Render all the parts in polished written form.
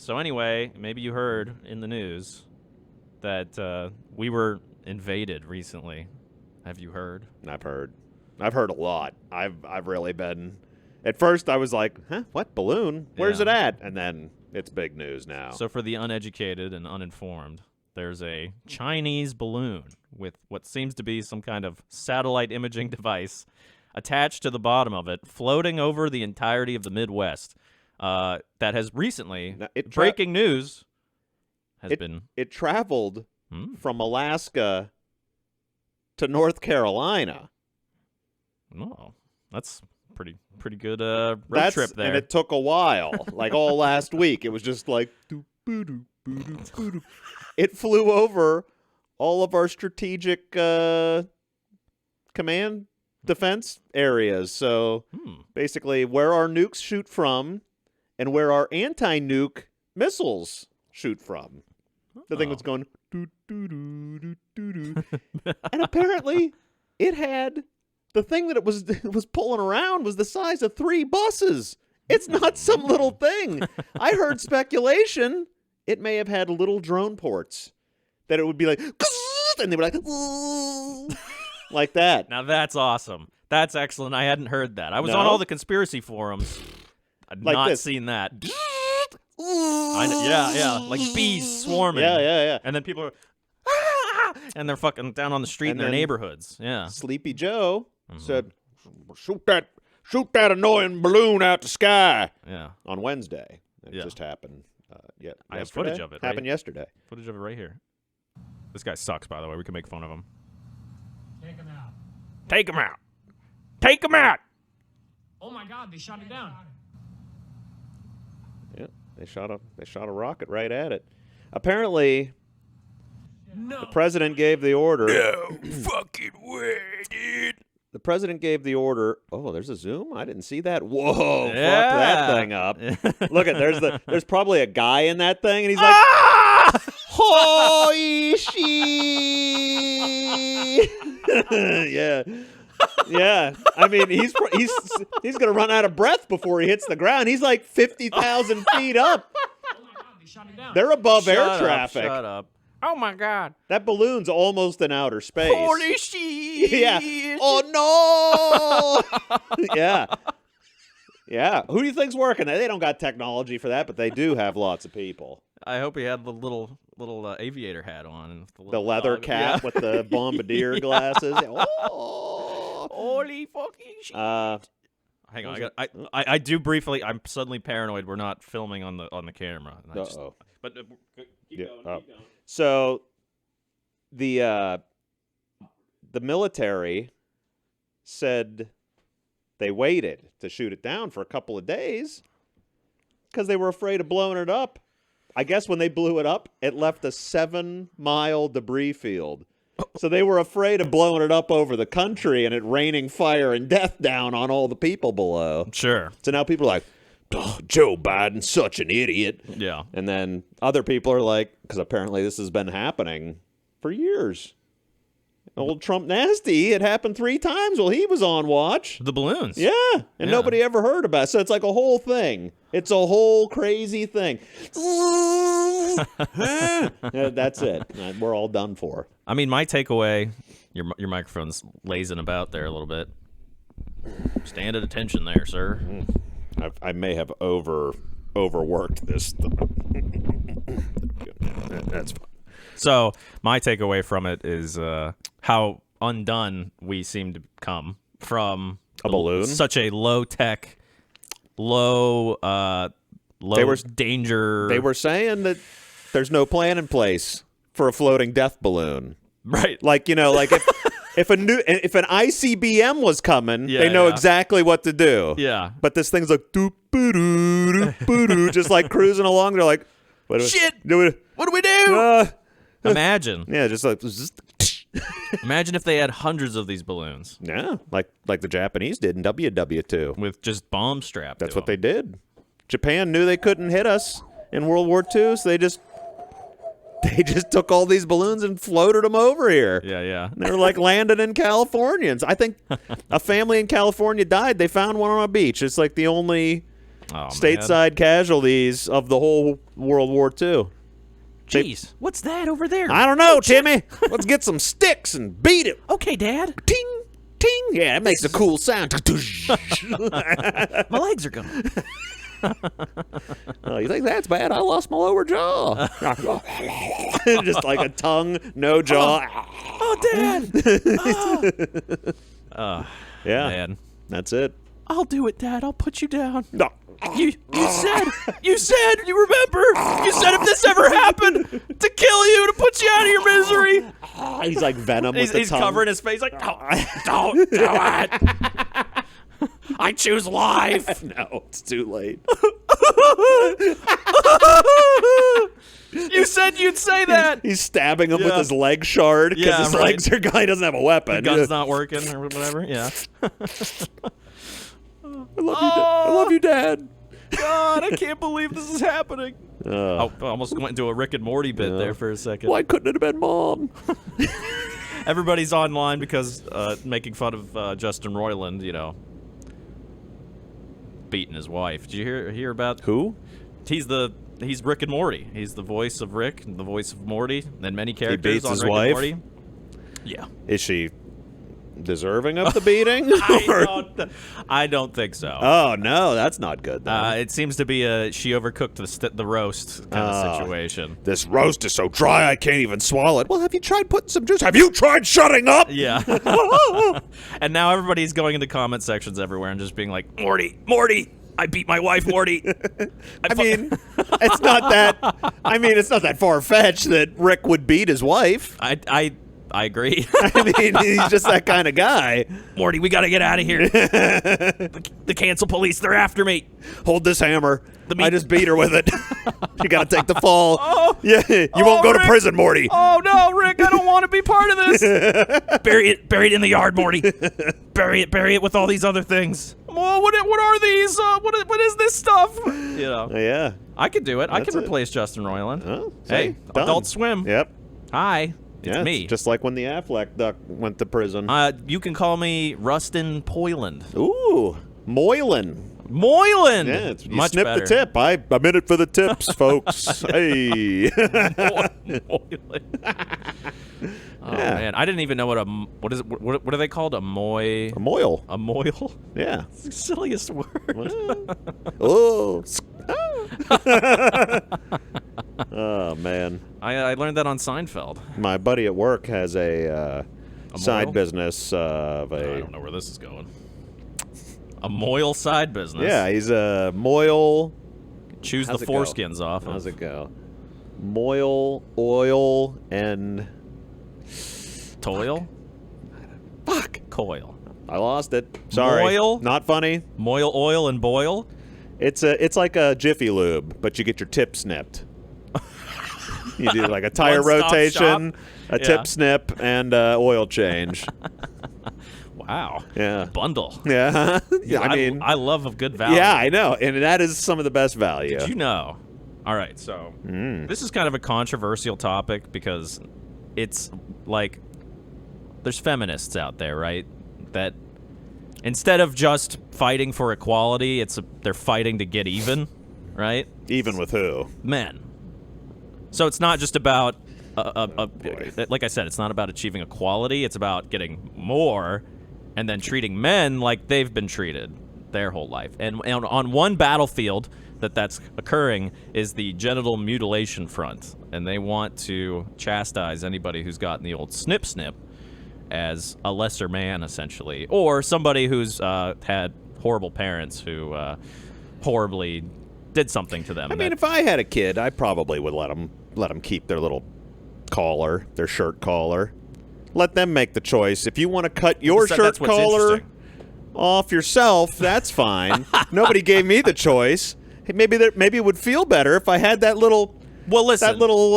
So anyway, maybe you heard in the news that we were invaded recently. Have you heard? I've heard a lot. I've really been. At first, I was like, "Huh? What balloon? Where's it at?" And then it's big news now. So for the uneducated and uninformed, there's a Chinese balloon with what seems to be some kind of satellite imaging device attached to the bottom of it, floating over the entirety of the Midwest. That has recently, breaking news, It traveled from Alaska to North Carolina. Oh, that's pretty good road trip there. And it took a while, like all last week. It was just like, it flew over all of our strategic command defense areas. So basically where our nukes shoot from and where our anti-nuke missiles shoot from. The thing was going, and apparently it had... The thing that it was pulling around was the size of 3 buses. It's not some little thing. I heard speculation it may have had little drone ports that it would be like, and they were like that. Now that's awesome. That's excellent. I hadn't heard that. I was on all the conspiracy forums. I'd like not this. seen that. Yeah, like bees swarming. Yeah. And then people are, and they're fucking down on the street in their neighborhoods. Yeah. Sleepy Joe said, shoot that annoying balloon out the sky. Yeah. On Wednesday. It just happened. I have footage of it. Happened yesterday. Footage of it right here. This guy sucks, by the way. We can make fun of him. Take him out. Take him out. Take him out. Oh my God! They shot it down. Yeah, they shot a rocket right at it. Apparently, the president gave the order. No fucking way, dude. The president gave the order. Oh, there's a zoom? I didn't see that. Whoa, fuck that thing up. Look at there's probably a guy in that thing, and he's like, holy shit. Yeah. I mean, he's gonna run out of breath before he hits the ground. He's like 50,000 feet up. Oh my God! They shot it down. They're above air traffic. Shut up. Oh my God. That balloon's almost in outer space. Holy shit. Yeah. Oh no. Yeah. Yeah. Who do you think's working there? They don't got technology for that, but they do have lots of people. I hope he had the little aviator hat on. And the leather cap with the bombardier glasses. Oh. Holy fucking shit. Hang on, I do briefly. I'm suddenly paranoid. We're not filming on the camera. But keep going. So, the military said they waited to shoot it down for a couple of days because they were afraid of blowing it up. I guess when they blew it up, it left a 7-mile debris field. So they were afraid of blowing it up over the country and it raining fire and death down on all the people below. Sure. So now people are like, oh, Joe Biden's such an idiot. Yeah. And then other people are like, because apparently this has been happening for years. Old Trump nasty, it happened 3 times while he was on watch. The balloons. Yeah. And nobody ever heard about it. So it's like a whole thing. It's a whole crazy thing. That's it. We're all done for. I mean, my takeaway, your microphone's lazing about there a little bit. Stand at attention there, sir. I may have overworked this. That's fine. So my takeaway from it is how undone we seem to come from a balloon, such a low tech, low danger. They were saying that there's no plan in place for a floating death balloon, right? Like if an ICBM was coming, they know exactly what to do. Yeah, but this thing's like just like cruising along. They're like, what do we do? Imagine. Yeah, just like. Imagine if they had hundreds of these balloons. Yeah, like the Japanese did in WW2. With just bombs strapped. That's what they did. Japan knew they couldn't hit us in World War II, so they just took all these balloons and floated them over here. Yeah. And they were like landing in Californians. I think a family in California died. They found one on a beach. It's like the only Oh, stateside casualties of the whole World War II. Jeez, what's that over there? I don't know, Timmy. Let's get some sticks and beat it. Okay, Dad. Ting, ting. Yeah, it makes a cool sound. My legs are gone. Oh, you think that's bad? I lost my lower jaw. Just like a tongue, no jaw. Oh, Dad. Yeah, Man. that's it. I'll do it, Dad. I'll put you down. No. You said, you remember, you said if this ever happened, to kill you, to put you out of your misery. He's like Venom with the He's tongue. covering his face like, don't do it. I choose life. No, it's too late. You said you'd say that. He's stabbing him with Yeah. his leg shard because Yeah, his right. legs are gone. He doesn't have a weapon. The gun's not working or whatever. Yeah. I love you, Dad. God, I can't believe this is happening. I almost went into a Rick and Morty bit there for a second. Why couldn't it have been Mom? Everybody's online because making fun of Justin Roiland, beating his wife. Did you hear about Who? He's Rick and Morty. He's the voice of Rick and the voice of Morty, and many characters beats on his Rick wife? and Morty. Yeah. Is she deserving of the beating? I don't think so. Oh no, that's not good. Then. It seems to be she overcooked the roast kind of situation. This roast is so dry I can't even swallow it. Well, have you tried putting some juice? Have you tried shutting up? Yeah. And now everybody's going into comment sections everywhere and just being like, Morty, I beat my wife, Morty. I mean, it's not that far fetched that Rick would beat his wife. I agree. I mean, he's just that kind of guy. Morty, we got to get out of here. The cancel police, they're after me. Hold this hammer. meat- I just beat her with it. You got to take the fall. Oh. Yeah, you won't go to Rick. prison, Morty. Oh, no, Rick, I don't want to be part of this. Bury it in the yard, Morty. Bury it with all these other things. Well, what are these? What is this stuff? Yeah. I could do it. I That's can it. replace Justin Roiland. Oh, Hey, see? Done. Adult Swim. Yep. Hi, it's Yeah, me. just like when the Affleck duck went to prison. You can call me Rustin Poyland. Ooh, Moylan. Moyland. Yeah, you Much snip better. the tip. I'm in it for the tips, folks. Hey. Moyland. Oh man, I didn't even know what are they called? A moy? A moil. A moil? Yeah. It's the silliest word. Oh. Oh man. I learned that on Seinfeld. My buddy at work has a side moil? business of I a. don't know where this is going. A moil side business. Yeah, he's a moil. Choose How's the it go? foreskins off. How's it go? Moil, oil, and Toil? fuck. Coil. I lost it. Sorry. Moil? Not funny. Moil, oil, and boil? It's like a Jiffy Lube, but you get your tip snipped. You do like a tire One-stop rotation, shop. a Yeah. tip snip, and oil change. Wow. Yeah. Bundle. Yeah. Yeah. I mean, I love a good value. yeah, I know, and that is some of the best value. Did you know? All right, so this is kind of a controversial topic because it's like there's feminists out there, right? That instead of just fighting for equality, they're fighting to get even, right? Even with who? Men. So it's not just about like I said, it's not about achieving equality. It's about getting more and then treating men like they've been treated their whole life. And on one battlefield that's occurring is the genital mutilation front. And they want to chastise anybody who's gotten the old snip as a lesser man, essentially. Or somebody who's had horrible parents who horribly did something to them. I mean, if I had a kid, I probably would let them keep their little collar, their shirt collar. Let them make the choice. If you want to cut your shirt that's what's collar interesting. off yourself, that's fine. Nobody gave me the choice. Hey, maybe it would feel better if I had that little. Well, listen. That little,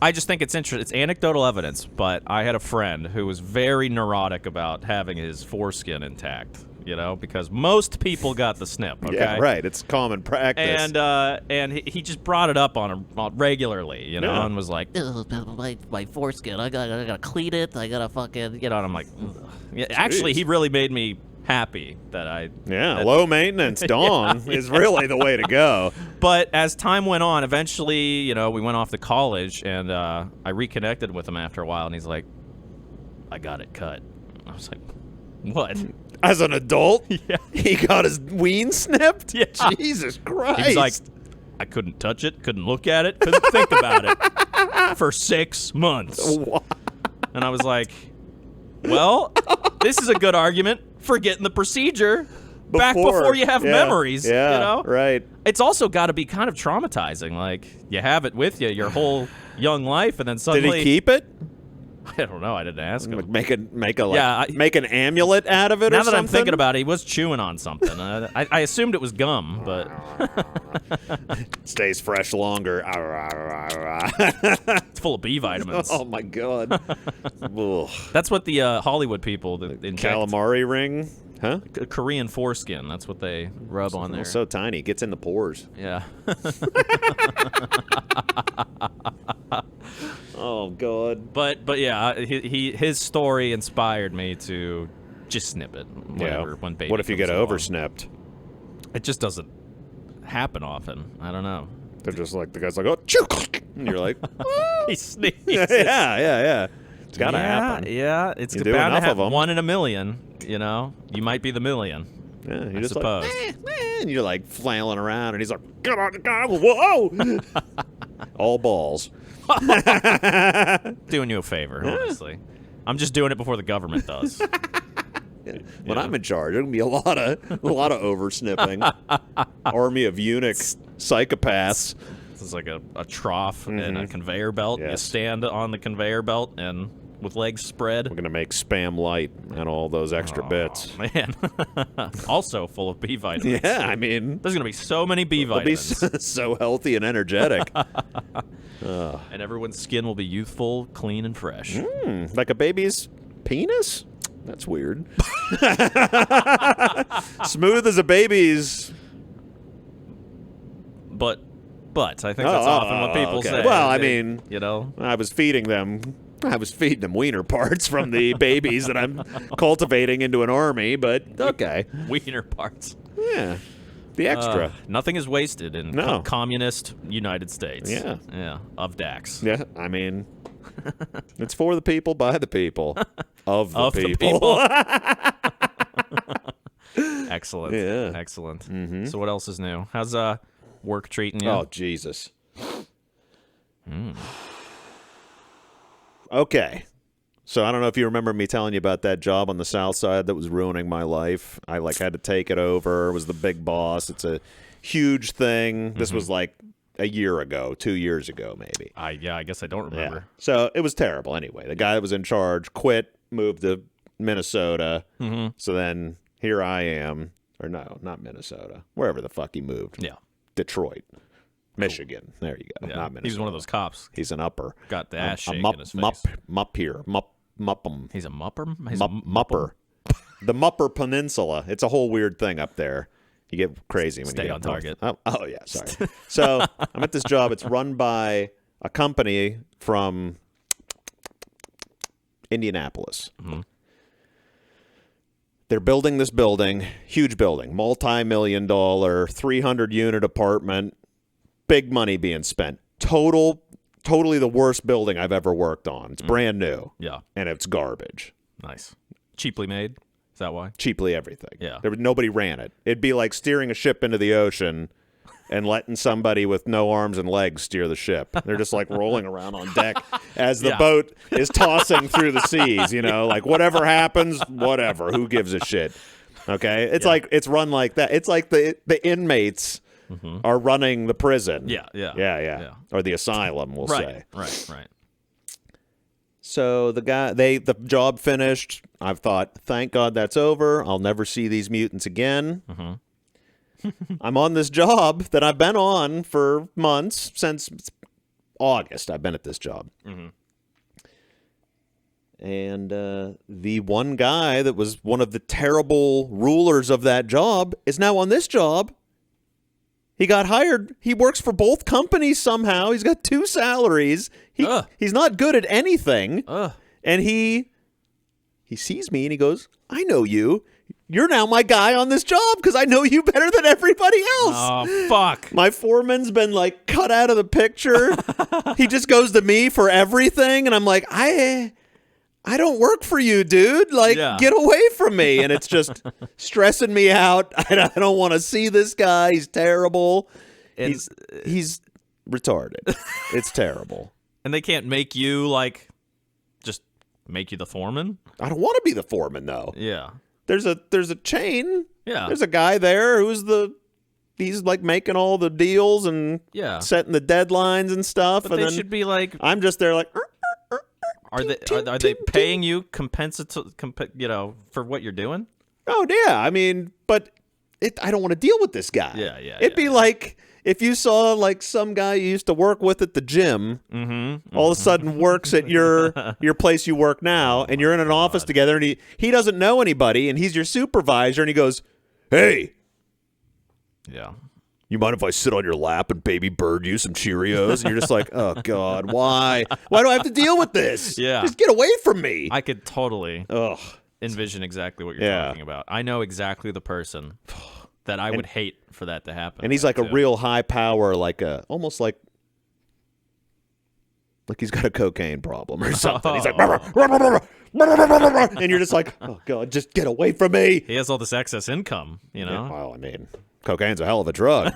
I just think it's interesting. It's anecdotal evidence, but I had a friend who was very neurotic about having his foreskin intact. Because most people got the snip. Okay? Yeah, right. It's common practice. And he just brought it up on regularly, Yeah. and was like, my foreskin, I gotta clean it. I gotta fucking, and I'm like, ugh. Yeah, actually, he really made me happy that I. Yeah, that- low maintenance dong is really the way to go. But as time went on, eventually, we went off to college, and I reconnected with him after a while, and he's like, "I got it cut." I was like, "What?" As an adult, Yeah. he got his ween snipped? Yeah. Jesus Christ. He was like, "I couldn't touch it, couldn't look at it, couldn't think about it for 6 months." What? And I was like, "Well, this is a good argument for getting the procedure back before you have memories." Yeah, right. It's also got to be kind of traumatizing. Like, you have it with you your whole young life, and then Did suddenly he keep it? I don't know. I didn't ask him. Make Yeah, make an amulet out of it or Now something? that I'm thinking about it, he was chewing on something. I assumed it was gum, but Stays fresh longer. it's full of B vitamins. Oh, my God. Ugh. That's what the Hollywood people that inject Calamari ring? Huh? Korean foreskin. That's what they rub on there. So tiny. Gets in the pores. Yeah. Oh, God. But yeah, his story inspired me to just snip it. Whenever, when baby What if you comes get along. oversnipped? It just doesn't happen often. I don't know. They're just like, the guy's like, oh, choo! And you're like, He sneezes. yeah. It's got to happen. Yeah, it's You do bound to enough of happen. 'em. 1 in a million. You might be the million. Yeah, you're I just suppose. like, and you're like flailing around, and he's like, get on the guy, whoa! All balls. Doing you a favor, honestly. I'm just doing it before the government does. When I'm in charge, there's gonna be a lot of over snipping. Army of eunuch psychopaths. It's like a trough and a conveyor belt. You Yes. stand on the conveyor belt and with legs spread. We're gonna make Spam Light and all those extra bits. Man. Also full of B vitamins. Yeah, I mean, There's going to be so many B they'll be vitamins. so healthy and energetic. And everyone's skin will be youthful, clean, and fresh. Like a baby's penis? That's weird. Smooth as a baby's. But I think that's often what people okay. say. Well, I They- mean, you know, I was feeding them wiener parts from the babies that I'm cultivating into an army, but okay. wiener parts. Yeah. The extra. Nothing is wasted in No. communist United States. Yeah. Yeah. Of Dax. Yeah, I mean, it's for the people, by the people, of the Of the people. Excellent. Yeah. Excellent. So what else is new? How's work treating you? Oh, Jesus. Okay. So I don't know if you remember me telling you about that job on the south side that was ruining my life. I had to take it over. Was the big boss. It's a huge thing. This was like a year ago, 2 years ago, maybe. I guess I don't remember. So it was terrible anyway. The guy that was in charge quit, moved to Minnesota. So then here I am. Or no, not Minnesota. Wherever the fuck he moved. Yeah. Detroit. Michigan. There you go. Yeah. Not Minnesota. He's one of those cops. He's an upper. Got the ass A shake mup, in his face. Muppum. He's a mupper? He's Mupper. The Mupper Peninsula. It's a whole weird thing up there. You get crazy when Stay you get on target. Oh, yeah, sorry. So I'm at this job. It's run by a company from Indianapolis. They're building this building, huge building, multi-million-dollar, 300-unit apartment, big money being spent. Totally the worst building I've ever worked on. It's brand new, Yeah. and it's garbage. Nice. Cheaply made? Is that why? Cheaply everything. Yeah. Nobody ran it. It'd be like steering a ship into the ocean and letting somebody with no arms and legs steer the ship. They're just like rolling around on deck as the Yeah. boat is tossing through the seas, like whatever happens, whatever. Who gives a shit? Okay? It's like it's run like that. It's like the inmates are running the prison. Yeah. Or the asylum, we'll say. Right. So the job finished. I've thought, thank God that's over. I'll never see these mutants again. I'm on this job that I've been on for months, since August. I've been at this job. And the one guy that was one of the terrible rulers of that job is now on this job. He got hired. He works for both companies somehow. He's got 2 salaries. He's not good at anything. And he sees me and he goes, I know you. you're now my guy on this job because I know you better than everybody else. Oh, fuck. My foreman's been like cut out of the picture. He just goes to me for everything. And I'm like, I don't work for you, dude. Like, Yeah. get away from me. And it's just stressing me out. I don't want to see this guy. He's terrible. And, He's retarded. It's terrible. and they can't make you, like, just make you the foreman? I don't want to be the foreman, though. Yeah. There's a chain. Yeah. There's a guy there he's like making all the deals and Yeah. setting the deadlines and stuff. But and they then should be like, I'm just there like, are they paying you for what you're doing? oh yeah. I mean, but I don't want to deal with this guy. Yeah, yeah, It'd yeah, be like if you saw like some guy you used to work with at the gym, all of a sudden works at your place you work now, and you're in an office together, and he doesn't know anybody, and he's your supervisor, and he goes, "Hey, Yeah. you mind if I sit on your lap and baby bird you some Cheerios?" And you're just like, "Oh God, why? Why do I have to deal with this? Yeah. Just get away from me." I could totally Ugh. envision exactly what you're Yeah. talking about. I know exactly the person that I would hate for that to happen. And he's like a too. real high power, almost like he's got a cocaine problem or something. He's like, and you're just like, oh God, just get away from me. He has all this excess income, you know? Yeah, well, I mean, cocaine's a hell of a drug.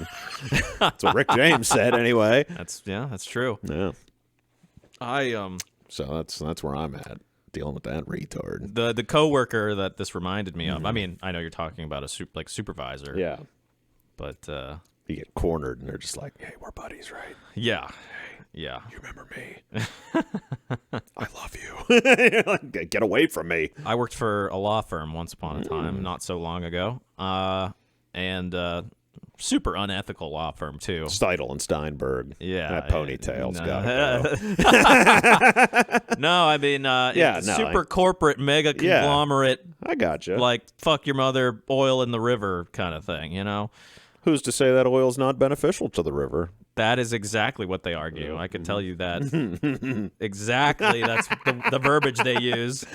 That's what Rick James said, anyway. That's true. Yeah. I So that's where I'm at, dealing with that retard. the coworker that this reminded me of. I mean, I know you're talking about a supervisor. Yeah. But You get cornered, and they're just like, hey, we're buddies, right? yeah. Yeah. You remember me? I love you. You're like, get away from me. I worked for a law firm once upon a time, not so long ago. And super unethical law firm too. Steidel and Steinberg. Yeah. That ponytail's no. gotta go. No, I mean, it's super corporate, mega conglomerate, I gotcha. like fuck your mother, oil in the river kind of thing, you know? Who's to say that oil's not beneficial to the river? That is exactly what they argue. I can tell you that. Exactly. That's the verbiage they use.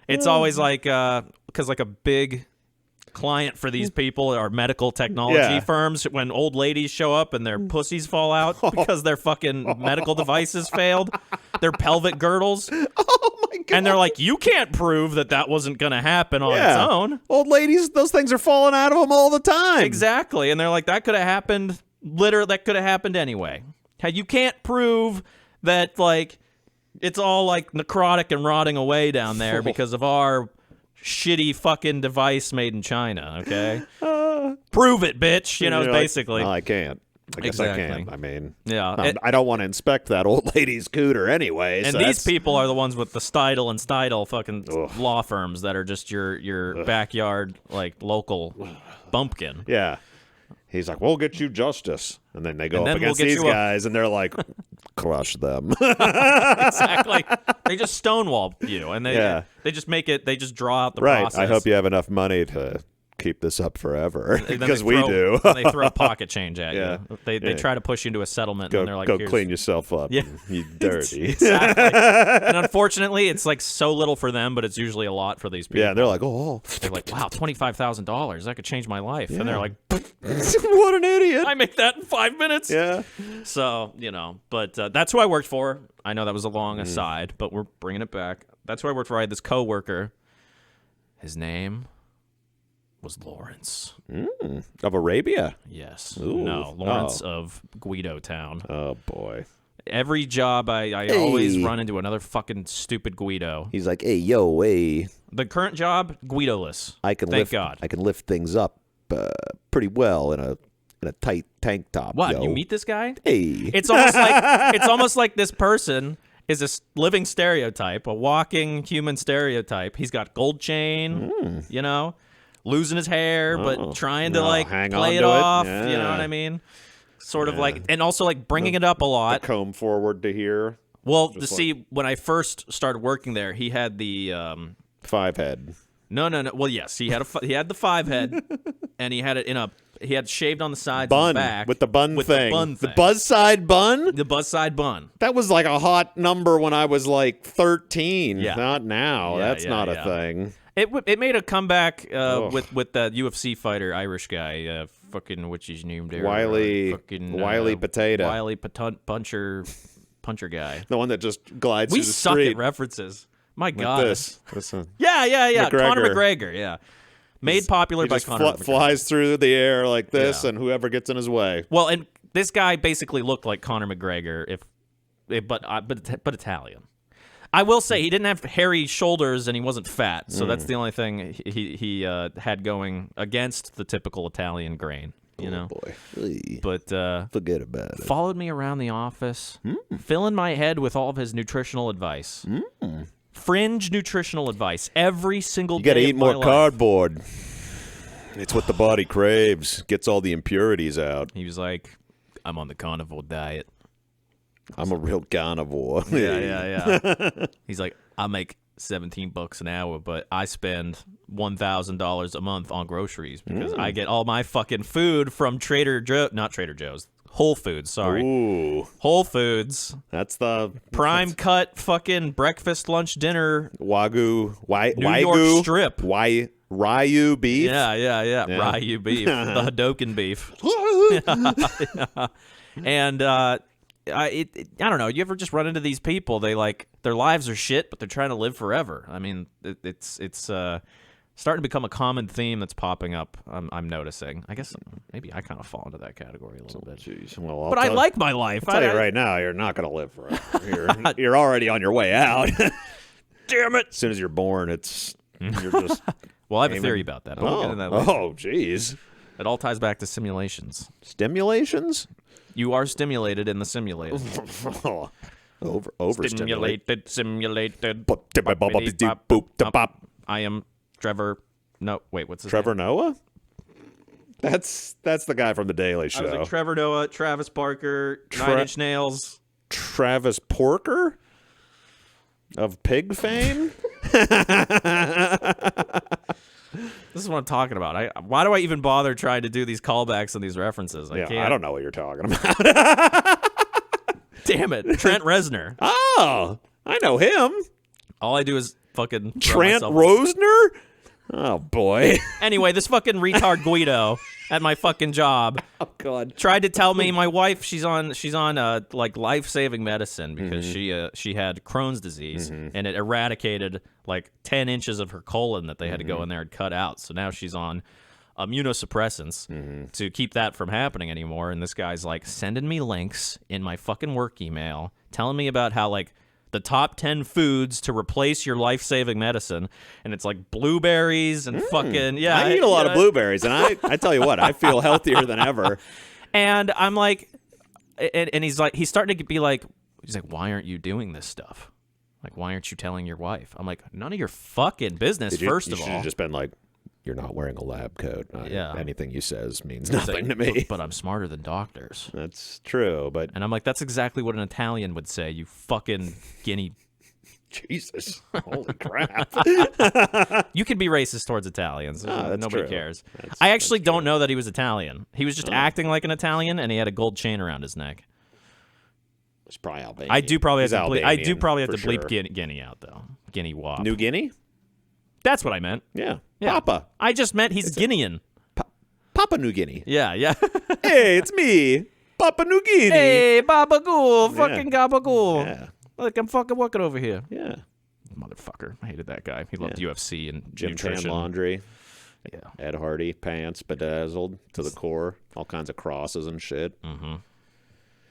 It's always like, because like a big client for these people are medical technology firms. When old ladies show up and their pussies fall out because their fucking medical devices failed, their pelvic girdles. Oh my God. And they're like, you can't prove that wasn't going to happen on its own. Old ladies, those things are falling out of them all the time. Exactly. And they're like, that could have happened. Literally, that could have happened anyway. You can't prove that, like, it's all, like, necrotic and rotting away down there because of our shitty fucking device made in China, okay? Prove it, bitch, you know, basically. Like, no, I can't. I guess Exactly. I can't. I mean, Yeah. I don't want to inspect that old lady's cooter anyway. And so these that's- people are the ones with the Steidel and Steidel fucking law firms that are just your backyard, like, local bumpkin. Yeah. He's like, we'll get you justice. And then they go And up then we'll against get these you a- guys, and they're like, crush them. Exactly. They just stonewall you, and they just make it. They just draw out the Right. process. I hope you have enough money to keep this up forever, And then because they we throw- do. They throw pocket change at Yeah. you. They try to push you into a settlement, Go, and they're like, go "Here's-" clean yourself up, Yeah. you dirty. Exactly. And unfortunately, it's like so little for them, but it's usually a lot for these people. Yeah, they're like, oh, They're like, wow, $25,000. That could change my life. And they're like, what an idiot. I make that in 5 minutes. Yeah. So, you know, but that's who I worked for. I know that was a long Mm. aside, but we're bringing it back. That's who I worked for. I had this coworker. His name was Lawrence. Of Arabia. Yes. Ooh. No, Lawrence of Guido Town. Oh, boy. Every job, I always run into another fucking stupid Guido. He's like, hey, yo, hey. The current job, Guidoless. Thank Thank God. I can lift things up pretty well in a tight tank top. What? Yo. You meet this guy? Hey. It's almost like this person is a living stereotype, a walking human stereotype. He's got gold chain, you know, losing his hair, but trying to like hang play on it to it. off. Yeah. You know what I mean? Sort of like, and also like bringing it up a lot. Comb forward to here. Well, to see when I first started working there, he had the 5 head. no. Well, yes, he had he had the 5 head, and he had it in a he had shaved on the sides Bun and back with the bun with thing. The bun The thing. buzz side bun? The buzz side bun. That was like a hot number when I was like 13. Yeah. Not now. Yeah, That's yeah, not yeah. a thing. It made a comeback with that UFC fighter, Irish guy, fucking what's his name there? Wiley Potato. Wiley Puncher guy. The one that just glides We through the suck street at references. My like God. this. Yeah. McGregor. Conor McGregor, yeah. Made popular by Conor McGregor. Flies through the air like this, Yeah. and whoever gets in his way. Well, and this guy basically looked like Conor McGregor, but Italian. I will say he didn't have hairy shoulders and he wasn't fat, so that's the only thing he had going against the typical Italian grain, you know. Boy. But Forget about it. followed me around the office, filling my head with all of his nutritional advice. Fringe nutritional advice every single You day. got to eat of my more life. cardboard. It's what the body craves. Gets all the impurities out. He was like, "I'm on the carnivore diet." I'm a real carnivore. Yeah. He's like, I make $17 an hour, but I spend $1,000 a month on groceries because I get all my fucking food from not Trader Joe's, Whole Foods. Sorry, Ooh, Whole Foods. that's the Prime cut fucking breakfast, lunch, dinner. Wagyu, New York strip. Ryu beef. Yeah. Ryu beef, the Hadoken beef, and I don't know. You ever just run into these people? They like their lives are shit, but they're trying to live forever. I mean, it's starting to become a common theme that's popping up. I'm noticing. I guess maybe I kind of fall into that category a little bit. Jeez. Well, But I like my life. I'll tell you right now, you're not going to live forever. You're already on your way out. Damn it! As soon as you're born, you're just. Well, I have a theory about that. I'll get into that later. Oh, jeez. It all ties back to simulations. Stimulations? You are stimulated in the simulator. Overstimulated. Simulated. I am Trevor. No, wait, what's his Trevor name? Noah? That's the guy from The Daily I was Show. like Trevor Noah, Travis Barker, 9 Inch Nails. Travis Porker of Pig fame? This is what I'm talking about. Why do I even bother trying to do these callbacks and these references? I can't. I don't know what you're talking about. Damn it. Trent Reznor. Oh, I know him. All I do is fucking throw Trent myself- Reznor? Oh, boy. Anyway, this fucking retard Guido at my fucking job Oh, God. tried to tell me my wife she's on like life-saving medicine because Mm-hmm. she had Crohn's disease and it eradicated like 10 inches of her colon that they had to Mm-hmm. go in there and cut out. So now she's on immunosuppressants Mm-hmm. to keep that from happening anymore. And this guy's like sending me links in my fucking work email telling me about how like the top 10 foods to replace your life-saving medicine, and it's like blueberries and fucking I eat a lot of blueberries, and I tell you what, I feel healthier than ever. And I'm like, and he's starting to be like, why aren't you doing this stuff? Like, why aren't you telling your wife? I'm like, none of your fucking business. First you of should all, have just been like, you're not wearing a lab coat. Yeah. Anything you says means He's nothing like, to me. But I'm smarter than doctors. That's true, but And I'm like, that's exactly what an Italian would say. You fucking guinea. Jesus, holy crap. You can be racist towards Italians. that's Nobody true. cares. That's- I actually don't know that he was Italian. He was just acting like an Italian, and he had a gold chain around his neck. It's probably Albanian. I do probably He's have to bleep. I do Albanian, probably have for to bleep sure. Guinea out though. Guinea wop. New Guinea? That's what I meant. Yeah. Yeah. Papa. I just meant he's Guinean. Papua New Guinea. Yeah. Hey, it's me. Papua New Guinea. Hey, Babagool, fucking Gabagool. Yeah. Look, I'm fucking working over here. Yeah. Motherfucker. I hated that guy. He loved UFC and Jim Tan nutrition. Laundry. Yeah. Ed Hardy. Pants bedazzled to the core. All kinds of crosses and shit.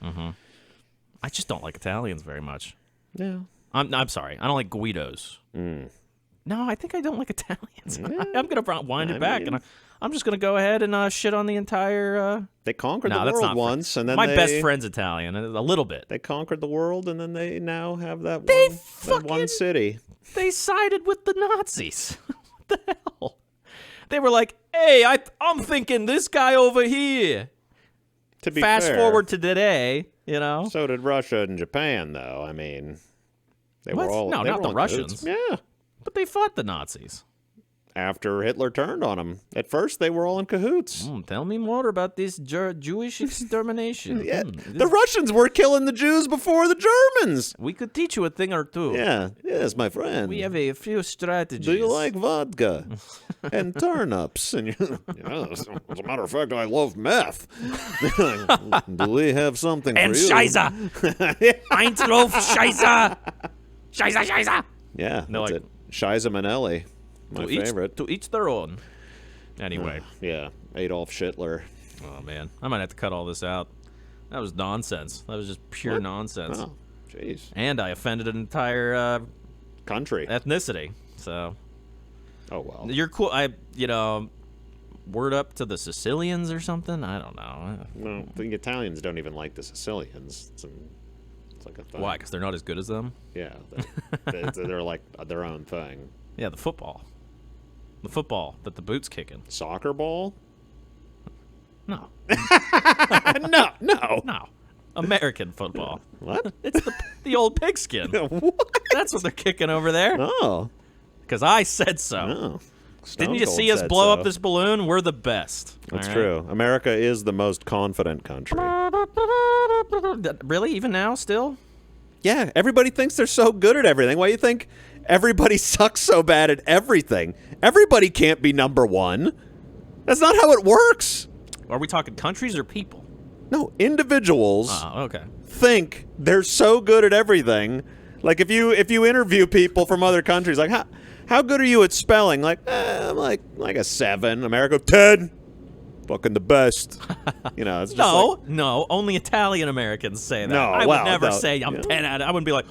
I just don't like Italians very much. Yeah. I'm sorry. I don't like Guidos. No, I think I don't like Italians. I'm going to wind it back, and I'm just going to go ahead and shit on the entire... They conquered No, the that's world not once, and then My best friend's Italian, a little bit. They conquered the world, and then they now have that They one fucking- city. They sided with the Nazis. What the hell? They were like, hey, I'm thinking this guy over here. To be Fast fair, forward to today, you know? so did Russia and Japan, though. I mean, they What? were all No, they not were the all Russians. dudes. Yeah. But they fought the Nazis. after Hitler turned on them. At first, they were all in cahoots. Tell me more about this Jewish extermination. Yeah, the Russians were killing the Jews before the Germans. We could teach you a thing or two. Yeah, yes, my friend. We have a few strategies. Do you like vodka and turnips? And as a matter of fact, I love meth. Do we have something And for you? Scheiße! Eintlof Scheiße! Scheiße, Scheiße! Yeah, No, that's it. Scheiße Manelli, my favorite. To each their own. Anyway. Yeah, Adolf Hitler. Oh, man. I might have to cut all this out. That was nonsense. That was just pure What? nonsense. Oh, jeez. And I offended an entire Country. ethnicity. So Oh, well. you're cool. Word up to the Sicilians or something? I don't know. No, the Italians don't even like the Sicilians. It's like a thing. Why? Because they're not as good as them? Yeah, they're like their own thing. Yeah, the football. The football that the boot's kicking. Soccer ball? No. No. No. American football. What? It's the old pigskin. What? That's what they're kicking over there. Oh. Because I said so. No. Didn't you Stone see Cold us said blow so. up this balloon? We're the best. That's All right? true. America is the most confident country. Really? Even now, still? Yeah, everybody thinks they're so good at everything. Why do you think everybody sucks so bad at everything? Everybody can't be number one. That's not how it works. Are we talking countries or people? No, individuals Oh, okay. think they're so good at everything. Like if you interview people from other countries, like how good are you at spelling? Like I'm like a 7. America 10. Fucking the best. It's just No. Only Italian Americans say that. No, I well, would never no, say I'm yeah. 10 out of. I wouldn't be like,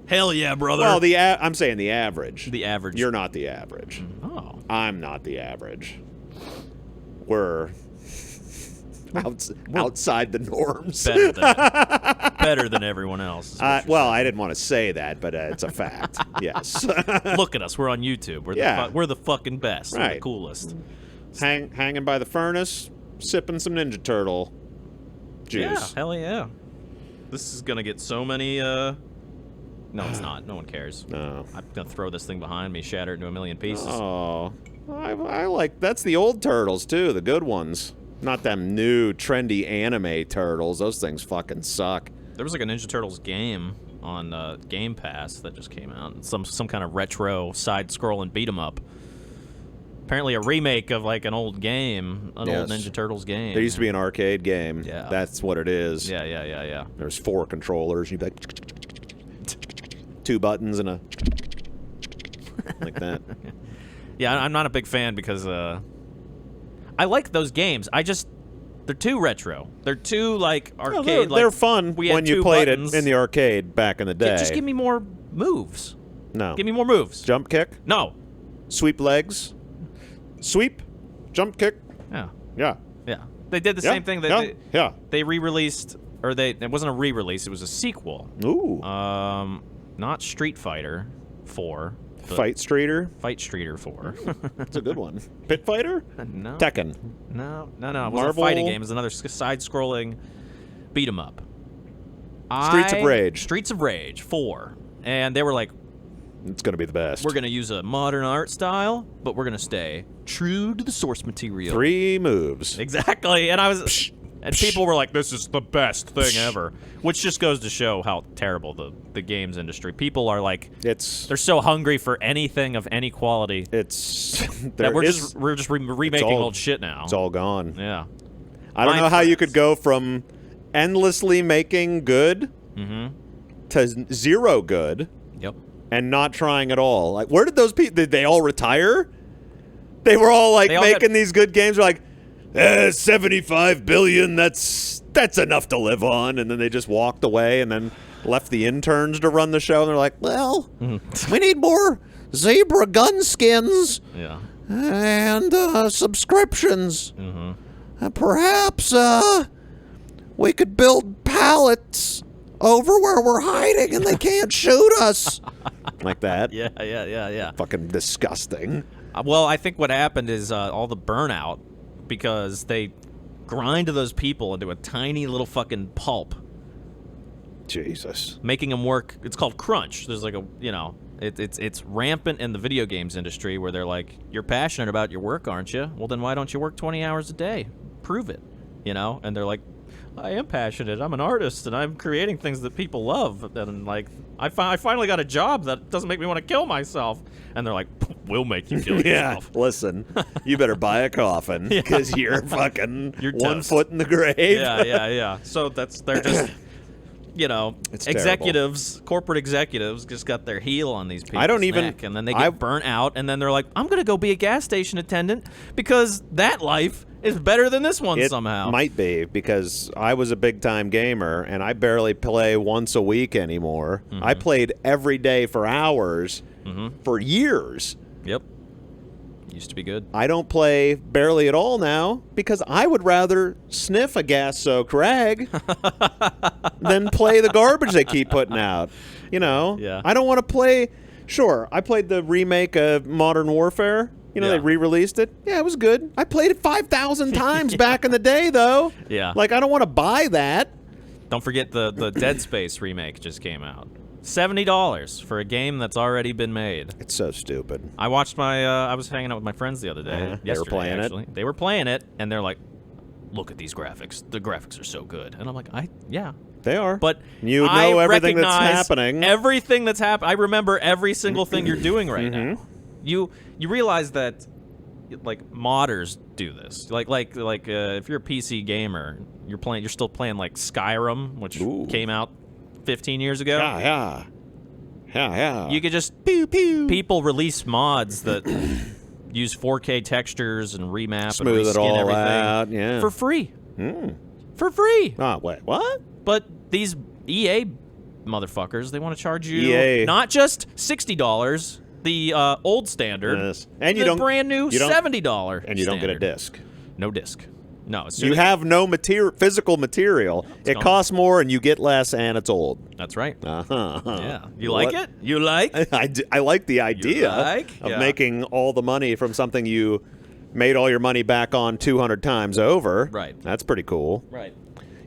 hell yeah, brother. Well, I'm saying the average. The average. You're not the average. Oh. I'm not the average. We're outside the norms. Better than everyone else. is what you're Well, I didn't want to say that, but it's a fact. Yes. saying. Look at us. We're on YouTube. We're the fucking best. We're the Right. coolest. Hanging by the furnace, sipping some Ninja Turtle juice. Yeah, hell yeah. This is gonna get so many. No, it's not. No one cares. No. I'm gonna throw this thing behind me, shatter it into a million pieces. Oh, I like that's the old turtles too, the good ones. Not them new trendy anime turtles. Those things fucking suck. There was like a Ninja Turtles game on Game Pass that just came out. Some kind of retro side-scrolling beat 'em up. Apparently a remake of like an old game, old Yes. Ninja Turtles game. There used to be an arcade game. Yeah. That's what it is. Yeah. There's 4 controllers. You'd be like 2 buttons and a like that. Yeah, I'm not a big fan because I like those games. They're too retro. They're too like No, arcade. they're fun we had when you 2 played buttons. it in the arcade back in the day. Just give me more moves. No. Give me more moves. Jump kick, No. sweep legs, sweep, jump kick. Yeah. Yeah. Yeah. They did the Yeah, same thing. yeah. They re-released, or it wasn't a re-release. It was a sequel. Ooh. Not Street Fighter 4. but Fight Streeter. Fight Streeter 4. That's a good one. Pit Fighter? No. Tekken. No. It wasn't a Marvel? fighting game. It was another side-scrolling beat 'em up. Streets of Rage. Streets of Rage 4. And they were like, It's going to be the best. we're going to use a modern art style, but we're going to stay true to the source material. 3 moves. Exactly. And people were like, this is the best thing ever. Which just goes to show how terrible the games industry. People are like, they're so hungry for anything of any quality that we're just remaking all- old shit now. It's all gone. Yeah. I don't know how you could go from endlessly making good to 0 good Yep. and not trying at all. Like, where did those people? Did they all retire? They were all like They all making got- these good games. They're like, 75 billion. That's enough to live on. And then they just walked away and then left the interns to run the show. And they're like, well, we need more zebra gun skins Yeah. and subscriptions. Perhaps we could build pallets over where we're hiding and they can't shoot us. Like that. Yeah. Fucking disgusting. Well, I think what happened is all the burnout because they grind those people into a tiny little fucking pulp, Jesus. making them work. It's called crunch. There's like It's rampant in the video games industry where they're like, you're passionate about your work, aren't you? Well, then why don't you work 20 hours a day? Prove it, And they're like, I am passionate. I'm an artist, and I'm creating things that people love. And, like, I finally got a job that doesn't make me want to kill myself. And they're like, we'll make you kill yourself. Listen, you better buy a coffin because you're fucking You're 1 toast. foot in the grave. Yeah. So they're just, It's executives, corporate executives just got their heel on these people's I don't even- neck, and then they get burnt out, and then they're like, I'm going to go be a gas station attendant because that life is better than this one It somehow. might be because I was a big-time gamer, and I barely play once a week anymore. I played every day for hours for years. Yep. Used to be good. I don't play barely at all now because I would rather sniff a gas-soaked rag than play the garbage they keep putting out. Yeah. I don't want to play. Sure, I played the remake of Modern Warfare. Yeah. They re-released it. Yeah, it was good. I played it 5,000 times back in the day, though. Yeah. Like, I don't want to buy that. Don't forget the Dead Space remake just came out. $70 for a game that's already been made. It's so stupid. I watched I was hanging out with my friends the other day. They were Yesterday, playing it? actually. They were playing it, and they're like, look at these graphics. The graphics are so good. And I'm like, yeah. They are. But you know I everything that's recognize happening. Everything that's happening. I remember every single thing you're doing right now. You realize that, like, modders do this. Like if you're a PC gamer, you're still playing like Skyrim, which came out 15 years ago. Yeah. You could just people release mods that use 4K textures and remap Smooth and it reskin all everything out, yeah. for free. For free. Oh, wait, what? But these EA motherfuckers, they want to charge you EA. not just $60, the old standard, Yes. And you the don't- brand new you don't- $70 And you don't get a standard. disc. No disc. No, as soon You as- have no physical material. It gone. costs more, and you get less, and it's old. That's right. Uh-huh. Yeah. You like it? You like? I like the idea like? of Yeah. making all the money from something you made all your money back on 200 times over. Right. That's pretty cool. Right.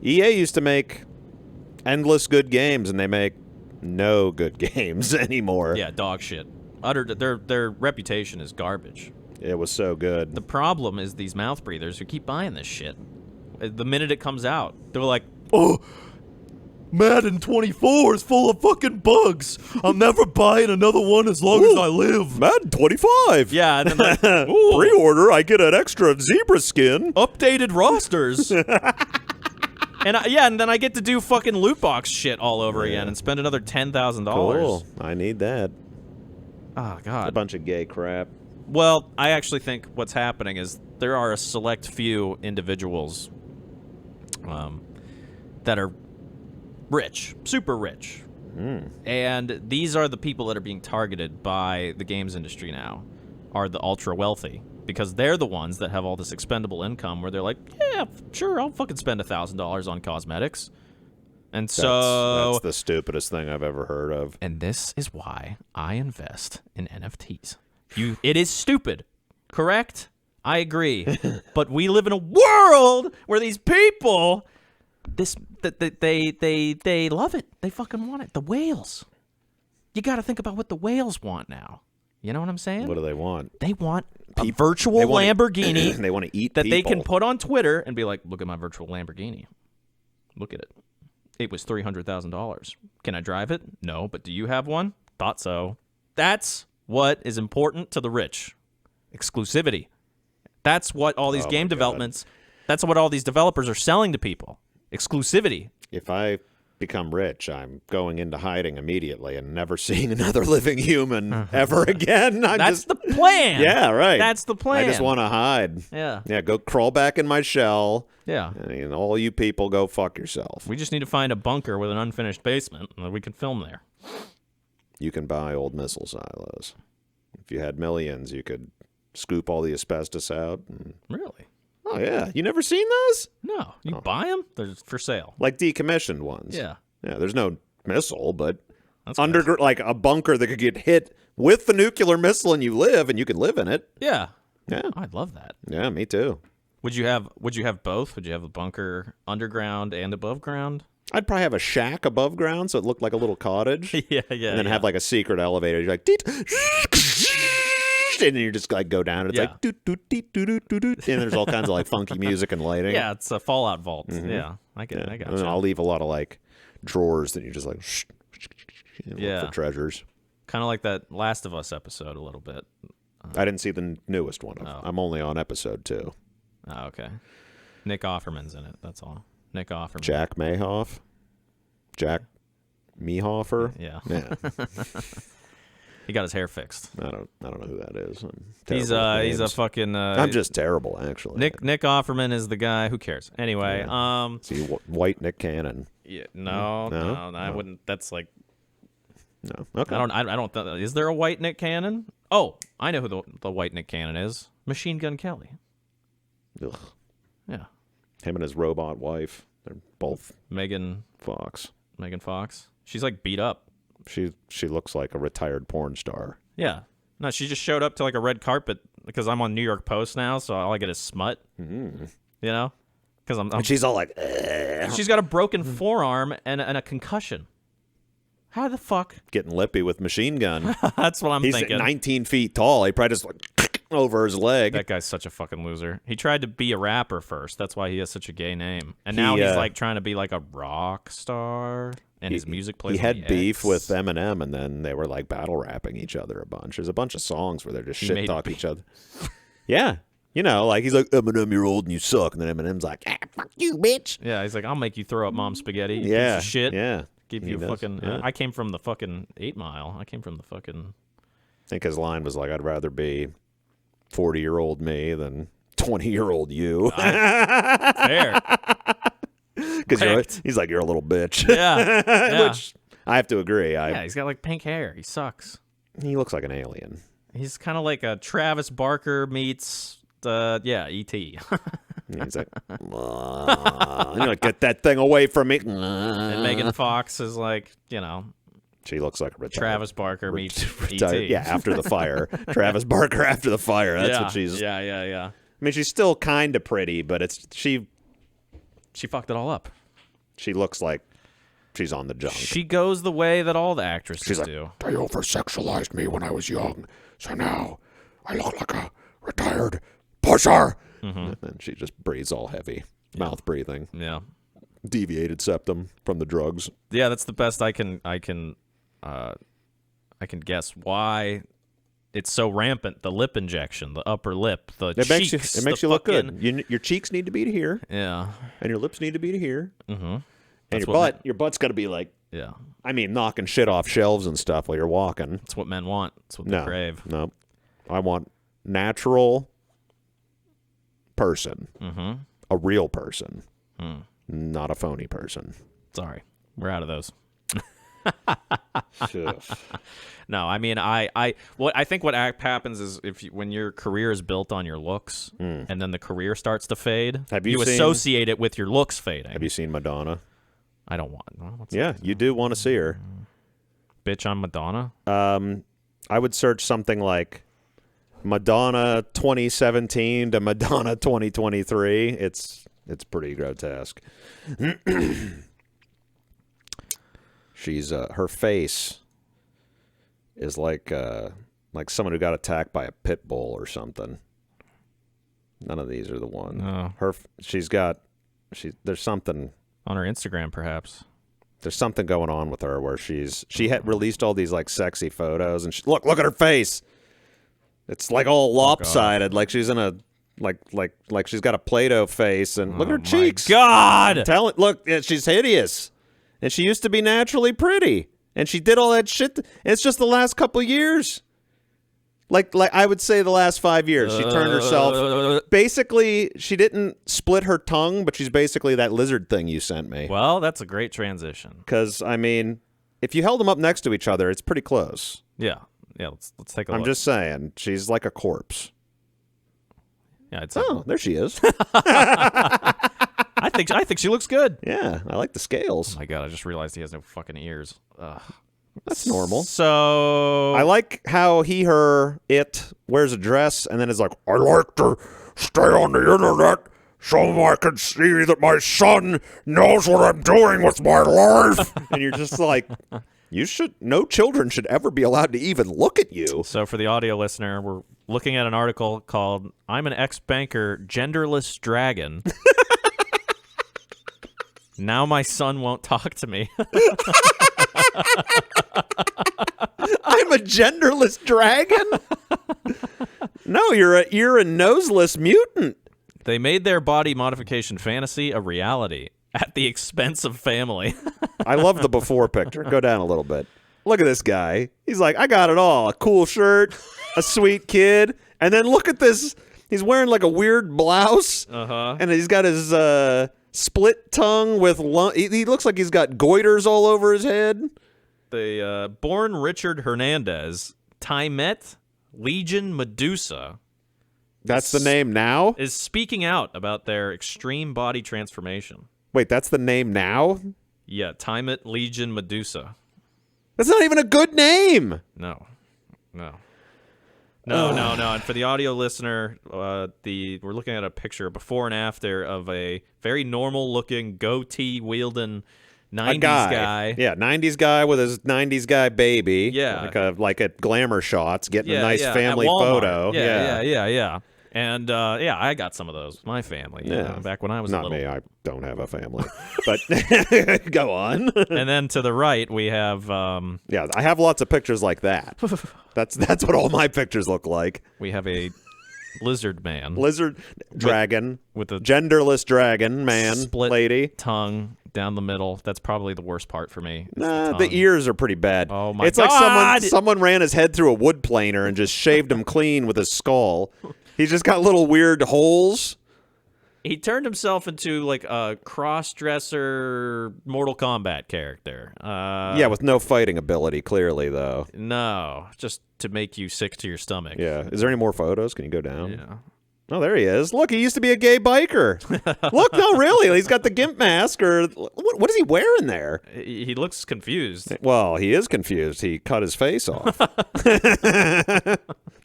EA used to make endless good games, and they make no good games anymore. Yeah, dog shit. Their reputation is garbage. It was so good. The problem is these mouth breathers who keep buying this shit. The minute it comes out, they're like, "Oh, Madden 24 is full of fucking bugs. I'm never buying another one as long as I live." Madden 25. Yeah, and then like, "Ooh, Pre-order, I get an extra zebra skin. updated rosters. And then I get to do fucking loot box shit all over again and spend another $10,000. Cool. I need that. Oh A god. bunch of gay crap. Well, I actually think what's happening is there are a select few individuals that are rich, super rich. And these are the people that are being targeted by the games industry now, are the ultra wealthy, because they're the ones that have all this expendable income where they're like, yeah, sure, I'll fucking spend $1,000 on cosmetics. And so That's the stupidest thing I've ever heard of. and this is why I invest in NFTs. It is stupid, correct? I agree. But we live in a world where these people, they love it. They fucking want it. The whales. You got to think about what the whales want now. You know what I'm saying? What do they want? They want a virtual Lamborghini They want to eat that people. they can put on Twitter and be like, look at my virtual Lamborghini. Look at it. It was $300,000. Can I drive it? No, but do you have one? Thought so. That's what is important to the rich. Exclusivity. That's what all these game developments, that's what all these developers are selling to people. Exclusivity. If I become rich, I'm going into hiding immediately and never seeing another living human ever again. That's the plan. Yeah, right. That's the plan. I just want to hide. Yeah. Yeah, go crawl back in my shell. Yeah. And all you people go fuck yourself. We just need to find a bunker with an unfinished basement and we can film there. You can buy old missile silos. If you had millions, you could scoop all the asbestos out. And... Really? Oh, yeah. You never seen those? No. You buy them? They're for sale. Like decommissioned ones. Yeah. Yeah, there's no missile, but That's like a bunker that could get hit with the nuclear missile and you can live in it. Yeah. Yeah. I'd love that. Yeah, me too. Would you have both? Would you have a bunker underground and above ground? I'd probably have a shack above ground so it looked like a little cottage. yeah. And then have like a secret elevator. You're like, "Deet," and then you just like go down. And it's like, doot, doot, deet, doot, doot, doot, doot. And there's all kinds of like funky music and lighting. Yeah, it's a Fallout vault. Yeah, I got And you. then I'll leave a lot of like drawers that you just like, look for treasures. Kind of like that Last of Us episode a little bit. I didn't see the newest one. I'm only on episode 2. Oh, okay. Nick Offerman's in it. That's all. Nick Offerman. Jack Mayhoff. Jack Mehofer. Yeah. Yeah. He got his hair fixed. I don't know who that is. He's a fucking. I'm just terrible, actually. Nick Offerman is the guy. Who cares? Anyway, See, white Nick Cannon. Yeah, no, I wouldn't. That's like. No. Okay. I don't. Is there a white Nick Cannon? Oh, I know who the white Nick Cannon is. Machine Gun Kelly. Ugh. Yeah. Him and his robot wife. They're both Megan Fox. She's like beat up. She looks like a retired porn star. Yeah. No, she just showed up to like a red carpet because I'm on New York Post now, so all I get is smut. Mm-hmm. You know? Because I'm and she's all like, she's got a broken forearm and a concussion. How the fuck? Getting lippy with Machine Gun. That's what I'm He's thinking. 19 feet tall. He probably just like over his leg. That guy's such a fucking loser. He tried to be a rapper first. That's why he has such a gay name. And now he's like trying to be like a rock star. And his music plays. He had beef with Eminem, and then they were like battle rapping each other a bunch. There's a bunch of songs where they're just shit talking each other. Yeah. You know, like he's like, Eminem, you're old and you suck. And then Eminem's like, fuck you, bitch. Yeah, he's like, I'll make you throw up mom's spaghetti. You Yeah. piece of shit. Yeah. Give you fucking. Yeah. I came from the fucking 8 Mile. I came from the fucking. I think his line was like, I'd rather be 40-year-old me than 20-year-old you. Fair. Because he's like, you're a little bitch. Yeah. Which I have to agree. Yeah, he's got like pink hair. He sucks. He looks like an alien. He's kind of like a Travis Barker meets, E.T. And he's like, you know, get that thing away from me. And Megan Fox is like, she looks like a retired. Travis Barker meets retired, E.T. Yeah, after the fire. Travis Barker after the fire. That's what she's. Yeah. I mean, she's still kind of pretty, but she fucked it all up. She looks like she's on the junk. She goes the way that all the actresses she's like, do. They over-sexualized me when I was young, so now I look like a retired pusher. Mm-hmm. And then she just breathes all heavy, mouth breathing. Yeah. Deviated septum from the drugs. Yeah, that's the best I can guess why it's so rampant. The lip injection, the upper lip, the cheeks. It makes you look good. Your cheeks need to be to here. Yeah. And your lips need to be to here. Mm-hmm. And your butt's got to be like, yeah. I mean, knocking shit off shelves and stuff while you're walking. That's what men want. That's what they crave. No. I want natural person. Mm-hmm. A real person. Not a phony person. Sorry. We're out of those. No, I mean, I think what happens is when your career is built on your looks and then the career starts to fade, you associate it with your looks fading. Have you seen Madonna? I don't want. You do want to see her. Bitch, I'm Madonna. I would search something like Madonna 2017 to Madonna 2023. It's pretty grotesque. She's her face is like someone who got attacked by a pit bull or something. None of these are the one. No. There's something on her Instagram, perhaps. There's something going on with her where she had released all these like sexy photos and look at her face. It's like all lopsided, like she's in a like she's got a Play-Doh face and look at her cheeks. God, look, she's hideous. And she used to be naturally pretty. And she did all that shit. It's just the last couple of years. Like I would say the last 5 years. She turned herself. Basically, she didn't split her tongue, but she's basically that lizard thing you sent me. Well, that's a great transition. Because, I mean, if you held them up next to each other, it's pretty close. Yeah. Let's take a look. I'm just saying. She's like a corpse. Yeah, there she is. I think she looks good. Yeah, I like the scales. Oh my God, I just realized he has no fucking ears. Ugh. That's normal. So I like how it wears a dress and then is like, I like to stay on the internet so I can see that my son knows what I'm doing with my life. And you're just like, no children should ever be allowed to even look at you. So for the audio listener, we're looking at an article called "I'm an ex-banker, genderless dragon." Now my son won't talk to me. I'm a genderless dragon? No, you're a ear and noseless mutant. They made their body modification fantasy a reality at the expense of family. I love the before picture. Go down a little bit. Look at this guy. He's like, I got it all. A cool shirt, a sweet kid, and then look at this. He's wearing like a weird blouse, and he's got his split tongue with he looks like he's got goiters all over his head. The born Richard Hernandez, Tymet Legion Medusa, That's the name now? is speaking out about their extreme body transformation. Wait, that's the name now? Yeah, Tymet Legion Medusa. That's not even a good name. No. And for the audio listener, we're looking at a picture before and after of a very normal-looking goatee-wielding 90s guy. Yeah, 90s guy with his 90s guy baby. Yeah. Like at Glamour Shots, getting a nice at family Walmart. photo. Yeah. And I got some of those with my family. Back when I was Not little. me. I don't have a family. But go on. And then to the right, we have Yeah, I have lots of pictures like that. That's what all my pictures look like. a lizard man Lizard dragon with a genderless dragon man split lady. tongue down the middle. That's probably the worst part for me. is Nah, tongue. the ears are pretty bad. Oh my it's God! like someone ran his head through a wood planer and just shaved him clean with his skull. He's just got little weird holes. He turned himself into like a cross-dresser Mortal Kombat character. Yeah, with no fighting ability, clearly, though. No, just to make you sick to your stomach. Yeah. Is there any more photos? Can you go down? Yeah. Oh, there he is. Look, he used to be a gay biker. Look, no, really. He's got the gimp mask, or what is he wearing there? He looks confused. Well, he is confused. He cut his face off.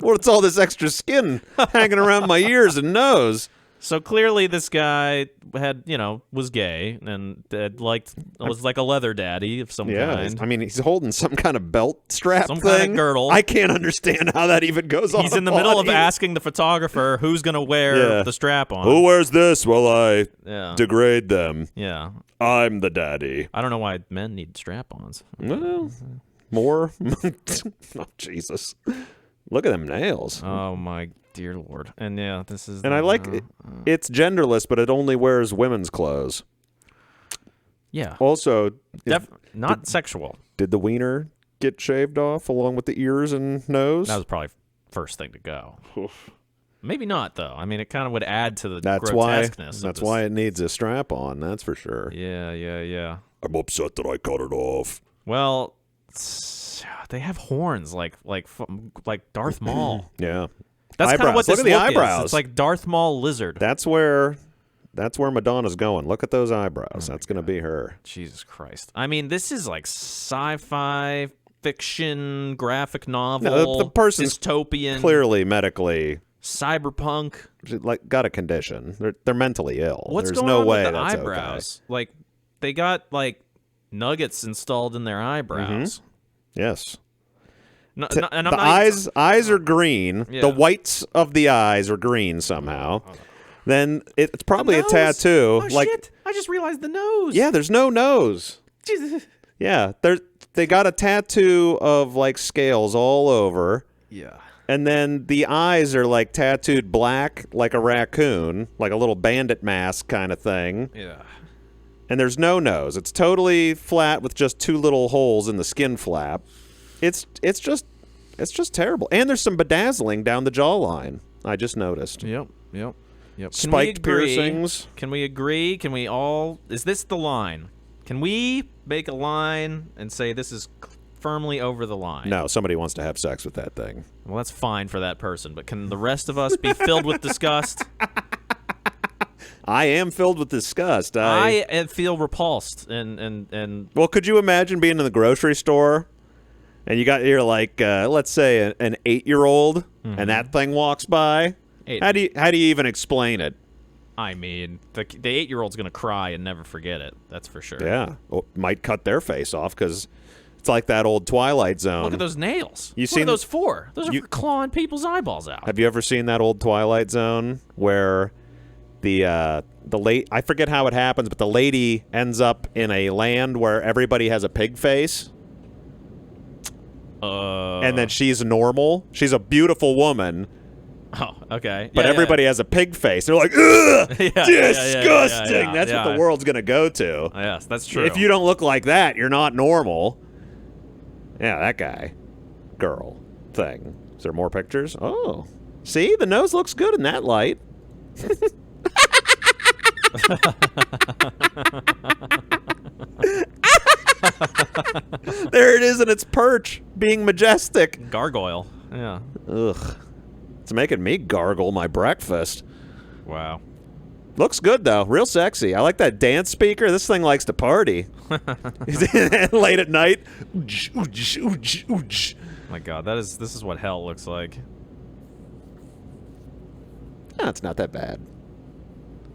What's all this extra skin hanging around my ears and nose? So clearly this guy was gay and was like a leather daddy of some kind. I mean, he's holding some kind of belt strap Some thing. kind of girdle. I can't understand how that even goes on. He's in the middle of asking the photographer who's going to wear the strap on. Who wears this while I Yeah. degrade them? Yeah. I'm the daddy. I don't know why men need strap-ons. Well, more? Oh, Jesus. Look at them nails. Oh, my dear Lord. And yeah, this is... And I like it's genderless, but it only wears women's clothes. Yeah. Also, Not sexual. did the wiener get shaved off along with the ears and nose? That was probably first thing to go. Maybe not, though. I mean, it kind of would add to the That's grotesqueness. why. That's why it needs a strap on. That's for sure. Yeah. I'm upset that I cut it off. Well, they have horns like Darth Maul. Yeah. That's kind of what Eyebrows. this Look at the look is. eyebrows. It's like Darth Maul lizard. That's where Madonna's going. Look at those eyebrows. That's going to be her. Jesus Christ. I mean, this is like sci-fi fiction, graphic novel, the person's dystopian, Clearly medically cyberpunk. like got a condition. They're mentally ill. What's There's going no on way with the that's eyebrows? Like they got like nuggets installed in their eyebrows. Okay. Yes. No, T- and I'm the not eyes are green. Yeah. The whites of the eyes are green somehow. Then it's probably a nose. tattoo. Oh, like shit. I just realized the nose. yeah, there's no nose. Jesus. Yeah, they got a tattoo of like scales all over. Yeah. And then the eyes are like tattooed black like a raccoon, like a little bandit mask kind of thing. Yeah. And there's no nose. It's totally flat with just two little holes in the skin flap. It's just terrible. And there's some bedazzling down the jawline. I just noticed. Yep. Spiked piercings. Can we agree? Can we all? Is this the line? Can we make a line and say this is firmly over the line? No, somebody wants to have sex with that thing. Well, that's fine for that person, but can the rest of us be filled with disgust? I am filled with disgust. I feel repulsed and Well, could you imagine being in the grocery store and you got your like let's say an 8-year-old and that thing walks by How do you even explain it? I mean, the 8-year-old's gonna cry and never forget it. That's for sure. Yeah, well, might cut their face off because it's like that old Twilight Zone. Look at those nails. You What seen are those for? Those are you- for clawing people's eyeballs out. Have you ever seen that old Twilight Zone where the late I forget how it happens, but the lady ends up in a land where everybody has a pig face, and then she's normal. She's a beautiful woman, Oh, okay. but Yeah, everybody has a pig face. They're like, ugh, Yeah, disgusting. yeah, That's yeah. what the world's gonna go to. Yes, that's true. If you don't look like that, you're not normal. Yeah, that guy, girl, thing. Is there more pictures? Oh, see, the nose looks good in that light. There it is in its perch, being majestic. Gargoyle. Yeah. Ugh. It's making me gargle my breakfast. Wow. Looks good, though. Real sexy. I like that dance speaker. This thing likes to party. Late at night. My God, this is what hell looks like. No, it's not that bad.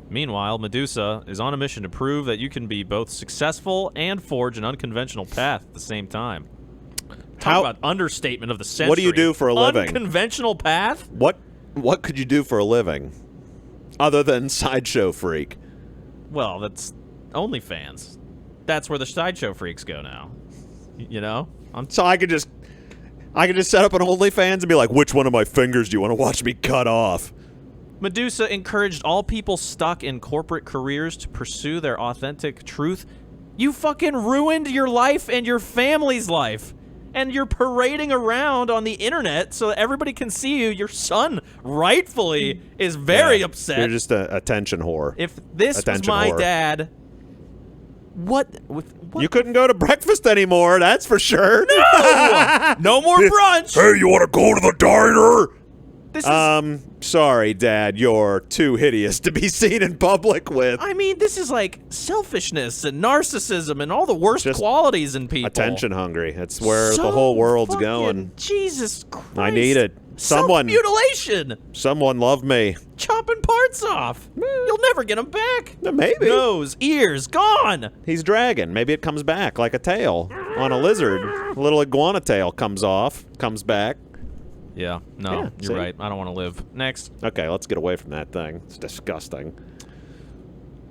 Meanwhile, Medusa is on a mission to prove that you can be both successful and forge an unconventional path at the same time. Talk about understatement of the century. What do you do for a living? Unconventional path? What could you do for a living? Other than sideshow freak. Well, that's OnlyFans. That's where the sideshow freaks go now. You know? So I could just set up an OnlyFans and be like, which one of my fingers do you want to watch me cut off? Medusa encouraged all people stuck in corporate careers to pursue their authentic truth. You fucking ruined your life and your family's life. And you're parading around on the internet so that everybody can see you. Your son, rightfully, is very upset. You're just a attention whore. If this was Attention my whore. dad, what? You couldn't go to breakfast anymore, that's for sure. No more brunch. Hey, you want to go to the diner? This is. Sorry, Dad, you're too hideous to be seen in public with. I mean, this is like selfishness and narcissism and all the worst Just qualities in people. Attention hungry. That's where So the whole world's fucking- going. Jesus Christ. I need it. Someone- Self-mutilation. Someone love me. Chopping parts off. You'll never get them back. Maybe. Nose, ears, gone. He's dragging. Maybe it comes back like a tail on a lizard. A little iguana tail comes off, comes back. Yeah, no, Yeah, you're see? right. I don't want to live. Next. Okay, let's get away from that thing. It's disgusting.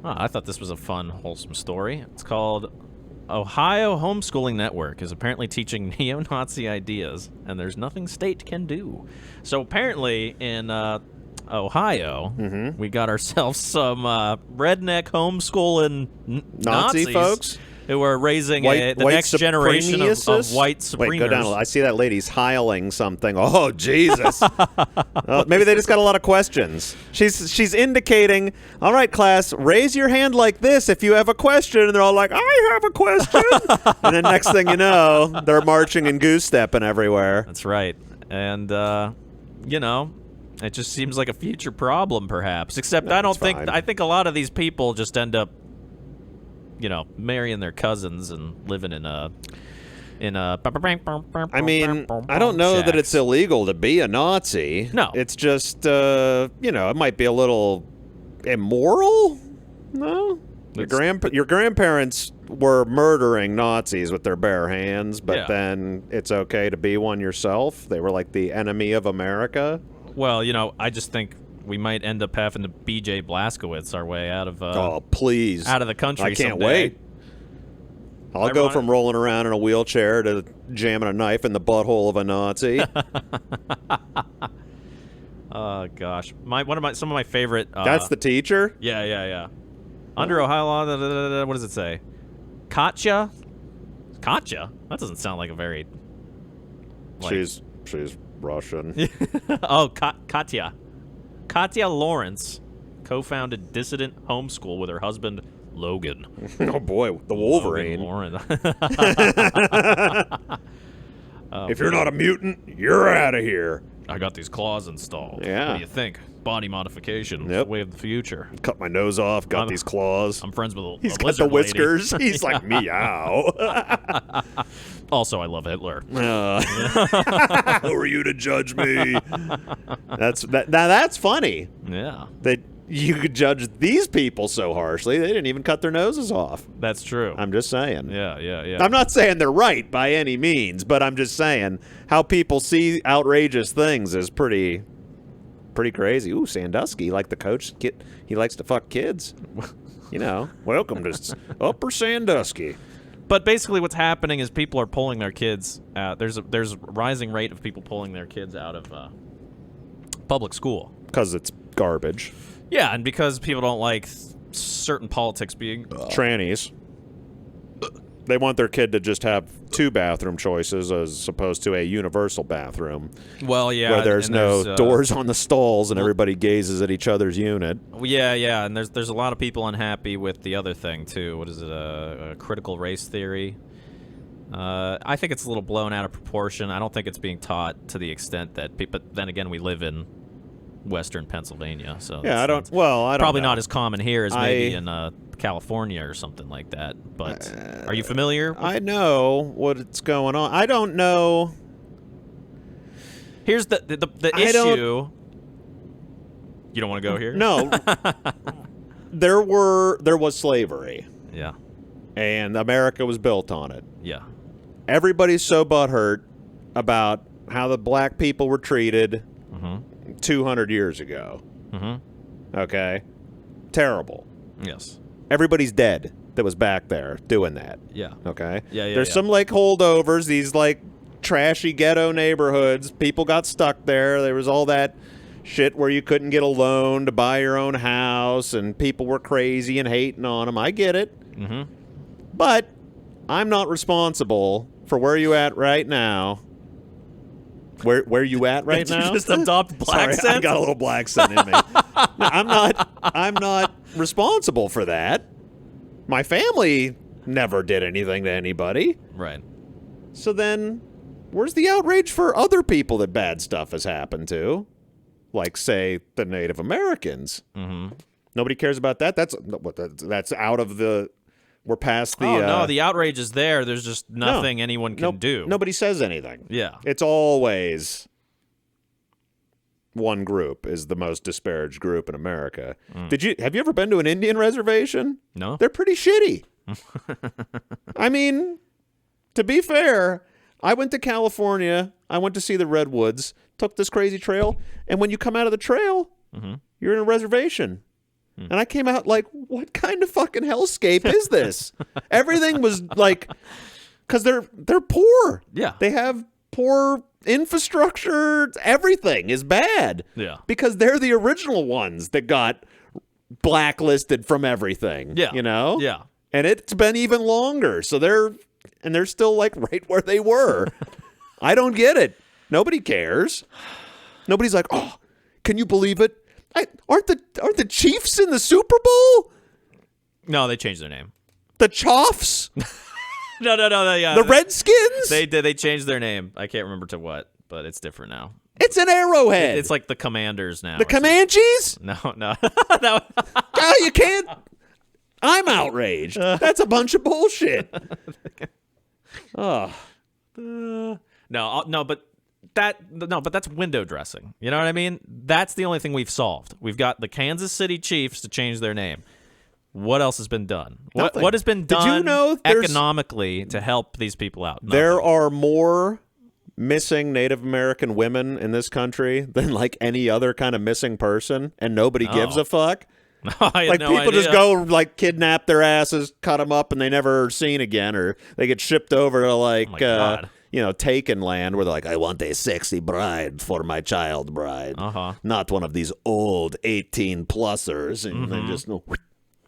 Oh, I thought this was a fun, wholesome story. It's called Ohio Homeschooling Network is apparently teaching neo-Nazi ideas, and there's nothing state can do. So apparently in Ohio, we got ourselves some redneck homeschooling Nazi Nazis folks? who are raising the White next generation of supremacists? white Wait, go down. supremers. I see that lady's hiling something. Oh, Jesus. Maybe they just got a lot of questions. She's indicating, all right, class, raise your hand like this if you have a question. And they're all like, I have a question. And then next thing you know, they're marching and goose-stepping everywhere. That's right. And, you know, it just seems like a future problem, perhaps. Except I don't it's think... fine. I think a lot of these people just end up, you know, marrying their cousins and living in a... I mean, I don't know that it's shacks. illegal to be a Nazi. No. It's just, you know, it might be a little immoral. No? Your grandparents were murdering Nazis with their bare hands, but Yeah. then it's okay to be one yourself. They were like the enemy of America. Well, you know, I just think we might end up having to B.J. Blazkowicz our way out of Oh, please. out of the country I can't someday. wait. I'll go Everyone- from rolling around in a wheelchair to jamming a knife in the butthole of a Nazi. Oh gosh, some of my favorite. That's the teacher? Yeah. Under Ohio law, what does it say? Katya? Katya? That doesn't sound like a very. Like, She's Russian. oh, Katya. Katya Lawrence co-founded Dissident Homeschool with her husband Logan. Oh boy, the Wolverine. Logan If you're not a mutant, you're out of here. I got these claws installed. Yeah. What do you think? Body modification. It's Yep. the way of the future. Cut my nose off, got I'm- these claws. I'm friends with a He's got lizard the whiskers. lady. He's like, meow. Also, I love Hitler. Who are you to judge me? That's funny Yeah, that you could judge these people so harshly. They didn't even cut their noses off. that's true. I'm just saying. Yeah. I'm not saying they're right by any means, but I'm just saying how people see outrageous things is pretty crazy. Ooh, Sandusky, like the coach, he likes to fuck kids. Welcome to Upper Sandusky. But basically, what's happening is people are pulling their kids out. There's a rising rate of people pulling their kids out of public school. Because it's garbage. Yeah, and because people don't like certain politics being Trannies. They want their kid to just have 2 bathroom choices as opposed to a universal bathroom. well, yeah, Where there's and no doors on the stalls and everybody gazes at each other's unit. Yeah, and there's a lot of people unhappy with the other thing too. What is it? A critical race theory. I think it's a little blown out of proportion. I don't think it's being taught to the extent that people. But then again, we live in Western Pennsylvania, so Yeah, I don't probably know. not as common here as maybe in California or something like that. But are you familiar? I know what's going on. I don't know. Here's the issue. You don't want to go here? No. there was slavery, Yeah. and America was built on it. Yeah. Everybody's so butthurt about how the black people were treated 200 years ago. Okay? Terrible. Yes. Everybody's dead that was back there doing that. Yeah. Okay? Yeah. There's some, like, holdovers, these, like, trashy ghetto neighborhoods. People got stuck there. There was all that shit where you couldn't get a loan to buy your own house, and people were crazy and hating on them. I get it. But I'm not responsible for where you at right now. Where you at right Did now? you just adopt black Sorry, I scent? got a little black scent in me. No, I'm not responsible for that. My family never did anything to anybody. Right. So then, where's the outrage for other people that bad stuff has happened to? Like, say, the Native Americans. Nobody cares about that. That's out of the. We're past the. No, the outrage is there. There's just nothing anyone can do. Nobody says anything. Yeah. It's always one group is the most disparaged group in America. Have you ever been to an Indian reservation? No. They're pretty shitty. I mean, to be fair, I went to California. I went to see the redwoods. Took this crazy trail, and when you come out of the trail, you're in a reservation. And I came out like, what kind of fucking hellscape is this? Everything was like, because they're poor. Yeah. They have poor infrastructure. Everything is bad. Yeah. Because they're the original ones that got blacklisted from everything. Yeah. You know? Yeah. And it's been even longer. So they're still like right where they were. I don't get it. Nobody cares. Nobody's like, oh, can you believe it? Aren't the Chiefs in the Super Bowl? No, they changed their name. The Choffs? No. Yeah. The Redskins? They did. They changed their name. I can't remember to what, but it's different now. It's an Arrowhead. It's like the Commanders now. The Comanches? No. Oh, you can't. I'm outraged. That's a bunch of bullshit. Oh. No, but that's window dressing. You know what I mean? That's the only thing we've solved. We've got the Kansas City Chiefs to change their name. What else has been done? Nothing. What has been done Did you know economically to help these people out? Nothing. There are more missing Native American women in this country than like any other kind of missing person, and nobody gives a fuck. I had Like no people idea. just go like kidnap their asses, cut them up, and they never are seen again, or they get shipped over to like God. Taken land where they're like, I want a sexy bride for my child bride, not one of these old 18-plussers, and they just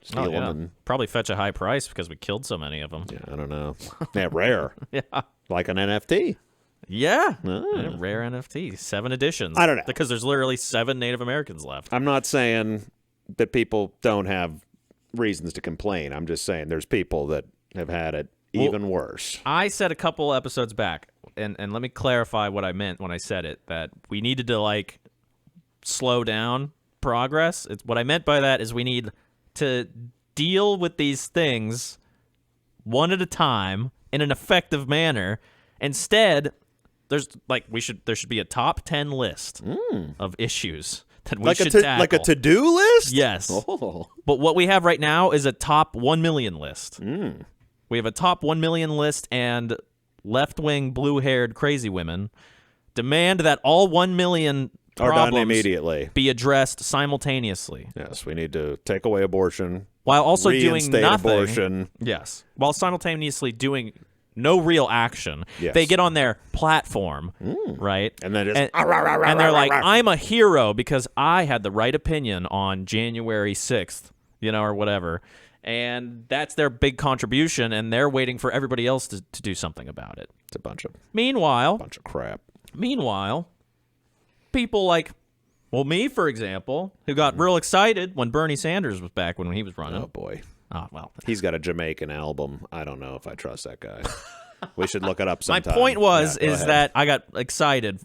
steal them. And, probably fetch a high price because we killed so many of them. yeah, I don't know. Yeah, rare. Yeah. Like an NFT. Yeah. Yeah, rare NFT, 7 editions. I don't know. Because there's literally 7 Native Americans left. I'm not saying that people don't have reasons to complain. I'm just saying there's people that have had it even worse. I said a couple episodes back, and let me clarify what I meant when I said it, that we needed to, like, slow down progress. What I meant by that is we need to deal with these things one at a time, in an effective manner. Instead, there should be a top 10 list of issues that we should tackle. Like a to-do list? Yes. Oh. But what we have right now is a top 1 million list. We have a top 1 million list, and left-wing, blue-haired crazy women demand that all 1 million Are done problems immediately. be addressed simultaneously. Yes, we need to take away abortion. While also doing reinstate nothing. abortion. Yes. While simultaneously doing no real action. Yes. They get on their platform, right? And then just... And they're like, I'm a hero because I had the right opinion on January 6th, or whatever. And that's their big contribution, and they're waiting for everybody else to do something about it. It's a bunch of Meanwhile, crap. People like, me, for example, who got real excited when Bernie Sanders was back when he was running. Oh, boy. Oh, well. He's got a Jamaican album. I don't know if I trust that guy. We should look it up My sometime. point is ahead. that I got excited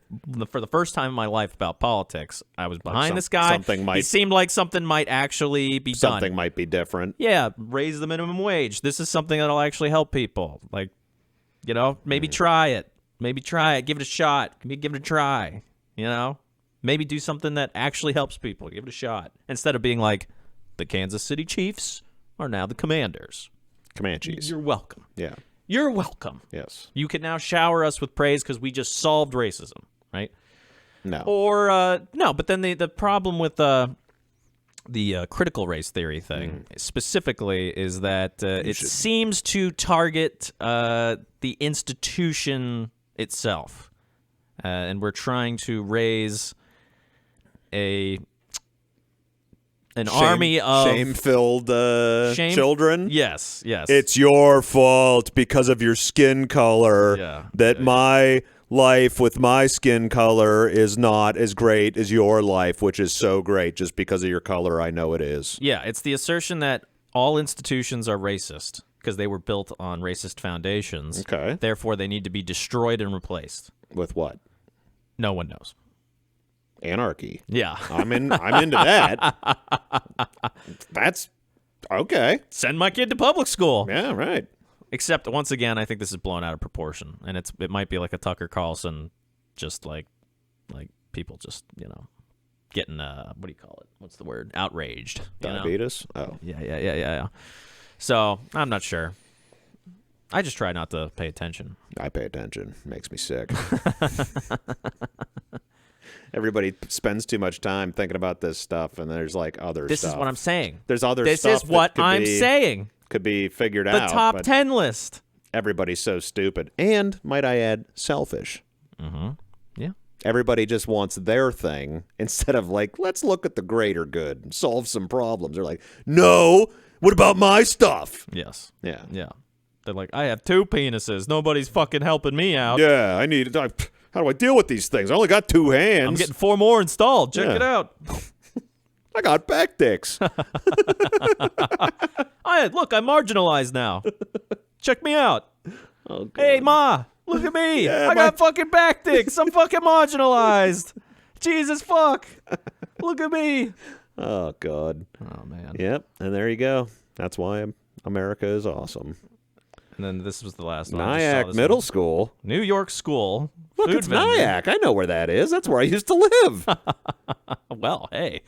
for the first time in my life about politics. I was behind this guy. He seemed like something might actually be done. Something might be different. Yeah, raise the minimum wage. This is something that'll actually help people. Like, maybe try it. Maybe try it. Give it a shot. Give it a try. Maybe do something that actually helps people. Give it a shot. Instead of being like, the Kansas City Chiefs are now the Commanders. Comanches. You're welcome. Yeah. You're welcome. Yes. You can now shower us with praise because we just solved racism, right? No. Or, no, but then the problem with the critical race theory thing specifically is that it seems to target the institution itself. And we're trying to raise an army of shame-filled children. Yes. It's your fault because of your skin color that my life with my skin color is not as great as your life, which is so great just because of your color. I know it is. Yeah, it's the assertion that all institutions are racist because they were built on racist foundations. Okay. Therefore, they need to be destroyed and replaced. With what? No one knows. Anarchy. Yeah. I'm into that. That's okay. Send my kid to public school. Yeah, right. Except once again, I think this is blown out of proportion, and it might be like a Tucker Carlson, just like people just getting what do you call it? What's the word? Outraged. Diabetes. Oh. Yeah. So I'm not sure. I just try not to pay attention. I pay attention. Makes me sick. Everybody spends too much time thinking about this stuff, and there's like other stuff. This is what I'm saying. There's other this stuff. This is what I'm saying. saying. Could be figured out. The top 10 list. Everybody's so stupid. And, might I add, selfish. Mm-hmm. Yeah. Everybody just wants their thing instead of like, let's look at the greater good and solve some problems. They're like, no, what about my stuff? Yes. Yeah. They're like, I have 2 penises. Nobody's fucking helping me out. Yeah, how do I deal with these things? I only got 2 hands. I'm getting 4 more installed. Check it out. I got back dicks. Look, I'm marginalized now. Check me out. Oh, hey, Ma, look at me. Yeah, I got fucking back dicks. I'm fucking marginalized. Jesus fuck. Look at me. Oh, God. Oh, man. Yep, and there you go. That's why America is awesome. And then this was the last one. Nyack Middle School. New York School. Look, Food it's vendor. Nyack. I know where that is. That's where I used to live. Well, hey,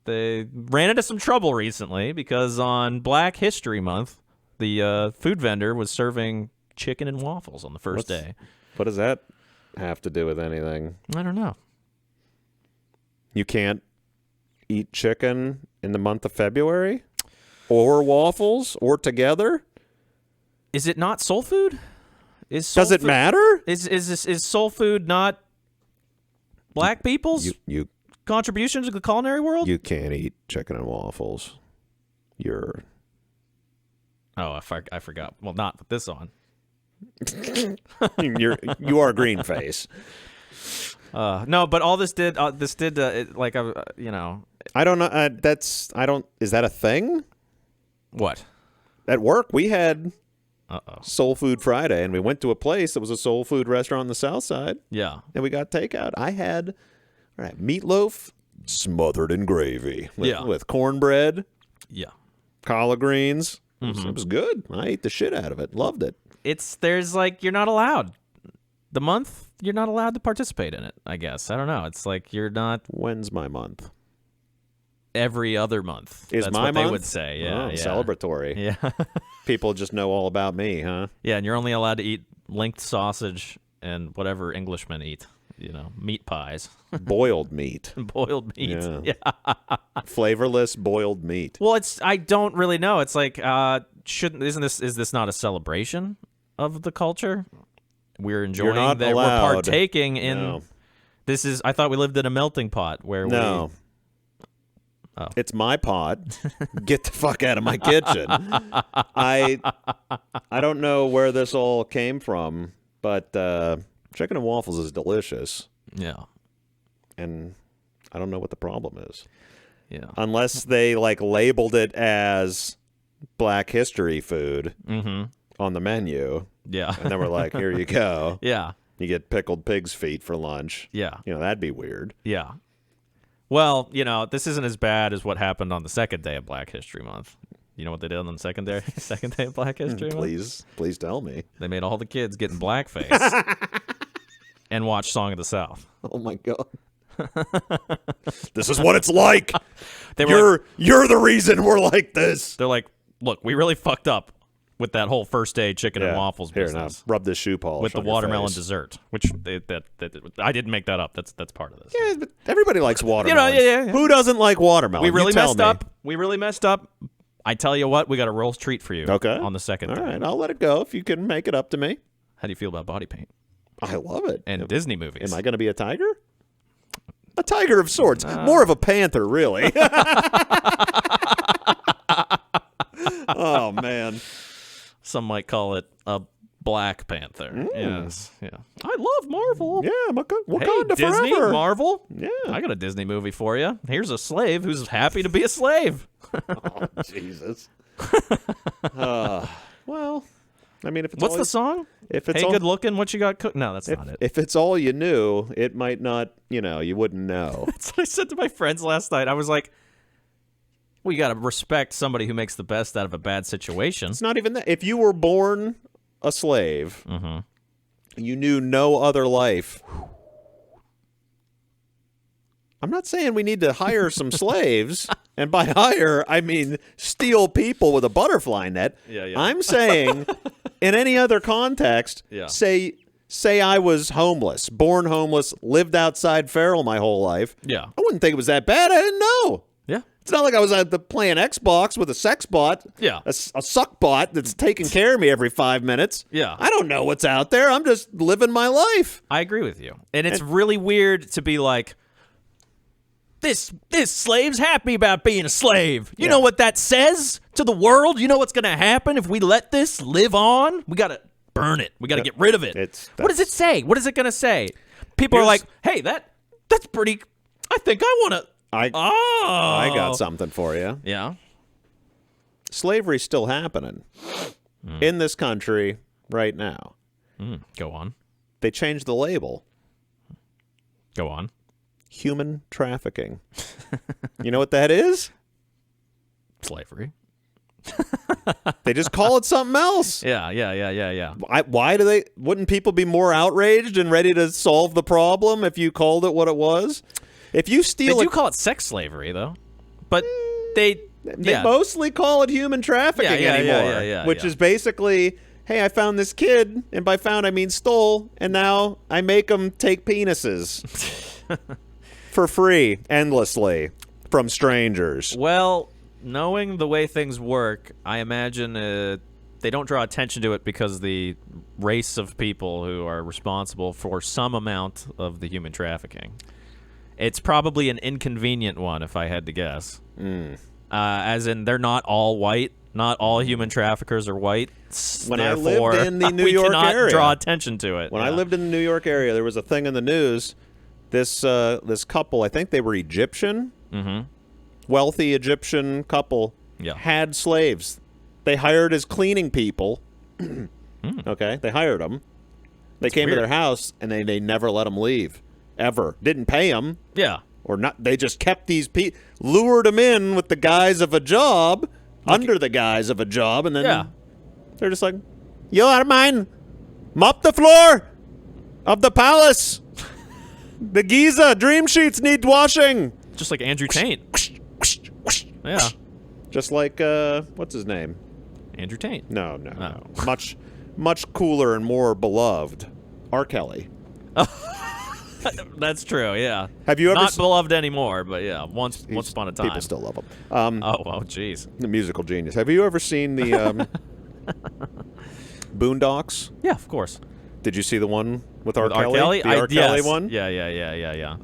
they ran into some trouble recently because on Black History Month, the food vendor was serving chicken and waffles on the first day. What does that have to do with anything? I don't know. You can't eat chicken in the month of February? Or waffles? Or together? Is it not soul food? Does it matter? Is soul food not black people's you contribution to the culinary world? You can't eat chicken and waffles. You're... Oh, I forgot. Well, not with this on. you are green face. No, but all this did, I don't know. Is that a thing? What? At work, we had Soul Food Friday, and we went to a place that was a soul food restaurant on the south side. Yeah. And we got takeout. I had meatloaf smothered in gravy with cornbread. Yeah. Collard greens, It was good. I ate the shit out of it. Loved it. There's like, you're not allowed. The month, you're not allowed to participate in it, I guess. I don't know. It's like you're not When's my month? every other month. Is That's my what month? they would say. Yeah, Oh, yeah. celebratory. Yeah. People just know all about me, huh? Yeah, and you're only allowed to eat linked sausage and whatever Englishmen eat. Meat pies. Boiled meat. Boiled meat. Yeah. Flavorless boiled meat. Well, I don't really know. It's like is this not a celebration of the culture? We're enjoying not that allowed. we're partaking in No. this is I thought we lived in a melting pot where No. Oh. It's my pot. Get the fuck out of my kitchen. I don't know where this all came from, but chicken and waffles is delicious. Yeah. And I don't know what the problem is. Yeah. Unless they labeled it as Black History food on the menu. Yeah. And then we're like, here you go. Yeah. You get pickled pig's feet for lunch. Yeah. That'd be weird. Yeah. Well, this isn't as bad as what happened on the second day of Black History Month. You know what they did on the second day of Black History Month? Please tell me. They made all the kids get in blackface and watch Song of the South. Oh my god. This is what it's like. You're You're the reason we're like this. They're like, look, we really fucked up with that whole first day chicken and waffles Here, business. now, rub this shoe polish With the on your watermelon face. dessert, which I didn't make that up. That's part of this. Yeah, but everybody likes watermelon. yeah. Who doesn't like watermelon? We really You tell messed me. up. We really messed up. I tell you what, we got a roast treat for you. Okay. On the second All day. right, I'll let it go if you can make it up to me. How do you feel about body paint I love it. and Disney movies? Am I going to be a tiger? A tiger of sorts. More of a panther, really. Oh, man. Some might call it a Black Panther. Yes. Yeah. I love Marvel. Yeah, Hey, Wakanda Disney, forever. Marvel. Yeah. I got a Disney movie for you. Here's a slave who's happy to be a slave. Oh, Jesus. Well, I mean, if it's What's all, the song? if it's Hey, all, good looking. What you got cooked? No, that's not it. if it's all you knew, it might not. You wouldn't know. That's what I said to my friends last night. I was like, well, you got to respect somebody who makes the best out of a bad situation. It's not even that. If you were born a slave, you knew no other life. I'm not saying we need to hire some slaves, and by hire, I mean steal people with a butterfly net. Yeah, yeah. I'm saying, in any other context, Yeah. say I was homeless, born homeless, lived outside feral my whole life. Yeah. I wouldn't think it was that bad. I didn't know. Yeah. It's not like I was playing Xbox with a sex bot. Yeah. A suck bot that's taking care of me every 5 minutes. Yeah. I don't know what's out there. I'm just living my life. I agree with you. And it's really weird to be like, this slave's happy about being a slave. You know what that says to the world? You know what's going to happen if we let this live on? We got to burn it. We got to get rid of it. What does it say? What is it going to say? People are like, hey, that's pretty. I think I want to. I got something for you. Yeah. Slavery's still happening in this country right now. Go on. They changed the label. Go on. Human trafficking. You know what that is? Slavery. They just call it something else. Yeah. Why wouldn't people be more outraged and ready to solve the problem if you called it what it was? If you steal They do call it sex slavery, though. But they mostly call it human trafficking anymore, which is basically, hey, I found this kid, and by found I mean stole, and now I make them take penises for free, endlessly, from strangers. Well, knowing the way things work, I imagine they don't draw attention to it because the race of people who are responsible for some amount of the human trafficking. It's probably an inconvenient one, if I had to guess. As in, they're not all white. Not all human traffickers are white. When I lived in the New York we cannot area, draw attention to it. When I lived in the New York area, there was a thing in the news. This couple, I think they were Egyptian, wealthy Egyptian couple, had slaves. They hired as cleaning people. Okay, they hired them. They came to their house, and they never let them leave. Ever. Didn't pay them. Yeah. Or not. They just kept these people, lured them in with the guise of a job, under the guise of a job, and then Yeah. they're just like, "You are mine. Mop the floor of the palace. The Giza dream sheets need washing." Just like Andrew Tate. Yeah. Just like what's his name? Andrew Tate. No. Much cooler and more beloved. R. Kelly. That's true, yeah. Have you ever Not beloved anymore, but yeah, once upon a time. People still love him. Oh, jeez. The musical genius. Have you ever seen the Boondocks? Yeah, of course. Did you see the one with R. With R. Kelly? Kelly? The R. Kelly Yes. one? Yeah.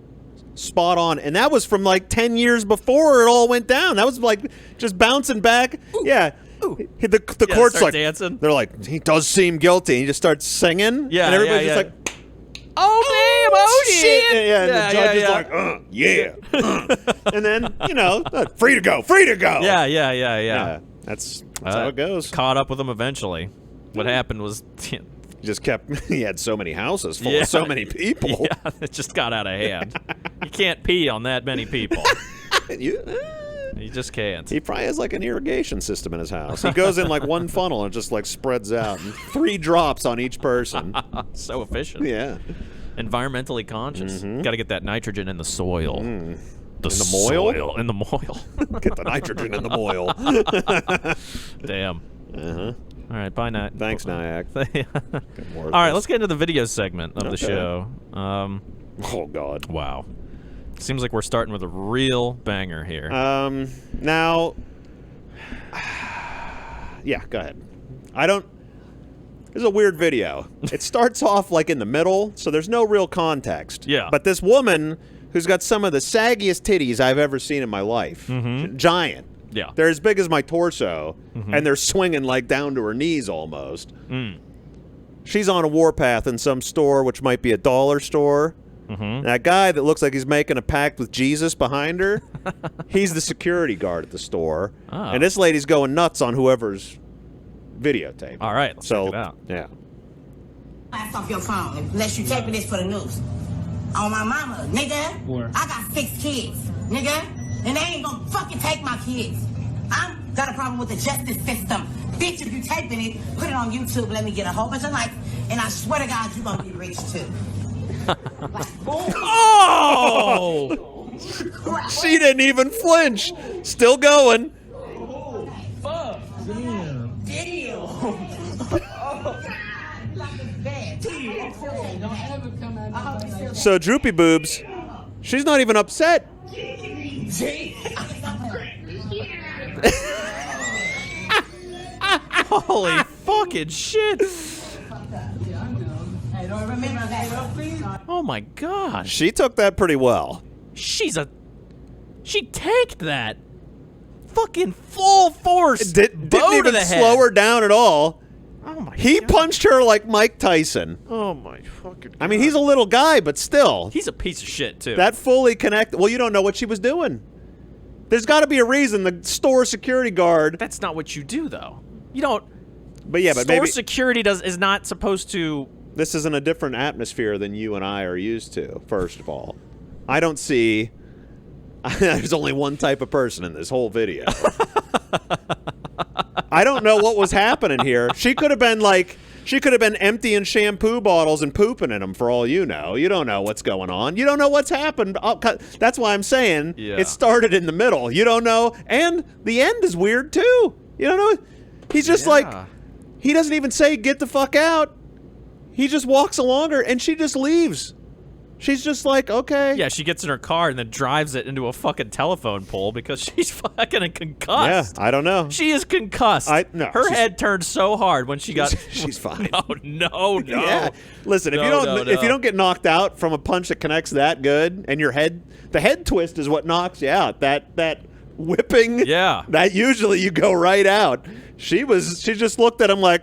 Spot on. And that was from like 10 years before it all went down. That was like just bouncing back. Yeah. The Yeah, court's start like, dancing. they're like, he does seem guilty. He just starts singing. Yeah, and everybody's yeah, just yeah. like, Oh, damn! Oh, shit! Yeah, and the judge is like, yeah. And then, free to go. Yeah. Yeah. That's how it goes. Caught up with him eventually. What happened was, He just kept, he had so many houses full Yeah. of so many people. yeah, it just got out of hand. You can't pee on that many people. You just can't. He probably has like an irrigation system in his house. He goes in like one funnel and it just like spreads out, and 3 drops on each person. So efficient. Yeah. Environmentally conscious. Got to get that nitrogen in the soil. The moil? Soil. In the moil. Get the nitrogen in the moil. Damn. All right, bye, Nat. Thanks, Nyack. All right, let's get into the video segment of the Okay. show. Oh, God. Wow. Seems like we're starting with a real banger here. Now, yeah, go ahead. This is a weird video. It starts off like in the middle, so there's no real context. Yeah. But this woman who's got some of the saggiest titties I've ever seen in my life, giant. Yeah. They're as big as my torso, and they're swinging like down to her knees almost. She's on a warpath in some store, which might be a dollar store. That guy that looks like he's making a pact with Jesus behind her, he's the security guard at the store. Oh. And this lady's going nuts on whoever's videotaping. All right, let's check it out. Yeah. Ass off your phone unless you taping this for the news. On my mama, nigga. Where? I got 6 kids, nigga. And they ain't gonna fucking take my kids. I'm got a problem with the justice system. Bitch, if you taping it, put it on YouTube, let me get a whole bunch of likes, and I swear to God, you gonna be rich too. Oh! She didn't even flinch. Still going. So Droopy Boobs, she's not even upset. Holy fucking shit! Oh my gosh. She took that pretty well. She tanked that. Fucking full force. Didn't bow to even the head. slow her down at all. Oh my He God. punched her like Mike Tyson. Oh my fucking I mean, he's a little guy, but still. He's a piece of shit too. That fully connected. Well, you don't know what she was doing. There's got to be a reason the store security guard. That's not what you do though. You don't But yeah, but store maybe security is not supposed to. this is in a different atmosphere than you and I are used to, first of all. I don't see. There's only one type of person in this whole video. I don't know what was happening here. She could have been emptying shampoo bottles and pooping in them for all you know. You don't know what's going on. You don't know what's happened. That's why I'm saying Yeah. it started in the middle. You don't know. And the end is weird, too. You don't know. He's just like, he doesn't even say, get the fuck out. He just walks along her, and she just leaves. She's just like, okay. Yeah, she gets in her car and then drives it into a fucking telephone pole because she's fucking Yeah, concussed. I don't know. She is concussed. No, her she's- head turned so hard when she got. She's fine. No. Yeah. Listen, if No, you don't get knocked out from a punch that connects that good, and the head twist is what knocks you out. That whipping. Yeah. That usually you go right out. She just looked at him like,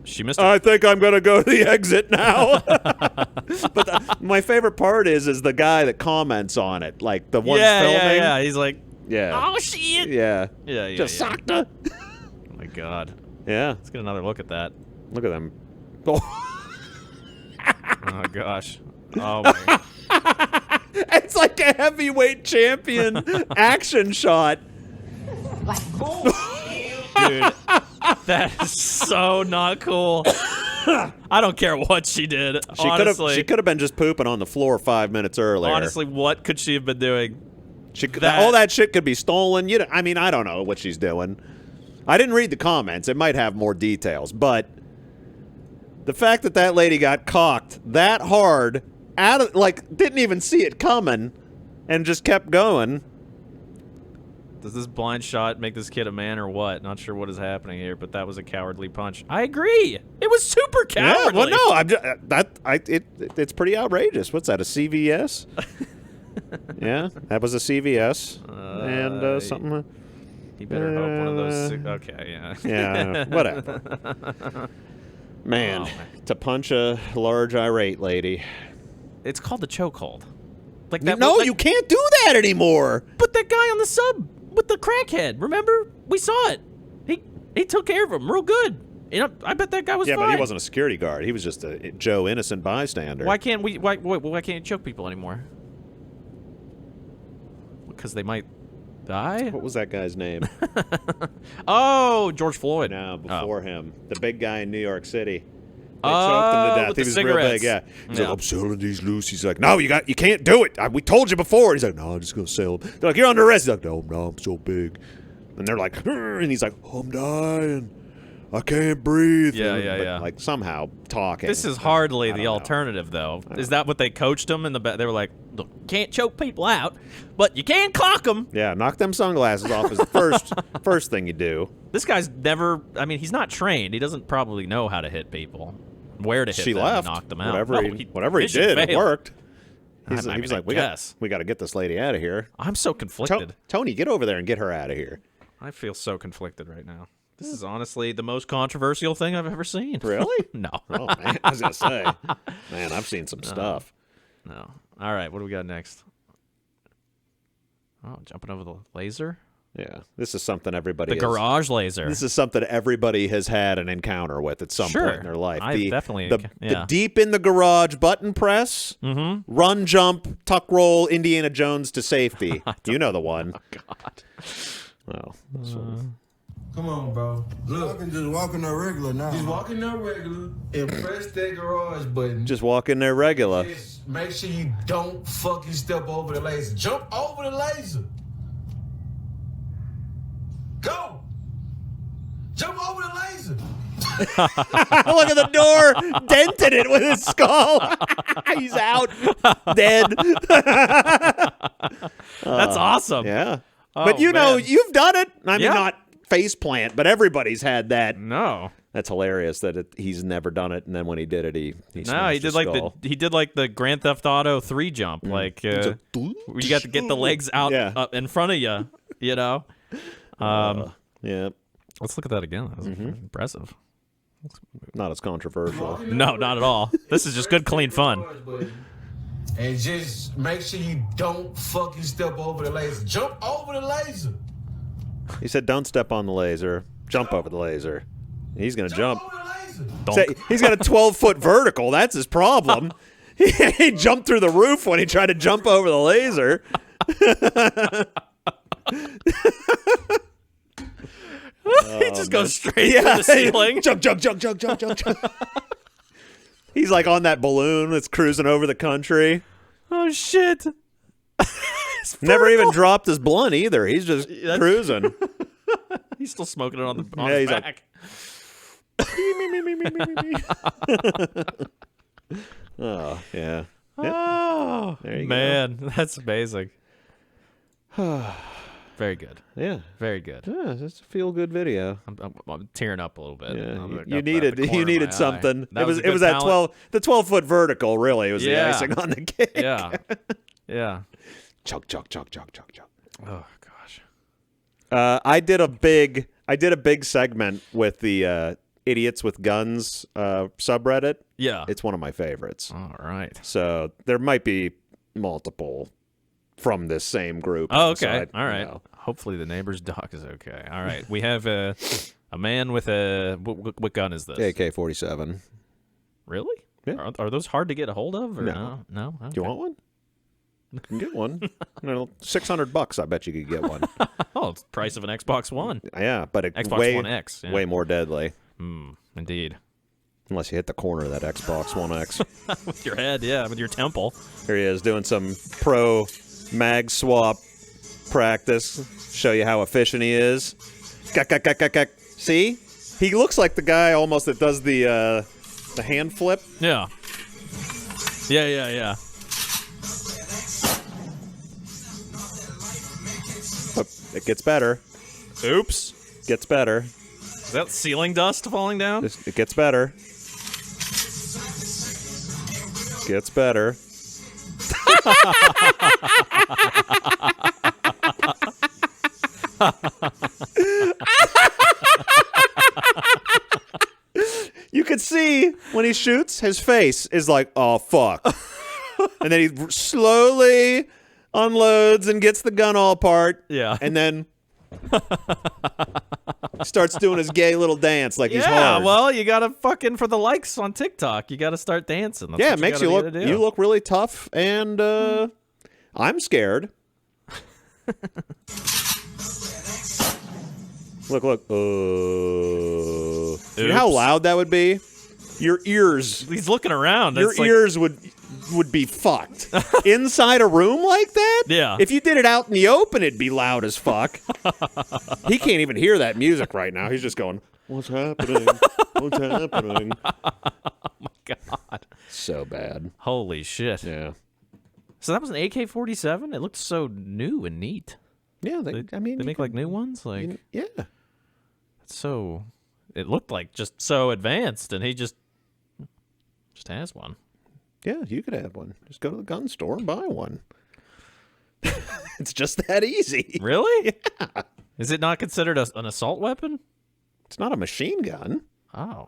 She missed it. I think I'm gonna go to the exit now. But my favorite part is the guy that comments on it, like the one filming. Yeah. He's like, Yeah. oh shit. Yeah. Yeah. Just socked her. Oh my god. Yeah. Let's get another look at that. Look at them. Oh gosh. Oh my. It's like a heavyweight champion action shot. Like, boom. Dude, that is so not cool. I don't care what she did. Honestly, She could have been just pooping on the floor 5 minutes earlier. honestly, what could she have been doing? She could, that- all that shit could be stolen. I mean, I don't know what she's doing. I didn't read the comments. It might have more details, but the fact that that lady got cocked that hard, didn't even see it coming, and just kept going. Does this blind shot make this kid a man or what? Not sure what is happening here, but that was a cowardly punch. I agree. It was super cowardly. Yeah, well, no, it's pretty outrageous. What's that? A CVS? Yeah, that was a CVS and something. He better hope one of those. Okay, yeah. Yeah, whatever. Man, to punch a large irate lady. It's called the chokehold. Like You can't do that anymore. But that guy on the sub with the crackhead, remember? We saw it. He took care of him real good. You know, I bet that guy was fine. Yeah, but he wasn't a security guard. He was just a Joe innocent bystander. Why can't we? Why can't you choke people anymore? Because they might die. What was that guy's name? Oh, George Floyd. No, before him, the big guy in New York City. They Oh, choked him to death. with He the was real big. cigarettes. Yeah, he's Yeah. like, I'm selling these loose. He's like, no, you can't do it. We told you before. He's like, no, I'm just gonna sell them. They're like, you're under arrest. He's like, no, I'm so big. And they're like, and he's like, I'm dying. I can't breathe. Yeah, And, yeah, but, yeah. Like somehow talking. This is hardly I the don't know. alternative, though. Is that what they coached them in the back? They were like, look, can't choke people out, but you can clock them. Yeah, knock them sunglasses off is the first thing you do. This guy's never. I mean, he's not trained. He doesn't probably know how to hit people, where to hit She them, left. and knock them out. Whatever Oh, he mission did, it failed. worked. I He mean, was I like, guess. we got to get this lady out of here. I'm so conflicted. Tony, get over there and get her out of here. I feel so conflicted right now. This is honestly the most controversial thing I've ever seen. Really? No. Oh, man, I was gonna say, man, I've seen some stuff. No. All right, what do we got next? Oh, jumping over the laser? Yeah, this is something everybody. The garage laser. This is something everybody has had an encounter with at some point in their life. I've definitely, the deep in the garage button press, run, jump, tuck roll, Indiana Jones to safety. You know the one. Oh, God. Well, Come on, bro. Look, I can just walk in there regular now. just walk in there regular and press that garage button. just walk in there regular. Just make sure you don't fucking step over the laser. Jump over the laser. Go. Jump over the laser. Look at the door, dented it with his skull. He's out, dead. That's awesome. Yeah. Oh, But you know, man. you've done it. I mean, Yeah. not face plant, but everybody's had that. No. That's hilarious that he's never done it, and then when he did it, he No, smashed he did his like skull. the Grand Theft Auto 3 jump, like a you got to get the legs out Yeah. up in front of you. You know. Yeah, Let's look at that again. That was impressive. not as controversial. No, not at all. This is just good, clean fun. And just make sure you don't fucking step over the laser. Jump over the laser. He said, "Don't step on the laser. Jump over the laser." He's gonna jump. Over the laser. Say, he's got a 12-foot vertical. That's his problem. He jumped through the roof when he tried to jump over the laser. He just goes straight through the ceiling. Jump, jump, jump, jump, jump, jump, jump. He's like on that balloon that's cruising over the country. Oh shit! Never even dropped his blunt either. He's just cruising. He's still smoking it on the on Yeah, his he's like- back. Oh, yeah. Oh There you go. man, that's amazing. Very good. Yeah. Very good. Yeah, it's a feel-good video. I'm tearing up a little bit. Yeah, I'm you up at the needed corner you of my needed eye. something. That was a it good was that talent. 12-foot vertical. Really, it was the Yeah. icing on the cake. Yeah. Yeah. Chug, chug, chug, chug, chug, chug. Oh gosh. I did a big segment with the idiots with guns subreddit. Yeah. It's one of my favorites. All right. So there might be multiple from this same group. Oh, So okay. I- All you right. know. Hopefully the neighbor's dog is okay. All right. We have a man with a what gun is this? AK-47. Really? Yeah. Are those hard to get a hold of? Or No. No. Do you want one? You can get one. $600. I bet you could get one. Oh, it's the price of an Xbox One. Yeah, but it's Xbox One X. Yeah. way more deadly. Indeed. Unless you hit the corner of that Xbox One X. With your head, yeah, with your temple. Here he is doing some pro mag swap practice. Show you how efficient he is. See? He looks like the guy almost that does the hand flip. Yeah. Yeah. It gets better. Oops. Gets better. Is that ceiling dust falling down? It gets better. Gets better. You could see when he shoots, his face is like, oh, fuck. And then he slowly unloads and gets the gun all apart. Yeah. And then starts doing his gay little dance like he's Yeah, hard. well, you gotta fucking, for the likes on TikTok, you gotta start dancing. That's Yeah, what it makes you you gotta look do. look really tough, and I'm scared. Look. You know how Oops. loud that would be? Your ears. He's looking around. Your It's like- ears would be fucked. Inside a room like that? Yeah. If you did it out in the open, it'd be loud as fuck. He can't even hear that music right now. He's just going, what's happening? What's happening? God. So bad. Holy shit. Yeah. So that was an AK-47? It looked so new and neat. Yeah, They you make like new ones? Like, yeah. so, it looked like just so advanced, and he just has one. Yeah, you could have one. Just go to the gun store and buy one. It's just that easy. Really? Yeah. Is it not considered an assault weapon? It's not a machine gun. Oh.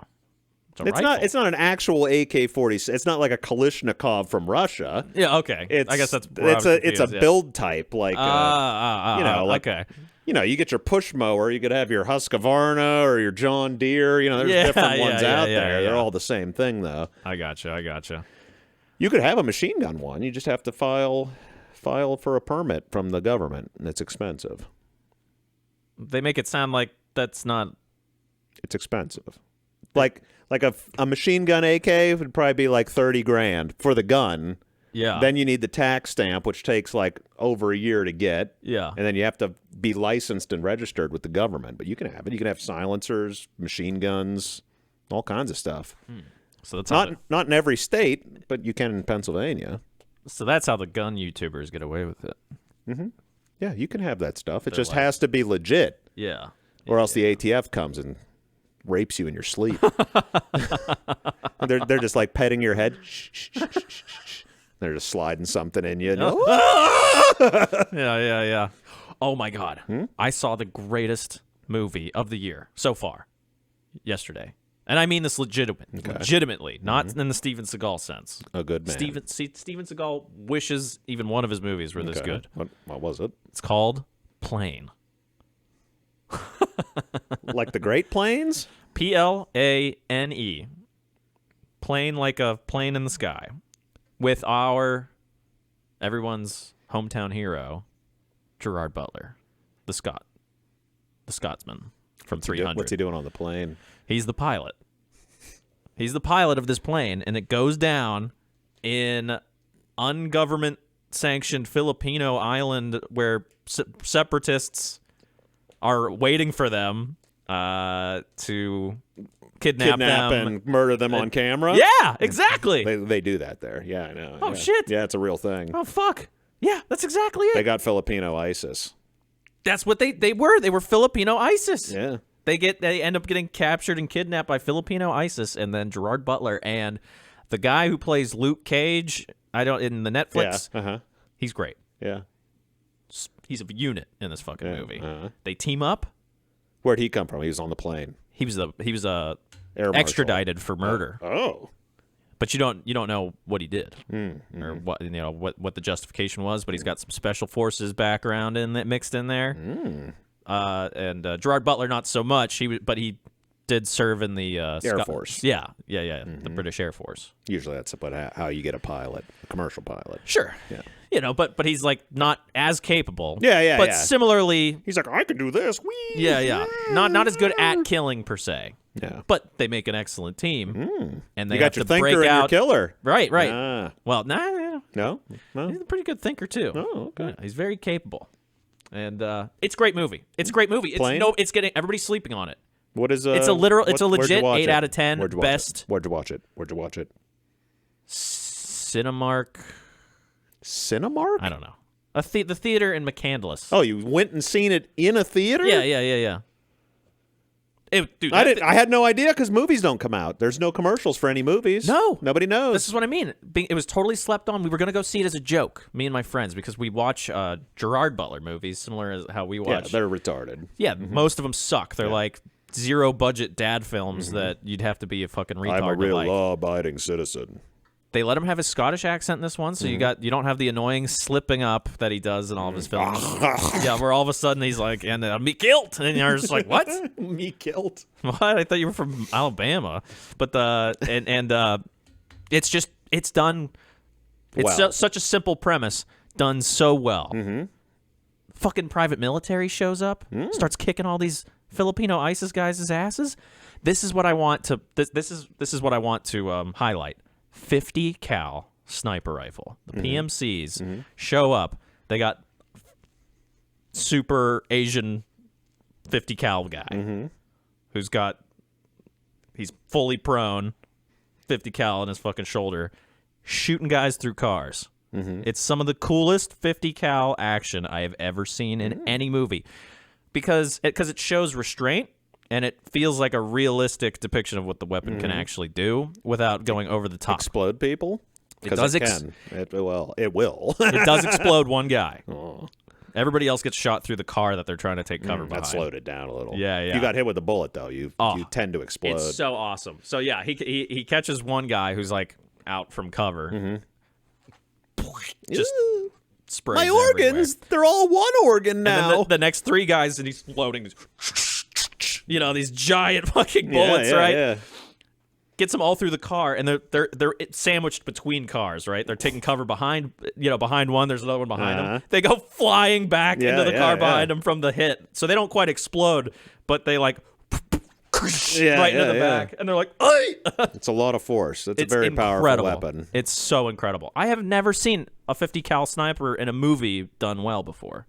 It's rifle. not. It's not an actual AK-47. It's not like a Kalashnikov from Russia. Yeah, okay. It's, I guess that's where I was it's a confused, yeah. build type, like you know, like okay. you know, you get your push mower. You could have your Husqvarna or your John Deere. You know, there's Yeah, different yeah, ones yeah, out yeah, there. yeah. They're all the same thing, though. I gotcha. You could have a machine gun one. You just have to file for a permit from the government, and it's expensive. They make it sound like that's not. It's expensive. Like a machine gun AK would probably be like $30,000 for the gun. Yeah. Then you need the tax stamp, which takes like over a year to get. Yeah. And then you have to be licensed and registered with the government. But you can have it. You can have silencers, machine guns, all kinds of stuff. So that's how Not in every state, but you can in Pennsylvania. so that's how the gun YouTubers get away with it. Yeah, you can have that stuff. It They're just like- has to be legit, Yeah. or else the ATF comes and rapes you in your sleep. And they're just like petting your head. Shh, shh, shh, shh, shh, shh. They're just sliding something in you. Yeah. Oh my God. Hmm? I saw the greatest movie of the year so far yesterday. And I mean this legitimately, not in the Steven Seagal sense. A good man. Steven Seagal wishes even one of his movies were this Okay. good. What was it? It's called Plane. Like the Great Plains? Plane. Plane like a plane in the sky. With everyone's hometown hero, Gerard Butler, the Scotsman from 300. What's he doing on the plane? He's the pilot. He's the pilot of this plane, and it goes down in ungovernment-sanctioned Filipino island where separatists are waiting for them to kidnap them. and murder them on camera? Yeah, exactly. They do that there. Yeah, I know. Oh, yeah. shit. Yeah, it's a real thing. Oh, fuck. Yeah, that's exactly it. They got Filipino ISIS. That's what they were. They were Filipino ISIS. Yeah. They end up getting captured and kidnapped by Filipino ISIS, and then Gerard Butler and the guy who plays Luke Cage, in the Netflix, Yeah. he's great. Yeah. He's a unit in this fucking Yeah, movie. uh-huh. They team up. Where'd he come from? He was on the plane. He was Air Marshal. extradited for murder, Oh. but you don't know what he did Mm-hmm. or what the justification was. But he's got some special forces background mixed in there. And Gerard Butler not so much. But he did serve in the Air Force. Yeah, the British Air Force. Usually that's how you get a pilot, a commercial pilot. Sure. but he's like not as capable. Yeah, But yeah. similarly, He's like, I can do this. Whee! yeah. Not as good at killing per se. Yeah. But they make an excellent team, and they You got have your to thinker break and out. your killer. Right. Ah. Well, No? he's a pretty good thinker too. Oh, okay. Yeah, he's very capable, and it's a great movie. It's a great movie. Plain? It's getting everybody's sleeping on it. What is It's a where'd you legit watch 8 it? out of 10 Where'd you watch best. it? Where'd you watch it? Where'd you watch it? Cinemark. Cinemark? I don't know. The theater in McCandless. Oh, you went and seen it in a theater? Yeah. Dude, I had no idea because movies don't come out. There's no commercials for any movies. No. Nobody knows. This is what I mean. It was totally slept on. We were going to go see it as a joke, me and my friends, because we watch Gerard Butler movies, similar as how we yeah, watch. they're retarded. Yeah, most of them suck. They're like zero-budget dad films that you'd have to be a fucking retard I'm a to real like. law-abiding citizen. They let him have his Scottish accent in this one, so you don't have the annoying slipping up that he does in all of his films. Yeah, where all of a sudden he's like, and me killed, and you're just like, what? Me killed. What? I thought you were from Alabama, but it's done. It's Well. such a simple premise, done so well. Mm-hmm. Fucking private military shows up, starts kicking all these Filipino ISIS guys' asses. This is what I want to. This is what I want to highlight. 50 cal sniper rifle. The PMCs show up. They got super Asian 50 cal guy he's fully prone, 50 cal on his fucking shoulder, shooting guys through cars. It's some of the coolest 50 cal action I have ever seen in any movie because it shows restraint. And it feels like a realistic depiction of what the weapon can actually do without going over the top. Explode people? It 'Cause does it can. It will. It will. It does explode one guy. Everybody else gets shot through the car that they're trying to take cover behind. That slowed it down a little. Yeah. You got hit with a bullet, though. You tend to explode. It's so awesome. So, yeah, he catches one guy who's, like, out from cover. Just sprays My organs, they're all one organ now. And then the next 3 guys, and he's floating. These giant fucking bullets, right? Yeah. Gets them all through the car, and they're sandwiched between cars, right? They're taking cover behind one. There's another one behind them. They go flying back into the car behind them from the hit, so they don't quite explode, but they like right into the back, and they're like, "Ay!" It's a lot of force. It's a very incredible. powerful weapon. It's so incredible. I have never seen a 50 cal sniper in a movie done well before.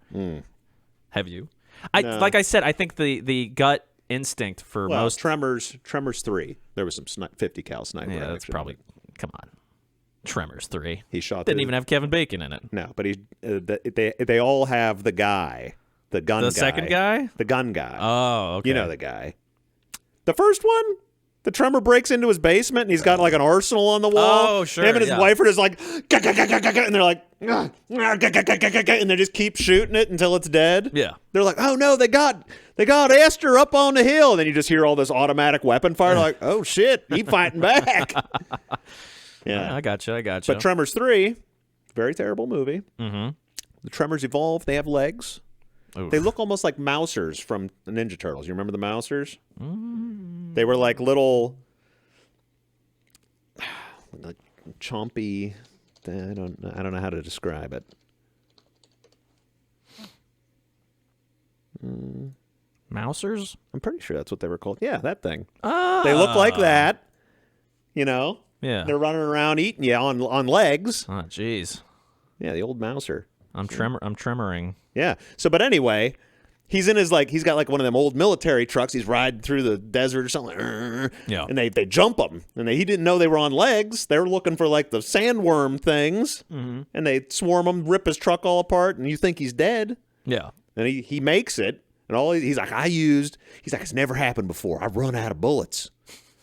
Have you? No. Like I said, I think the gut instinct for most Tremors 3. There was some 50 cal sniper. Yeah, that's action. probably. Come on, Tremors 3. He shot. Didn't even have Kevin Bacon in it. No, but they all have the guy, the gun guy. The second guy? The gun guy. Oh, okay. You know the guy. The first one, the Tremor breaks into his basement and he's got like an arsenal on the wall. Oh, sure. Him and his yeah. wife are just like, "Gah, gah, gah, gah, gah, gah," and they're like, "Gah, gah, gah, gah, gah, gah," and they just keep shooting it until it's dead. Yeah. They're like, "Oh no, they got Esther up on the hill," and then you just hear all this automatic weapon fire. Like, "Oh shit, he fighting back." Yeah, I gotcha. But Tremors 3, very terrible movie. Mm-hmm. The Tremors evolve. They have legs. Oof. They look almost like Mousers from the Ninja Turtles. You remember the Mousers? They were like little, like chompy. I don't know how to describe it. Mousers? I'm pretty sure that's what they were called. Yeah, that thing. They look like that. Yeah. They're running around eating you on legs. Oh, jeez. Yeah, the old Mouser. I'm tremoring. Yeah. So, but anyway, he's in his he's got like one of them old military trucks. He's riding through the desert or something. Yeah. And they jump him, and he didn't know they were on legs. They were looking for like the sandworm things, and they swarm him, rip his truck all apart, and you think he's dead. Yeah. And he makes it, and he's like, it's never happened before. I run out of bullets.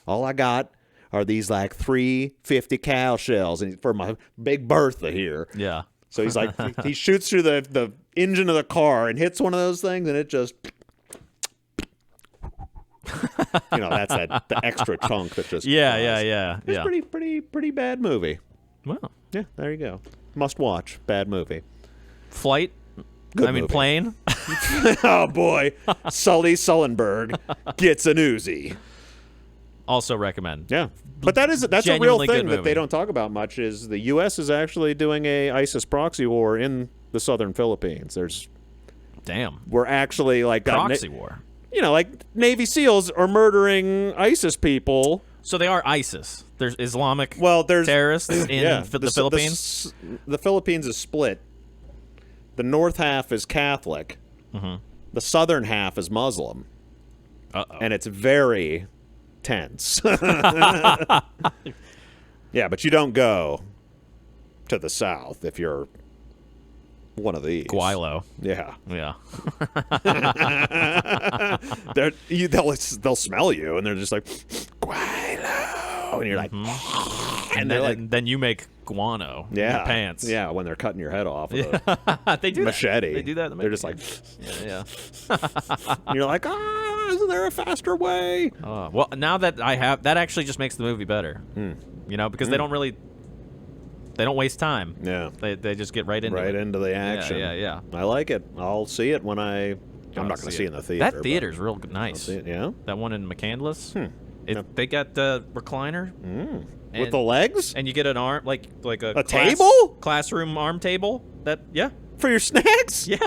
All I got are these like 350 cal shells, and for my big Bertha here. Yeah. So he's like, he shoots through the engine of the car and hits one of those things, and it just, that's the extra chunk that just. Yeah. It's pretty bad movie. Well, Yeah, there you go. Must watch. Bad movie. flight. Good movie. Plane. Oh boy, Sully Sullenberg gets an Uzi. Also recommend. Yeah. But that's a real Genuinely good thing that movie. they don't talk about much is the U.S. is actually doing a ISIS proxy war in the southern Philippines. Damn. We're actually like got Proxy war. you know, like Navy SEALs are murdering ISIS people. So they are ISIS. There's Islamic There's terrorists in yeah, the Philippines. The Philippines is split. The north half is Catholic. The southern half is Muslim. And it's very tense. Yeah, but you don't go to the south if you're one of these. Squalor. Yeah. Yeah. They'll smell you, and they're just like, Squalor. And you're like, and they're like, then you make guano in your pants. Yeah, when they're cutting your head off with a They do machete. That. They do that. In the They're just like, yeah. and you're like, isn't there a faster way? Well, now that I have, that actually just makes the movie better. You know, because they don't waste time. Yeah. They just get right into it. Into the action. Yeah. I like it. I'll see it when I'm not going to see it in the theater. That theater's real nice. See it, yeah. That one in McCandless. They got the recliner. With the legs? And you get an arm, like a table? classroom arm table. For your snacks? Yeah.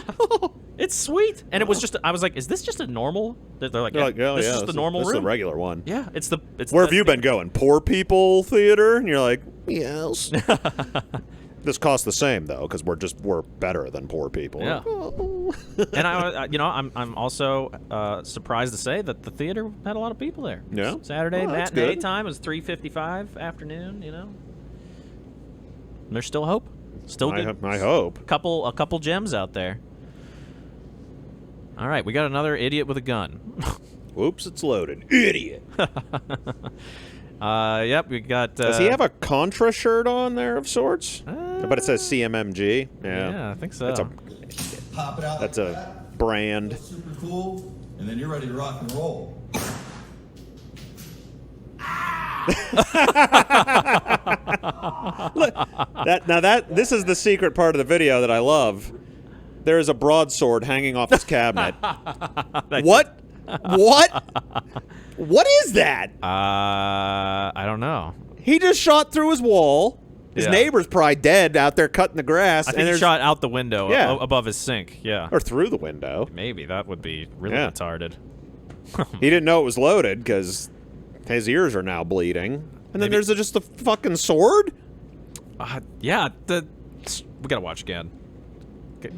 It's sweet. And it was just, I was like, is this just a normal? They're like, They're like, oh, this yeah, is just the normal this room. is the regular one. Yeah, it's the. Where have you been going? Poor people theater? And you're like, yes. This costs the same though, because we're better than poor people. Yeah. And I'm also surprised to say that the theater had a lot of people there. Yeah. Saturday that's matinee good. time was 3:55 afternoon. You know. And there's still hope. Still good. I hope. A couple gems out there. All right, we got another idiot with a gun. Whoops, it's loaded. Idiot. Yep, we got. Does he have a Contra shirt on there of sorts? But it says CMMG. Yeah, I think so. Pop it out. That's a brand. Super cool, and then you're ready to rock and roll. This is the secret part of the video that I love. There is a broadsword hanging off his cabinet. What? What is that? I don't know. He just shot through his wall. His neighbor's probably dead out there cutting the grass. I think he shot out the window above his sink. Yeah. Or through the window. Maybe. That would be really retarded. He didn't know it was loaded because his ears are now bleeding. And then there's just a fucking sword? Yeah. We got to watch again. Okay.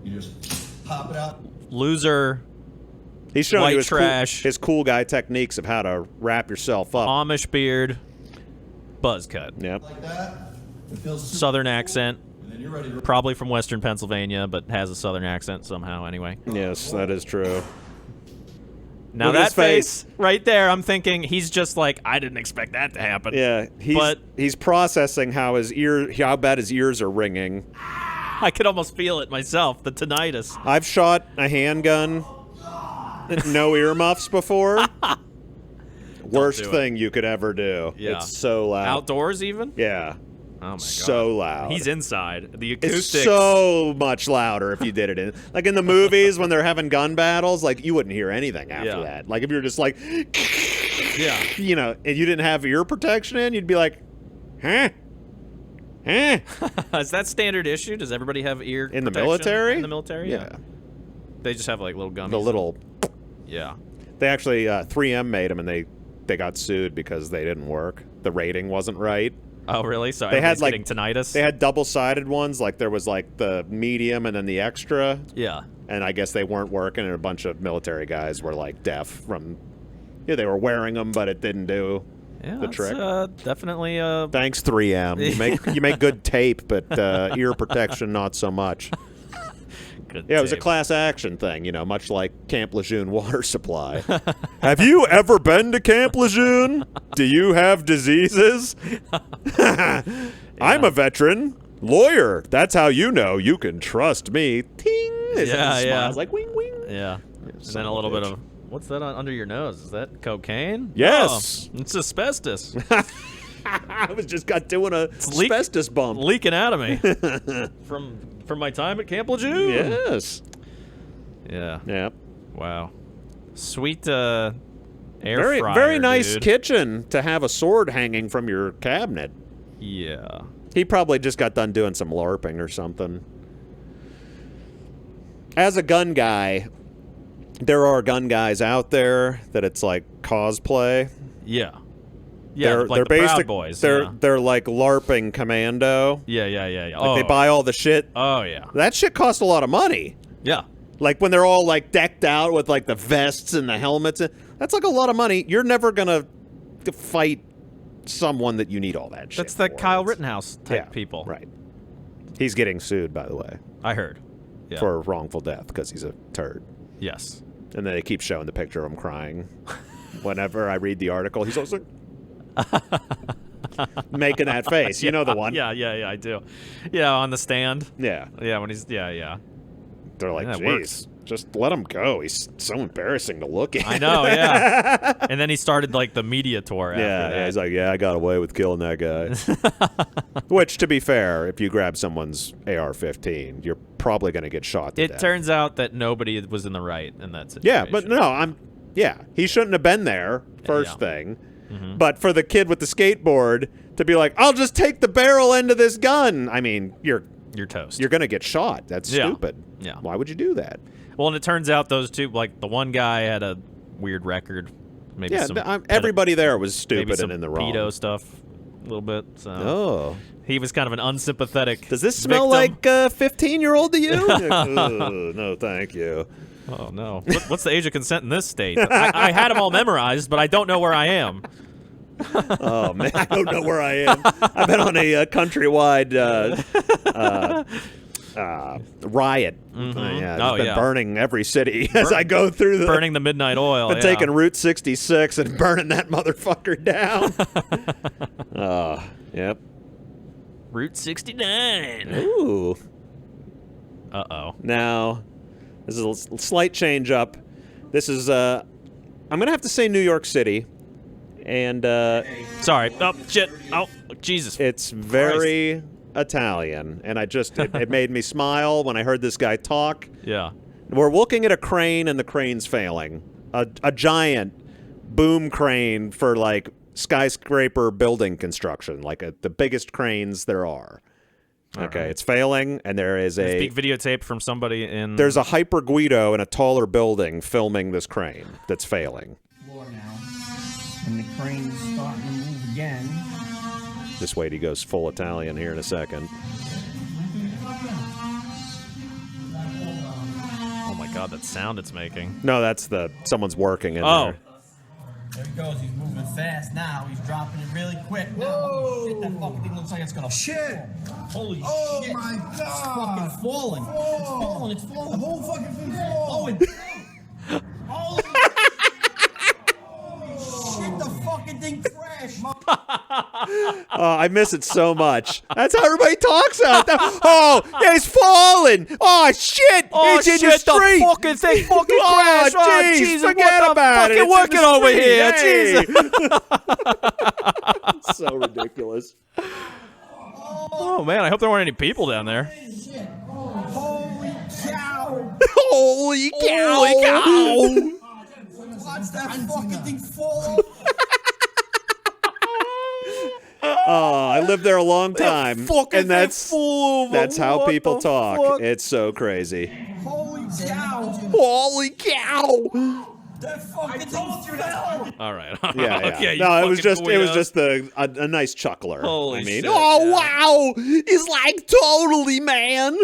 You just pop it out. Loser. He's showing White you trash. His cool guy techniques of how to wrap yourself up. Amish beard. Buzz cut. Yep. Like that. It feels super Southern accent. and then you're ready to Probably from Western Pennsylvania, but has a Southern accent somehow anyway. Yes, that is true. Now Look at that his face. right there, I'm thinking he's just like, I didn't expect that to happen. Yeah, he's processing how bad his ears are ringing. I could almost feel it myself, the tinnitus. I've shot a handgun, no earmuffs before. Worst do it. thing you could ever do. Yeah. It's so loud. Outdoors even? Yeah. Oh my god. So loud. He's inside. The It's acoustics. so much louder if you did it in like in the movies when they're having gun battles. Like you wouldn't hear anything after that. Like if you're just like, Yeah. you know, and you didn't have ear protection in, you'd be like, huh? Is that standard issue? Does everybody have ear In the protection military? In the military? Yeah. They just have like little gummies. The little. Yeah. They actually 3M made them, and they got sued because they didn't work. The rating wasn't right. Oh really? So They had everybody's like getting tinnitus. They had double-sided ones. Like there was like the medium and then the extra. Yeah. And I guess they weren't working, and a bunch of military guys were like deaf from. Yeah, they were wearing them, but it didn't do Yeah. the trick. Definitely. Thanks 3M. You make good tape, but ear protection not so much. Good Yeah, it was a tape. class action thing, you know, much like Camp Lejeune water supply. Have you ever been to Camp Lejeune? Do you have diseases? I'm a veteran. Lawyer. That's how you know you can trust me. Ting. Yeah. It's like wing, wing. Yeah. And son then a of a little bit bitch. of what's that under your nose? Is that cocaine? Yes. Oh, it's asbestos. I was just doing a leak- asbestos bump. leaking out of me from my time at Camp Lejeune. Yes. Yeah. Yeah. Wow. Sweet Air fryer, very nice dude. kitchen to have a sword hanging from your cabinet. Yeah. He probably just got done doing some LARPing or something. As a gun guy, there are gun guys out there that it's like cosplay. Yeah. Yeah, like the Proud Boys. They're like LARPing commando. Yeah. Like they buy all the shit. Oh, yeah. That shit costs a lot of money. Yeah. Like when they're all like decked out with like the vests and the helmets. That's like a lot of money. You're never gonna fight someone that you need all that shit. That's the for. Kyle Rittenhouse type people. Right. He's getting sued, by the way, I heard. Yeah. for wrongful death because he's a turd. Yes. And then they keep showing the picture of him crying. Whenever I read the article, he's always like making that face. You know the one. Yeah, I do. Yeah, on the stand. Yeah. Yeah, when he's yeah. They're like, Yeah, it "Jeez, works. just let him go. He's so embarrassing to look at." I know, yeah. And then he started like the media tour after that. Yeah, he's like, "Yeah, I got away with killing that guy." Which, to be fair, if you grab someone's AR-15, you're probably going to get shot to It death. turns out that nobody was in the right in that situation. Yeah, but no, he shouldn't have been there, first Yeah. thing. But for the kid with the skateboard to be like, "I'll just take the barrel end of this gun," I mean, you're toast. going to get shot. That's Yeah. stupid. Yeah. Why would you do that? Well, and it turns out those two, like the one guy had a weird record. Maybe Yeah, some everybody there was maybe stupid some and in the wrong. pedo stuff a little bit. So Oh. he was kind of an unsympathetic. Does this smell victim. like a 15-year-old to you? Ugh, no, thank you. Oh no! What's the age of consent in this state? I had them all memorized, but I don't know where I am. Oh, man, I don't know where I am. I've been on a countrywide riot. Yeah, I've been burning every city as I go through Burning the midnight oil. Been yeah. taking Route 66 and burning that motherfucker down. Yep. Route 69. Ooh. Uh-oh. Now, this is a slight change up. This is, I'm going to have to say New York City. And Sorry. Oh, shit. Oh, Jesus. it's very Italian. And it made me smile when I heard this guy talk. Yeah. We're looking at a crane and the crane's failing. A giant boom crane for like skyscraper building construction, like the biggest cranes there are. Okay, it's failing, and there is a Speak videotape from somebody in. there's a hyper Guido in a taller building filming this crane that's failing. Floor now, and the crane's starting to move again. Just wait, he goes full Italian here in a second. Oh my God, that sound it's making. No, that's someone's working in Oh. there. There he goes. He's moving fast now. He's dropping it really quick. Whoa! Shit, that fucking thing looks like it's gonna fall. Holy shit! my It's God. fucking falling. It's falling. It's falling. The whole fucking thing falls. Oh, it. Holy shit! The fucking thing crashed. I miss it so much. That's how everybody talks out there. Oh, he's falling. Oh, shit. Oh, he's in shit, the street. fucking thing fucking Oh, crashed. Oh, jeez, Jesus, forget what the about it. fucking It's in working the over street. here? Jesus. So ridiculous. Oh, man, I hope there weren't any people down there. Holy cow! Holy cow. Holy cow. Watch that fucking thing fall. Oh, I lived there a long time. Fucking And that's how what people the talk. fuck? It's so crazy. Holy cow! Holy cow. That fucking thing fell. All right. Yeah, yeah. Okay, you no, it was fucking just weirdos. a nice chuckler. Holy I mean, shit, oh yeah. wow, he's like totally, man.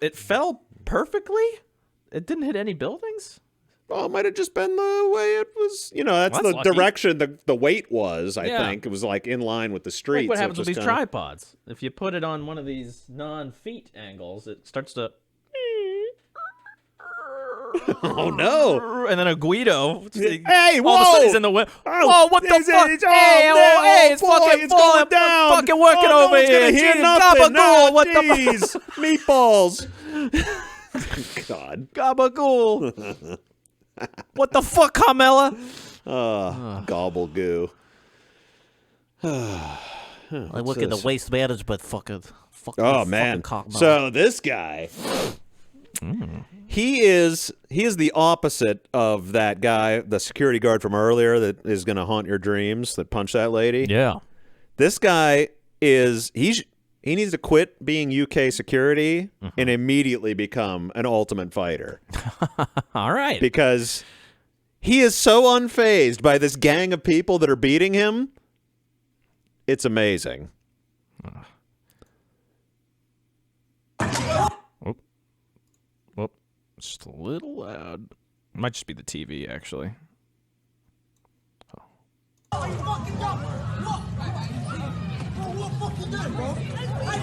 It fell perfectly? It didn't hit any buildings? Well, it might have just been the way it was. You know, that's Well, the that's lucky. direction the weight was. I Yeah. think it was like in line with the street. Like what so it happens with just these kinda- tripods? If you put it on one of these non-feet angles, it starts to... Oh no! And then a Guido. Hey, All of a sudden whoa! he's in the wind. Oh, Whoa, what the it's- fuck? it's- oh, hey, no, hey, it's boy, fucking it's falling going down. Fucking working Oh, over no one's here. gonna hear Gee, nothing. gabagool, what the Jeez, meatballs. God. Gabagool. What the fuck, Carmela? Gobble goo. I work in the waste management fucking Oh man! cock mouth. So this guy, He is the opposite of that guy, the security guard from earlier that is going to haunt your dreams, that punched that lady. Yeah. This guy he needs to quit being UK security and immediately become an Ultimate Fighter. All right. Because he is so unfazed by this gang of people that are beating him. It's amazing. Whoop. Just a little loud. Might just be the TV, actually.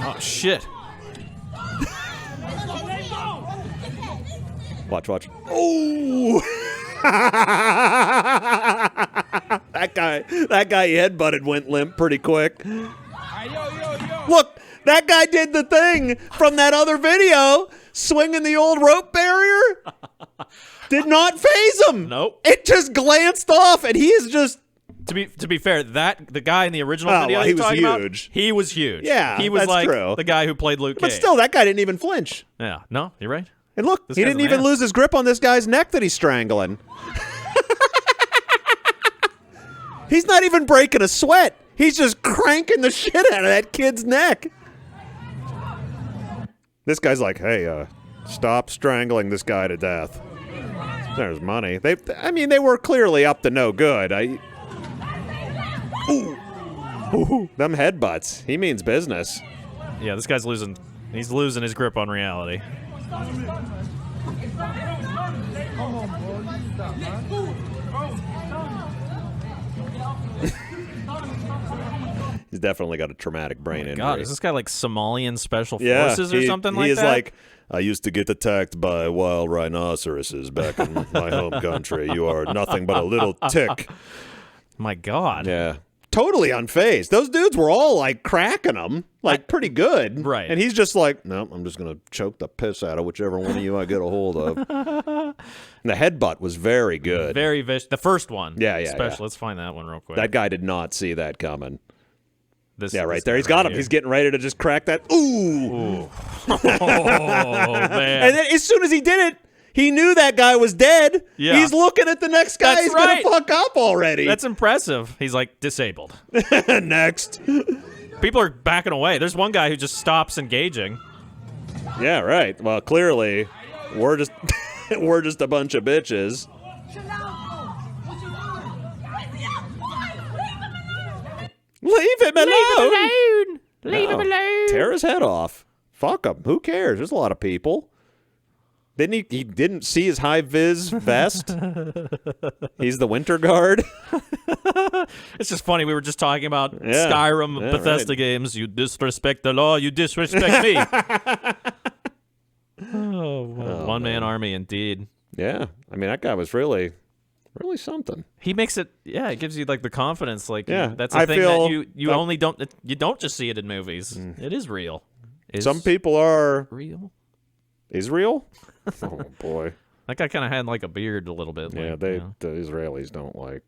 Oh, shit. Watch. Oh! That guy headbutted went limp pretty quick. Look, that guy did the thing from that other video, swinging the old rope barrier. Did not phase him. Nope. It just glanced off, and he is just... To be fair, the guy in the original video well, he was huge. about, he was huge. Yeah, he was that's like true. the guy who played Luke Cage. But still, that guy didn't even flinch. Yeah, no, you're right. And look, This he guy's didn't a even man. lose his grip on this guy's neck that he's strangling. He's not even breaking a sweat. He's just cranking the shit out of that kid's neck. This guy's like, hey, stop strangling this guy to death. There's money. They were clearly up to no good. Ooh, them headbutts. He means business. Yeah, this guy's losing. He's losing his grip on reality. He's definitely got a traumatic brain injury. God, is this guy like Somalian special forces or something like he is that? like, I used to get attacked by wild rhinoceroses back in my home country. You are nothing but a little tick. My God. Yeah. Totally unfazed. Those dudes were all like cracking him, like pretty good. Right. And he's just like, no, I'm just going to choke the piss out of whichever one of you I get a hold of. And the headbutt was very good. Very vicious. The first one. Yeah. Especially. Let's find that one real quick. That guy did not see that coming. This Right there. guy He's got right him. here. He's getting ready to just crack that. Ooh. Oh, man. And then as soon as he did it, he knew that guy was dead. Yeah. He's looking at the next guy. That's He's going right. to fuck up already. That's impressive. He's like disabled. Next. People are backing away. There's one guy who just stops engaging. Yeah, right. Well, clearly, we're just we're just a bunch of bitches. Leave him alone. Leave him alone. Tear his head off. Fuck him. Who cares? There's a lot of people. Didn't he didn't see his high vis vest? He's the winter guard. It's just funny. We were just talking about Yeah. Skyrim, Yeah, Bethesda right. games. You disrespect the law. You disrespect me. One-man army, indeed. Yeah. I mean, that guy was really something. He makes it. Yeah, it gives you like the confidence. Like, Yeah, that's a I thing feel that you that- only don't. You don't just see it in movies. It is real. Some people are real. Israel? Oh boy. That guy kind of had like a beard a little bit. Yeah, like, the you know, Israelis don't like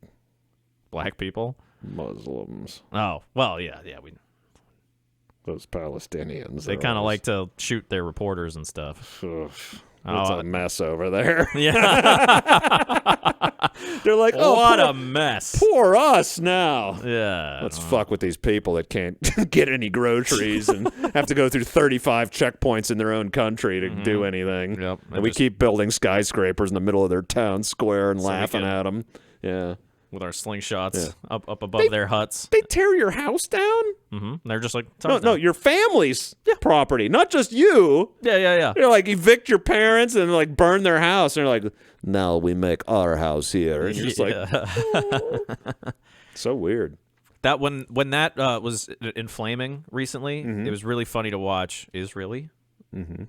black people. Muslims. Oh well, yeah. Those Palestinians. They kind of like to shoot their reporters and stuff. It's Oh, a mess over there. Yeah. They're like, oh, what poor, a mess. poor us now. Yeah. Let's fuck with these people that can't get any groceries and have to go through 35 checkpoints in their own country to do anything. Yep. And we keep building skyscrapers in the middle of their town square and So we laughing can- at them. Yeah. with our slingshots up above their huts. They tear your house down? They're just like, No, your family's property, not just you. Yeah. They're like, evict your parents and like burn their house. And they're like, now we make our house here. And you're just like, so weird. That when that was inflaming recently, it was really funny to watch. Israel. It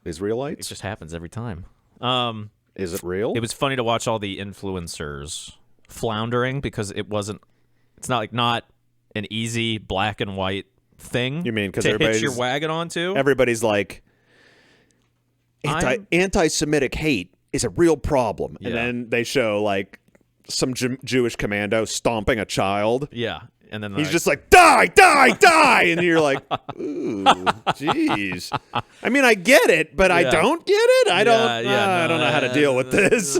Israelites? just happens every time. Is it real? It was funny to watch all the influencers floundering because it's not an easy black and white thing. You mean because to hitch everybody's your wagon onto? Everybody's like, anti-Semitic hate is a real problem. And Yeah. then they show like some Jewish commando stomping a child. Yeah. and then he's just like, die, die, die, and you're like, ooh, jeez. I mean, I get it, but I don't get it. I don't know how to deal with this.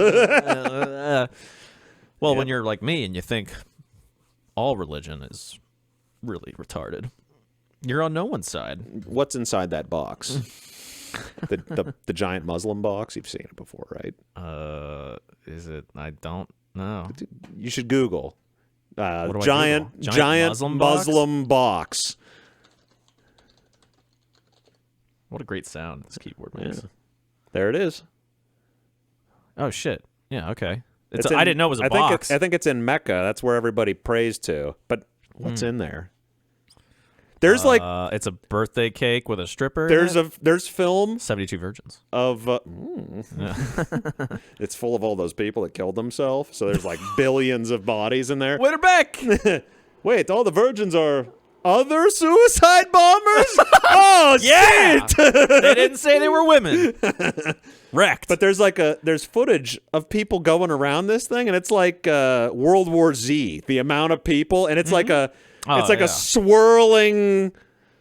Well, when you're like me and you think all religion is really retarded, you're on no one's side. What's inside that box? the giant Muslim box? You've seen it before, right? Is it? I don't know. You should Google. What do I giant Google? Giant Muslim box. What a great sound this keyboard makes. Yeah. There it is. Oh, shit. Yeah, okay. I didn't know it was a box. I think it's in Mecca. That's where everybody prays to. But what's in there? There's it's a birthday cake with a stripper. There's film 72 virgins of it's full of all those people that killed themselves. So there's like billions of bodies in there. Wait her back. Wait, all the virgins are other suicide bombers? Oh yeah. shit! They didn't say they were women. Wrecked. But there's footage of people going around this thing, and it's like World War Z. The amount of people, and it's like a swirling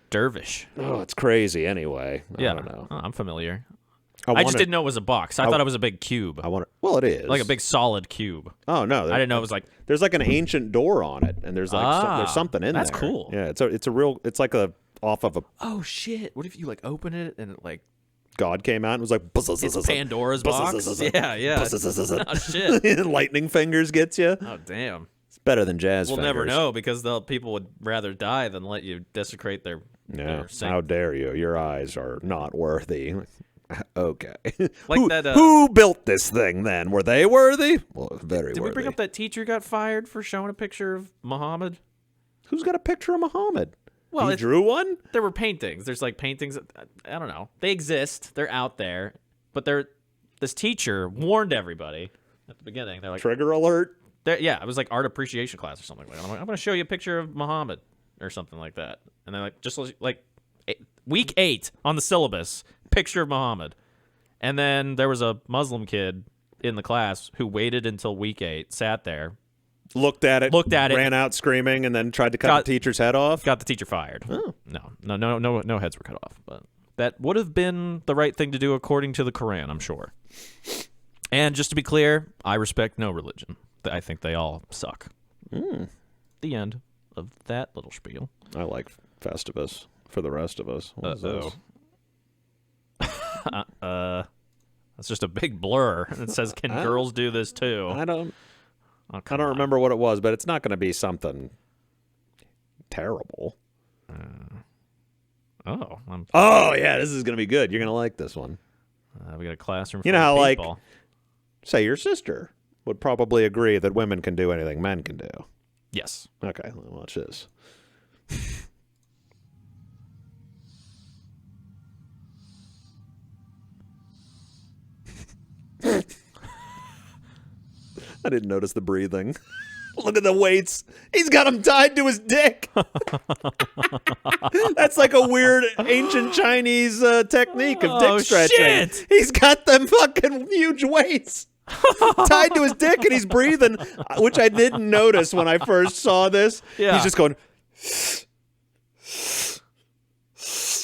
dervish. Oh, it's crazy. Anyway, I don't know. I'm familiar. I just didn't know it was a box. I thought it was a big cube. Well, it is like a big solid cube. Oh no, I didn't know it was like. There's like an ancient door on it, and there's like there's something in that's there. That's cool. Yeah, it's like a off of a. Oh shit! What if you like open it and it like. God came out and was like, it's Pandora's box. Yeah. Oh shit! Lightning fingers gets you. Oh damn! It's better than jazz. We'll fingers. never know because people would rather die than let you desecrate their. Yeah. How dare you? Your eyes are not worthy. Okay. Like who built this thing then? Were they worthy? Well, very worthy. Did we bring up that teacher got fired for showing a picture of Muhammad? Who's got a picture of Muhammad? Well, he drew one? There were paintings. There's like paintings. I don't know. They exist. They're out there. But this teacher warned everybody at the beginning. They're like, trigger alert? Yeah, it was like art appreciation class or something like that. I'm going to show you a picture of Muhammad or something like that. And they're like, just like week 8 on the syllabus, picture of Muhammad. And then there was a Muslim kid in the class who waited until week 8, sat there. Looked at it, ran out screaming, and then tried to cut the teacher's head off. Got the teacher fired. Oh. No heads were cut off. But that would have been the right thing to do according to the Quran, I'm sure. And just to be clear, I respect no religion. I think they all suck. The end of that little spiel. I like Festivus for the rest of us. That's just a big blur. It says, "Can girls do this too?" I don't remember what it was, but it's not going to be something terrible. Oh, yeah, this is going to be good. You're going to like this one. We got a classroom. You know how, like, say your sister would probably agree that women can do anything men can do. Yes. Okay, watch this. I didn't notice the breathing. Look at the weights. He's got them tied to his dick. That's like a weird ancient Chinese technique of dick stretching. Shit. He's got them fucking huge weights tied to his dick, and he's breathing, which I didn't notice when I first saw this. Yeah. He's just going.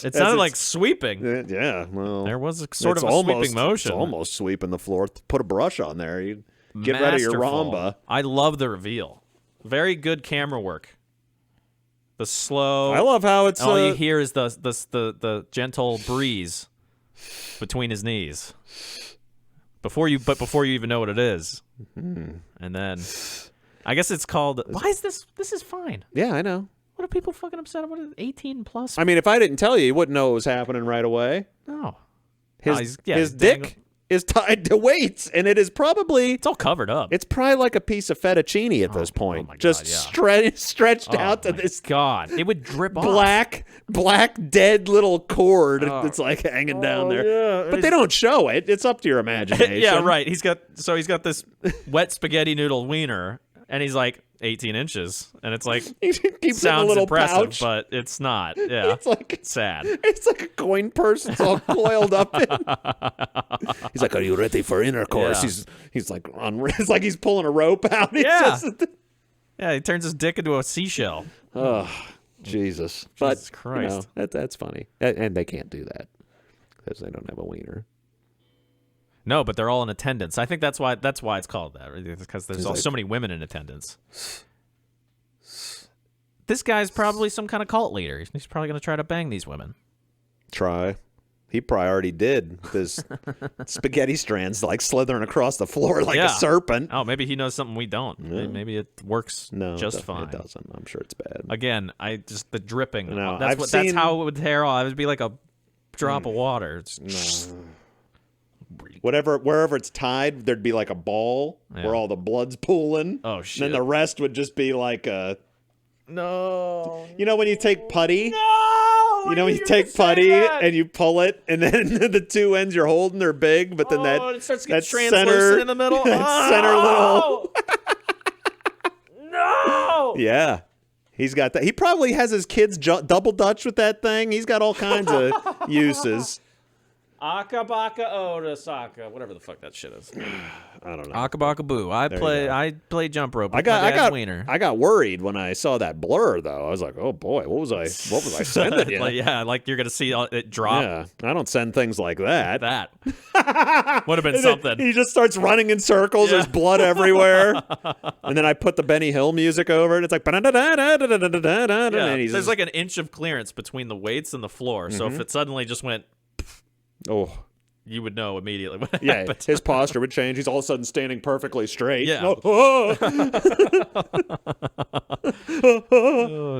It sounded like sweeping. Yeah, well, there was a sort of a sweeping motion. It's almost sweeping the floor. Put a brush on there. You get rid of your rhomba. I love the reveal. Very good camera work. The slow. I love how it's. All you hear is the gentle breeze between his knees. Before you even know what it is, and then I guess it's called. Why is this? This is fine. Yeah, I know. What are people fucking upset about? 18 plus? I mean, if I didn't tell you wouldn't know it was happening right away. No. His dick is tied to weights, and it is probably... It's all covered up. It's probably like a piece of fettuccine at this point. Oh my God, just stretched out to this... God, it would drip off. Black, dead little cord that's like hanging down there. Yeah. But they don't show it. It's up to your imagination. Yeah, right. He's got this wet spaghetti noodle wiener, and he's like 18 inches, and it's like sounds impressive, pouch. But it's not. Yeah, it's sad. It's like a coin purse. It's all coiled up in. He's like, "Are you ready for intercourse?" Yeah. He's like it's like he's pulling a rope out. Yeah. Yeah, he turns his dick into a seashell. Oh, Jesus. But, Jesus Christ. That's funny. And they can't do that because they don't have a wiener. No, but they're all in attendance. I think that's why it's called that, right? Because there's like, so many women in attendance. This guy's probably some kind of cult leader. He's probably going to try to bang these women. Try. He probably already did. His spaghetti strands like slithering across the floor like a serpent. Oh, maybe he knows something we don't. Yeah. Maybe it works just fine. It doesn't. I'm sure it's bad. Again, the dripping. No, that's how it would tear off. It would be like a drop of water. Wherever it's tied, there'd be like a ball where all the blood's pooling. Oh shit! And then the rest would just be like a. No. You know when you take putty? No. You know when you take putty and you pull it, and then the two ends you're holding are big, but then it starts to get translucent center in the middle. Center little. No. Yeah. He's got that. He probably has his kids double dutch with that thing. He's got all kinds of uses. Akabaka Oda Saka, whatever the fuck that shit is. I don't know. Akabaka Boo. I play jump rope. With I got wiener. I got worried when I saw that blur though. I was like, oh boy, what was I sending you? Like you're gonna see it drop. Yeah, I don't send things like that. That would have been something. He just starts running in circles. There's blood everywhere, and then I put the Benny Hill music over it. It's like, There's like an inch of clearance between the weights and the floor. So if it suddenly just went. Oh, you would know immediately what happened. His posture would change. He's all of a sudden standing perfectly straight. Yeah. Oh,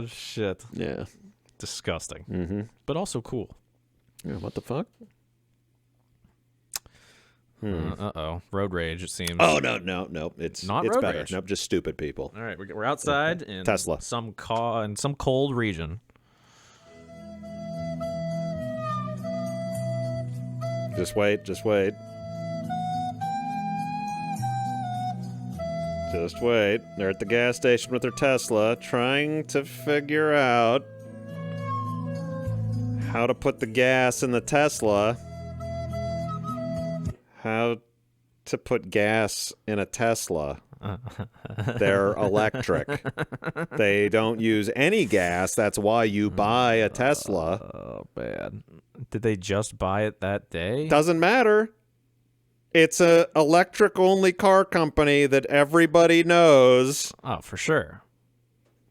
shit. Yeah. Disgusting. But also cool. Yeah, what the fuck? Uh-oh. Road rage, it seems. Oh, no. It's road better. rage. Nope, just stupid people. All right, we're outside in Tesla. some cold region. Just wait. Just wait. They're at the gas station with their Tesla trying to figure out how to put the gas in the Tesla. How to put gas in a Tesla. They're electric. They don't use any gas. That's why you buy a Tesla. Oh, bad. Did they just buy it that day? Doesn't matter. It's a electric-only car company that everybody knows. Oh, for sure.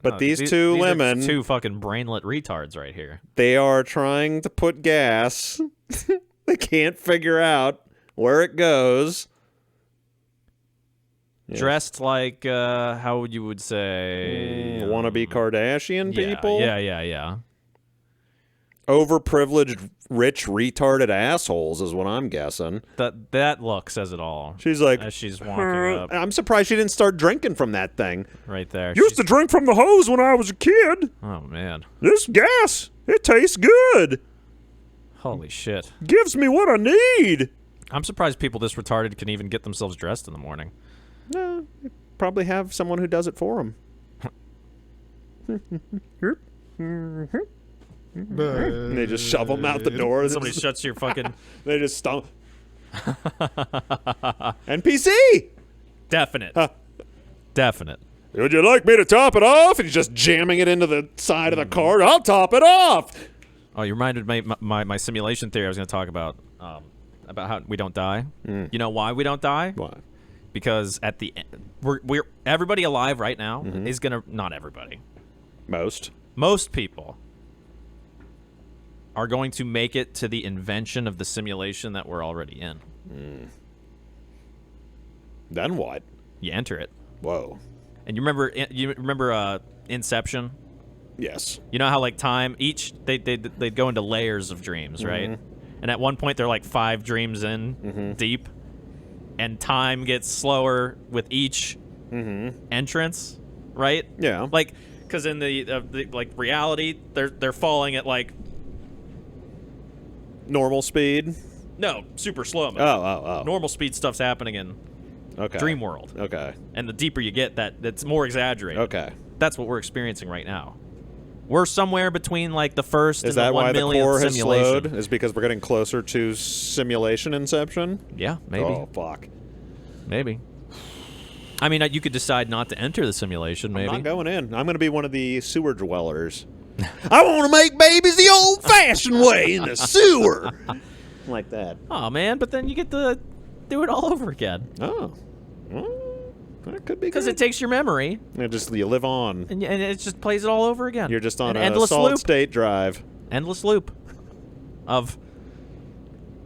But these two women... Are two fucking brainlet retards right here. They are trying to put gas. They can't figure out where it goes. Yeah. Dressed like, how you would say... wannabe Kardashian people? Yeah. Overprivileged, rich, retarded assholes is what I'm guessing. That look says it all. She's like... As she's walking up. I'm surprised she didn't start drinking from that thing. Right there. Used to drink from the hose when I was a kid. Oh, man. This gas, it tastes good. Holy shit. Gives me what I need. I'm surprised people this retarded can even get themselves dressed in the morning. No, they probably have someone who does it for them. And they just shove them out the door. Somebody shuts your fucking... They just stomp. NPC! Definite. Definite. Would you like me to top it off? And he's just jamming it into the side of the car. I'll top it off. Oh, you reminded me my simulation theory I was going to talk about how we don't die. You know why we don't die? Why? Because at the end, we're everybody alive right now is going to... Not everybody. Most people are going to make it to the invention of the simulation that we're already in. Then what? You enter it. Whoa. And you remember Inception? Yes. You know how like time they go into layers of dreams, right? And at one point they're like 5 dreams in deep, and time gets slower with each entrance, right? Yeah. Like because in the like reality they're falling at like normal speed. No, super slow motion. Oh. Normal speed stuff's happening in dream world. Okay. And the deeper you get, that's more exaggerated. Okay. That's what we're experiencing right now. We're somewhere between like the first Is and that the 1 why the millionth core has simulation. slowed? Is because we're getting closer to simulation inception? Yeah, maybe. Oh, fuck. Maybe. I mean, you could decide not to enter the simulation, maybe. I'm not going in. I'm going to be one of the sewer dwellers. I want to make babies the old-fashioned way in the sewer. Like that. Oh, man, but then you get to do it all over again. Oh. Well, that could be because it takes your memory. You live on. And it just plays it all over again. You're just on an a endless loop. solid-state drive. Endless loop of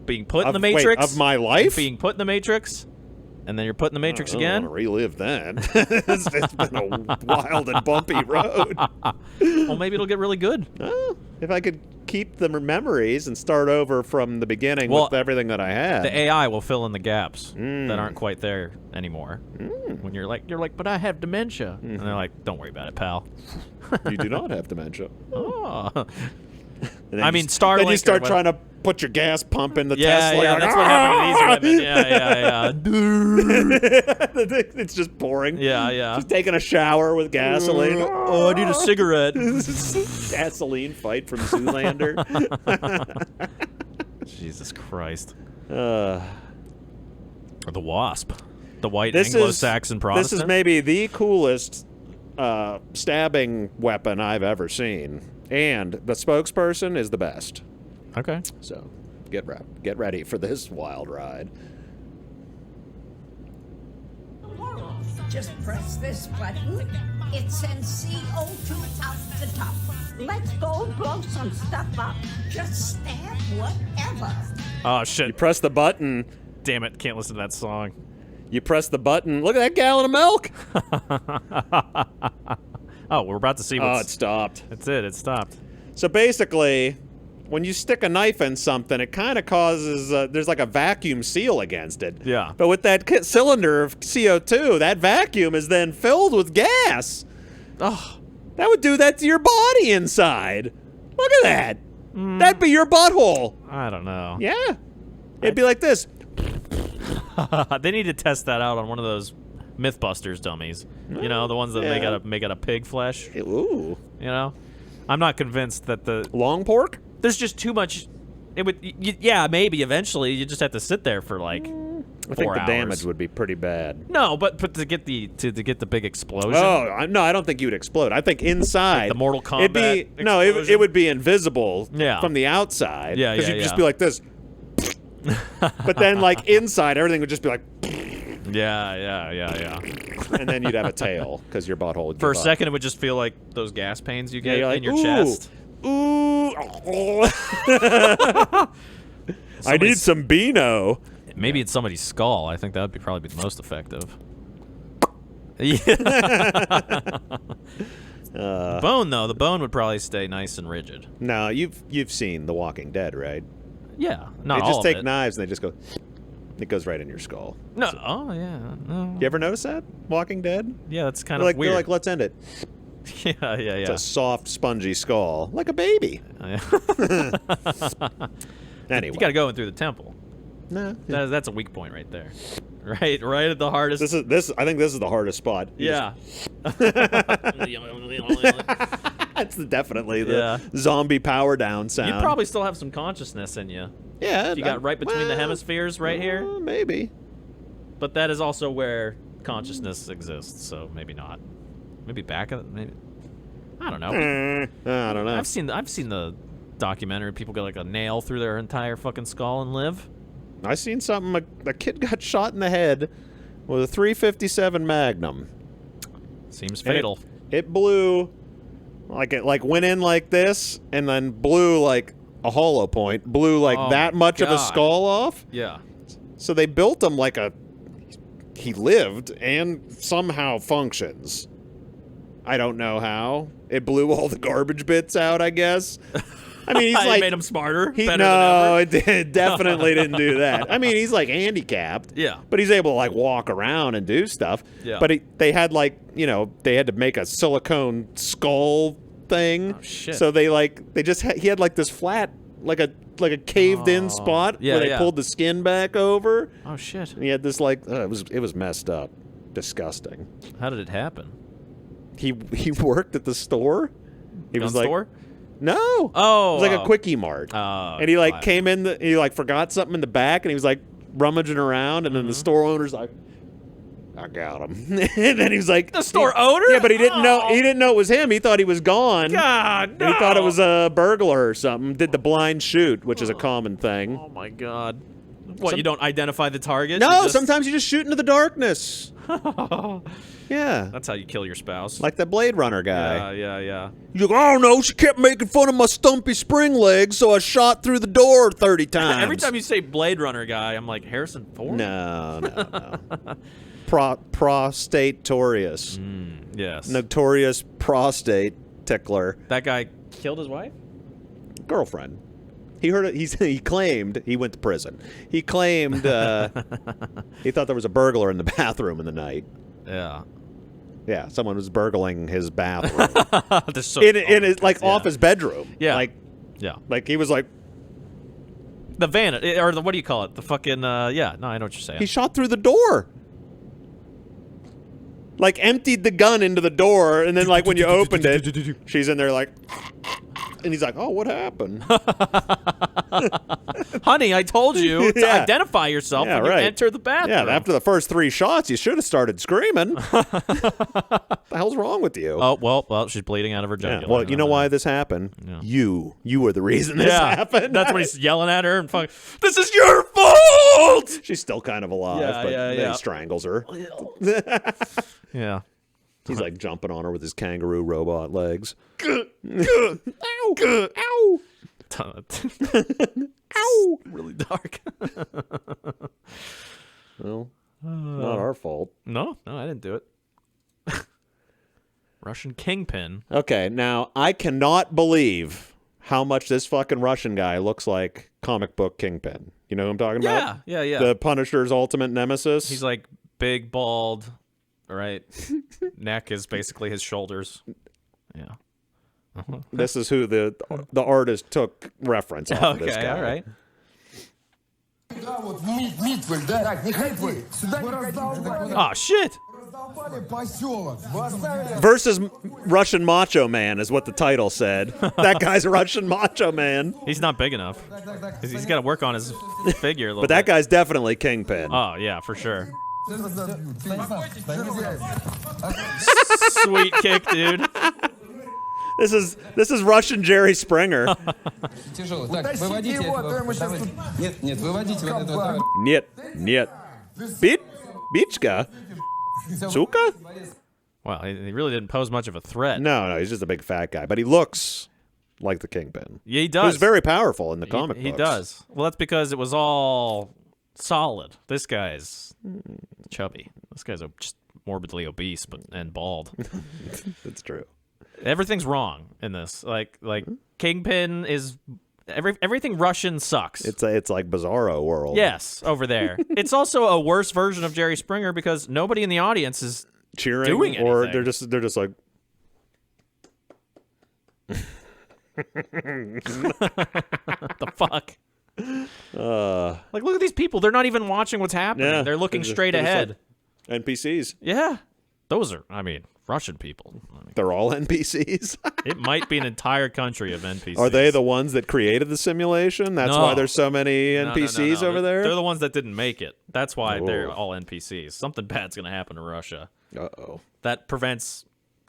being put in the Matrix. Of my life? Being put in the Matrix. And then you're put in the Matrix again. I don't want to relive that. It's been a wild and bumpy road. Well, maybe it'll get really good. If I could keep the memories and start over from the beginning with everything that I had. The AI will fill in the gaps that aren't quite there anymore. When you're like, but I have dementia. And they're like, don't worry about it, pal. You do not have dementia. Oh. I mean, Starlink. Then you start trying to put your gas pump in the Tesla. Yeah, that's what happened to these women. Yeah. It's just pouring. Yeah. Just taking a shower with gasoline. Oh, I need a cigarette. Gasoline fight from Zoolander. Jesus Christ. Or the Wasp. The white Anglo-Saxon Protestant. This is maybe the coolest stabbing weapon I've ever seen. And the spokesperson is the best. Okay. So, get ready for this wild ride. Just press this button. It sends CO2 out the top. Let's go blow some stuff up. Just stab whatever. Oh, shit. You press the button. Damn it, can't listen to that song. You press the button. Look at that gallon of milk. Oh, we're about to see what's... Oh, it stopped. That's it. It stopped. So basically, when you stick a knife in something, it kind of causes... there's like a vacuum seal against it. Yeah. But with that cylinder of CO2, that vacuum is then filled with gas. Oh. That would do that to your body inside. Look at that. That'd be your butthole. I don't know. Yeah. It'd be like this. They need to test that out on one of those Mythbusters dummies. You know, the ones that make out of pig flesh. Ooh. You know? I'm not convinced that the... Long pork? There's just too much... It would... yeah, maybe eventually. You just have to sit there for like 4 I think the hours. damage would be pretty bad. No, but to get the big explosion... Oh, no, I don't think you would explode. I think inside... Like the Mortal Kombat it would be invisible from the outside. Yeah, because you'd just be like this. But then, like, inside, everything would just be like... Yeah. And then you'd have a tail, because your butthole would For a give up. second, it would just feel like those gas pains you get you're like, in your chest. Ooh. I need some Beano. Maybe it's somebody's skull. I think that would probably be the most effective. Bone, though. The bone would probably stay nice and rigid. No, you've seen The Walking Dead, right? Yeah, not They all just of take it. knives and they just go... It goes right in your skull. No. Oh, yeah. No. You ever notice that? Walking Dead? Yeah, that's kind They're of weird. They're like, let's end it. Yeah. It's a soft, spongy skull. Like a baby. Anyway. You got to go in through the temple. No. That's a weak point right there. Right at the hardest. I think this is the hardest spot. Yeah. That's definitely the zombie power down sound. You'd probably still have some consciousness in you. Yeah. If you got right between the hemispheres right here. Maybe. But that is also where consciousness exists, so maybe not. Maybe back of maybe. I don't know. I don't know. I've seen the documentary. People get like a nail through their entire fucking skull and live. I seen something. A kid got shot in the head with a .357 Magnum. Seems fatal. It blew, it went in like this, and then blew like a hollow point. Blew like that much of his skull off. Yeah. So they built him like he lived and somehow functions. I don't know how. It blew all the garbage bits out, I guess. I mean, he's like... made him smarter? No, it definitely didn't do that. I mean, he's like handicapped. Yeah. But he's able to like walk around and do stuff. Yeah. But they had they had to make a silicone skull thing. Oh, shit. So he had like this flat, like a caved-in spot where they pulled the skin back over. Oh, shit. And he had this it was messed up. Disgusting. How did it happen? He worked at the store. He was like, store? No. Oh. It was like a quickie mart. Oh. And he came in, he forgot something in the back, and he was like rummaging around, and then the store owner's like, I got him. And then he was like, The store owner? Yeah, but he didn't know. He didn't know it was him. He thought he was gone. God, And he thought it was a burglar or something. Did the blind shoot, which is a common thing. Oh my God. What, you don't identify the target? No, You just- sometimes you just shoot into the darkness. Yeah. That's how you kill your spouse. Like that Blade Runner guy. Yeah. He's like, I don't know, she kept making fun of my stumpy spring legs, so I shot through the door 30 times. Every time you say Blade Runner guy, I'm like, Harrison Ford? No. Prostatorius. Yes. Notorious prostate tickler. That guy killed his wife? Girlfriend. He heard it. He claimed he went to prison. He claimed he thought there was a burglar in the bathroom in the night. Yeah. Yeah, someone was burgling his bathroom So, in his, like off his bedroom. Yeah. Like he was like the van, or the, what do you call it? The fucking yeah. No, I know what you're saying. he shot through the door. Like emptied the gun into the door, and then like when you opened it, she's in there like, and he's like, "Oh, what happened?" Honey, I told you to identify yourself when you enter the bathroom. Yeah, after the first 3 shots, you should have started screaming. What the hell's wrong with you? Oh, well, she's bleeding out of her jugular. Yeah, well, you know why this happened? Yeah. You were the reason this happened. That's when he's yelling at her and fucking, this is your fault! She's still kind of alive, but then he strangles her. Yeah. He's like jumping on her with his kangaroo robot legs. Ow! Ow! Ow! Really dark. Well, not our fault. No, I didn't do it. Russian kingpin. Okay, now I cannot believe how much this fucking Russian guy looks like comic book Kingpin. You know who I'm talking about? Yeah. The Punisher's ultimate nemesis. He's like big, bald, right? Neck is basically his shoulders. Yeah. This is who the artist took reference off of this guy. All right. Oh, shit. Versus Russian Macho Man is what the title said. That guy's Russian Macho Man. He's not big enough. He's got to work on his figure a little But that bit. guy's definitely Kingpin. Oh, yeah, for sure. Sweet kick, dude. This is Russian Jerry Springer. Niet. Bichka? Suka? Well, he really didn't pose much of a threat. No, he's just a big fat guy. But he looks like the Kingpin. Yeah, he does. He's very powerful in the comic books. He does. Well, that's because it was all solid. This guy's chubby. This guy's just morbidly obese and bald. That's true. Everything's wrong in this. Like Kingpin is everything Russian sucks. It's like Bizarro World. Yes, over there. It's also a worse version of Jerry Springer because nobody in the audience is cheering doing anything. or they're just like the fuck. Like, look at these people. They're not even watching what's happening. Yeah, they're looking straight they're just ahead. like NPCs. Yeah. Those are, Russian people. They're all NPCs. It might be an entire country of NPCs. Are they the ones that created the simulation? That's why there's so many NPCs over there? They're the ones that didn't make it. That's why they're all NPCs. Something bad's going to happen to Russia. Uh-oh. That prevents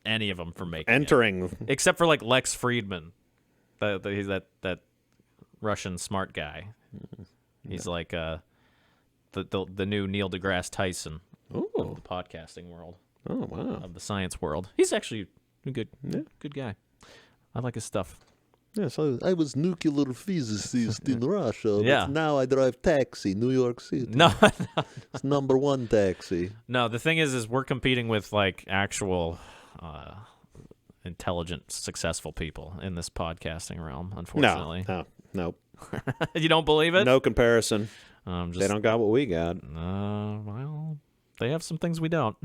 any of them from making Entering. it. Except for, like, Lex Friedman. He's that Russian smart guy. He's like the new Neil deGrasse Tyson of the podcasting world. Oh, wow. Of the science world. He's actually a good guy. I like his stuff. Yes, I was nuclear physicist in Russia, Yeah. but now I drive taxi, New York City. No. It's #1 taxi. No, the thing is we're competing with, like, actual intelligent, successful people in this podcasting realm, unfortunately. No. You don't believe it? No comparison. They They don't got what we got. Well, they have some things we don't.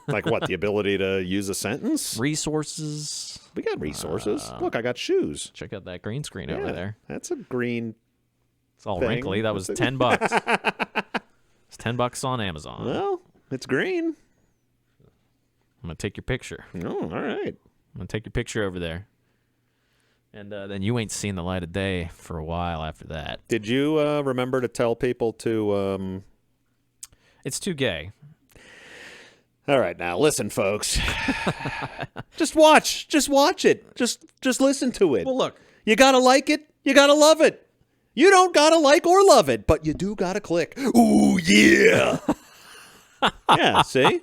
Like what? The ability to use a sentence? Resources. We got resources. Look, I got shoes. Check out that green screen Yeah, over there. That's a green. It's all thing. wrinkly. That was $10. It's $10 on Amazon. Well, it's green. I'm gonna take your picture. Oh, all right. I'm gonna take your picture over there. And then you ain't seen the light of day for a while after that. Did you remember to tell people to? It's too gay. All right, now listen, folks. Just watch it. Just listen to it. Well, look. You gotta like it. You gotta love it. You don't gotta like or love it, but you do gotta click. Ooh, yeah. Yeah, see?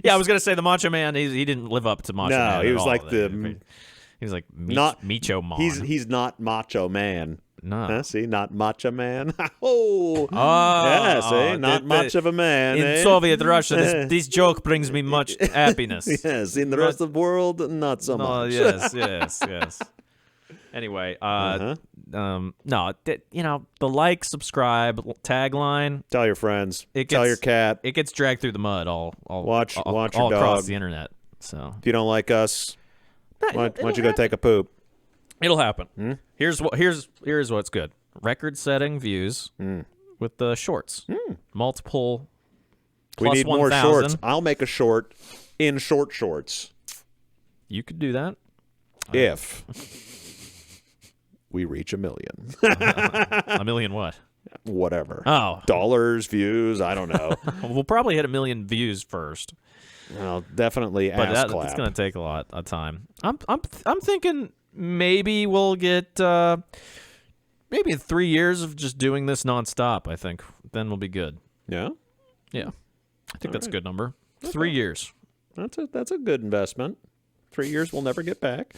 Yeah, I was gonna say the Macho Man. He didn't live up to Macho Man. No, he was at like all. the. He was like Not Micho Man. He's not Macho Man. No. Huh? See, not Macho Man. Oh, Oh, yeah. See, not much of a man. In eh? Soviet Russia, this joke brings me much happiness. Yes, in the rest of the world, not so No, much. yes. Anyway, no, the like, subscribe tagline. Tell your friends. Tell Tell your cat. It gets dragged through the mud all Watch your across dog. the internet. So If you don't like us, why don't you go take a poop? it'll happen. Here's what's good. Record-setting views with the shorts. Multiple. We Plus need more 1,000. shorts. I'll make a short in short shorts You could do that. if we reach 1 million. 1 million what? Whatever. Oh. Dollars, views, I don't know. We'll probably hit 1 million views first. Well, definitely But ass clap. it's going to take a lot of time. I'm thinking maybe we'll get maybe 3 years of just doing this nonstop. I think then we'll be good. Yeah? Yeah, I think that's a right. good number. 3 years. That's a good investment. 3 years we'll never get back.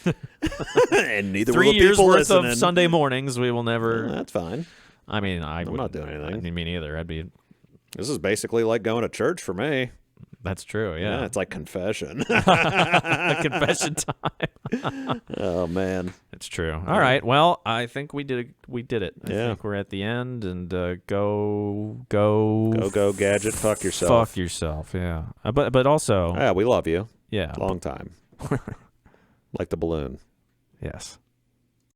And neither 3 will the years people worth listening. of Sunday mornings. We will never. Well, that's fine. I mean, I'm not doing anything. Me neither. I'd be. This is basically like going to church for me. That's true. Yeah. It's like confession. Confession time. Oh man, It's true. All right. Well, I think we did it. I Yeah. think we're at the end, and go gadget. Fuck yourself. Fuck yourself. Yeah. But also. Yeah, we love you. Yeah. Long time. Like the balloon. Yes.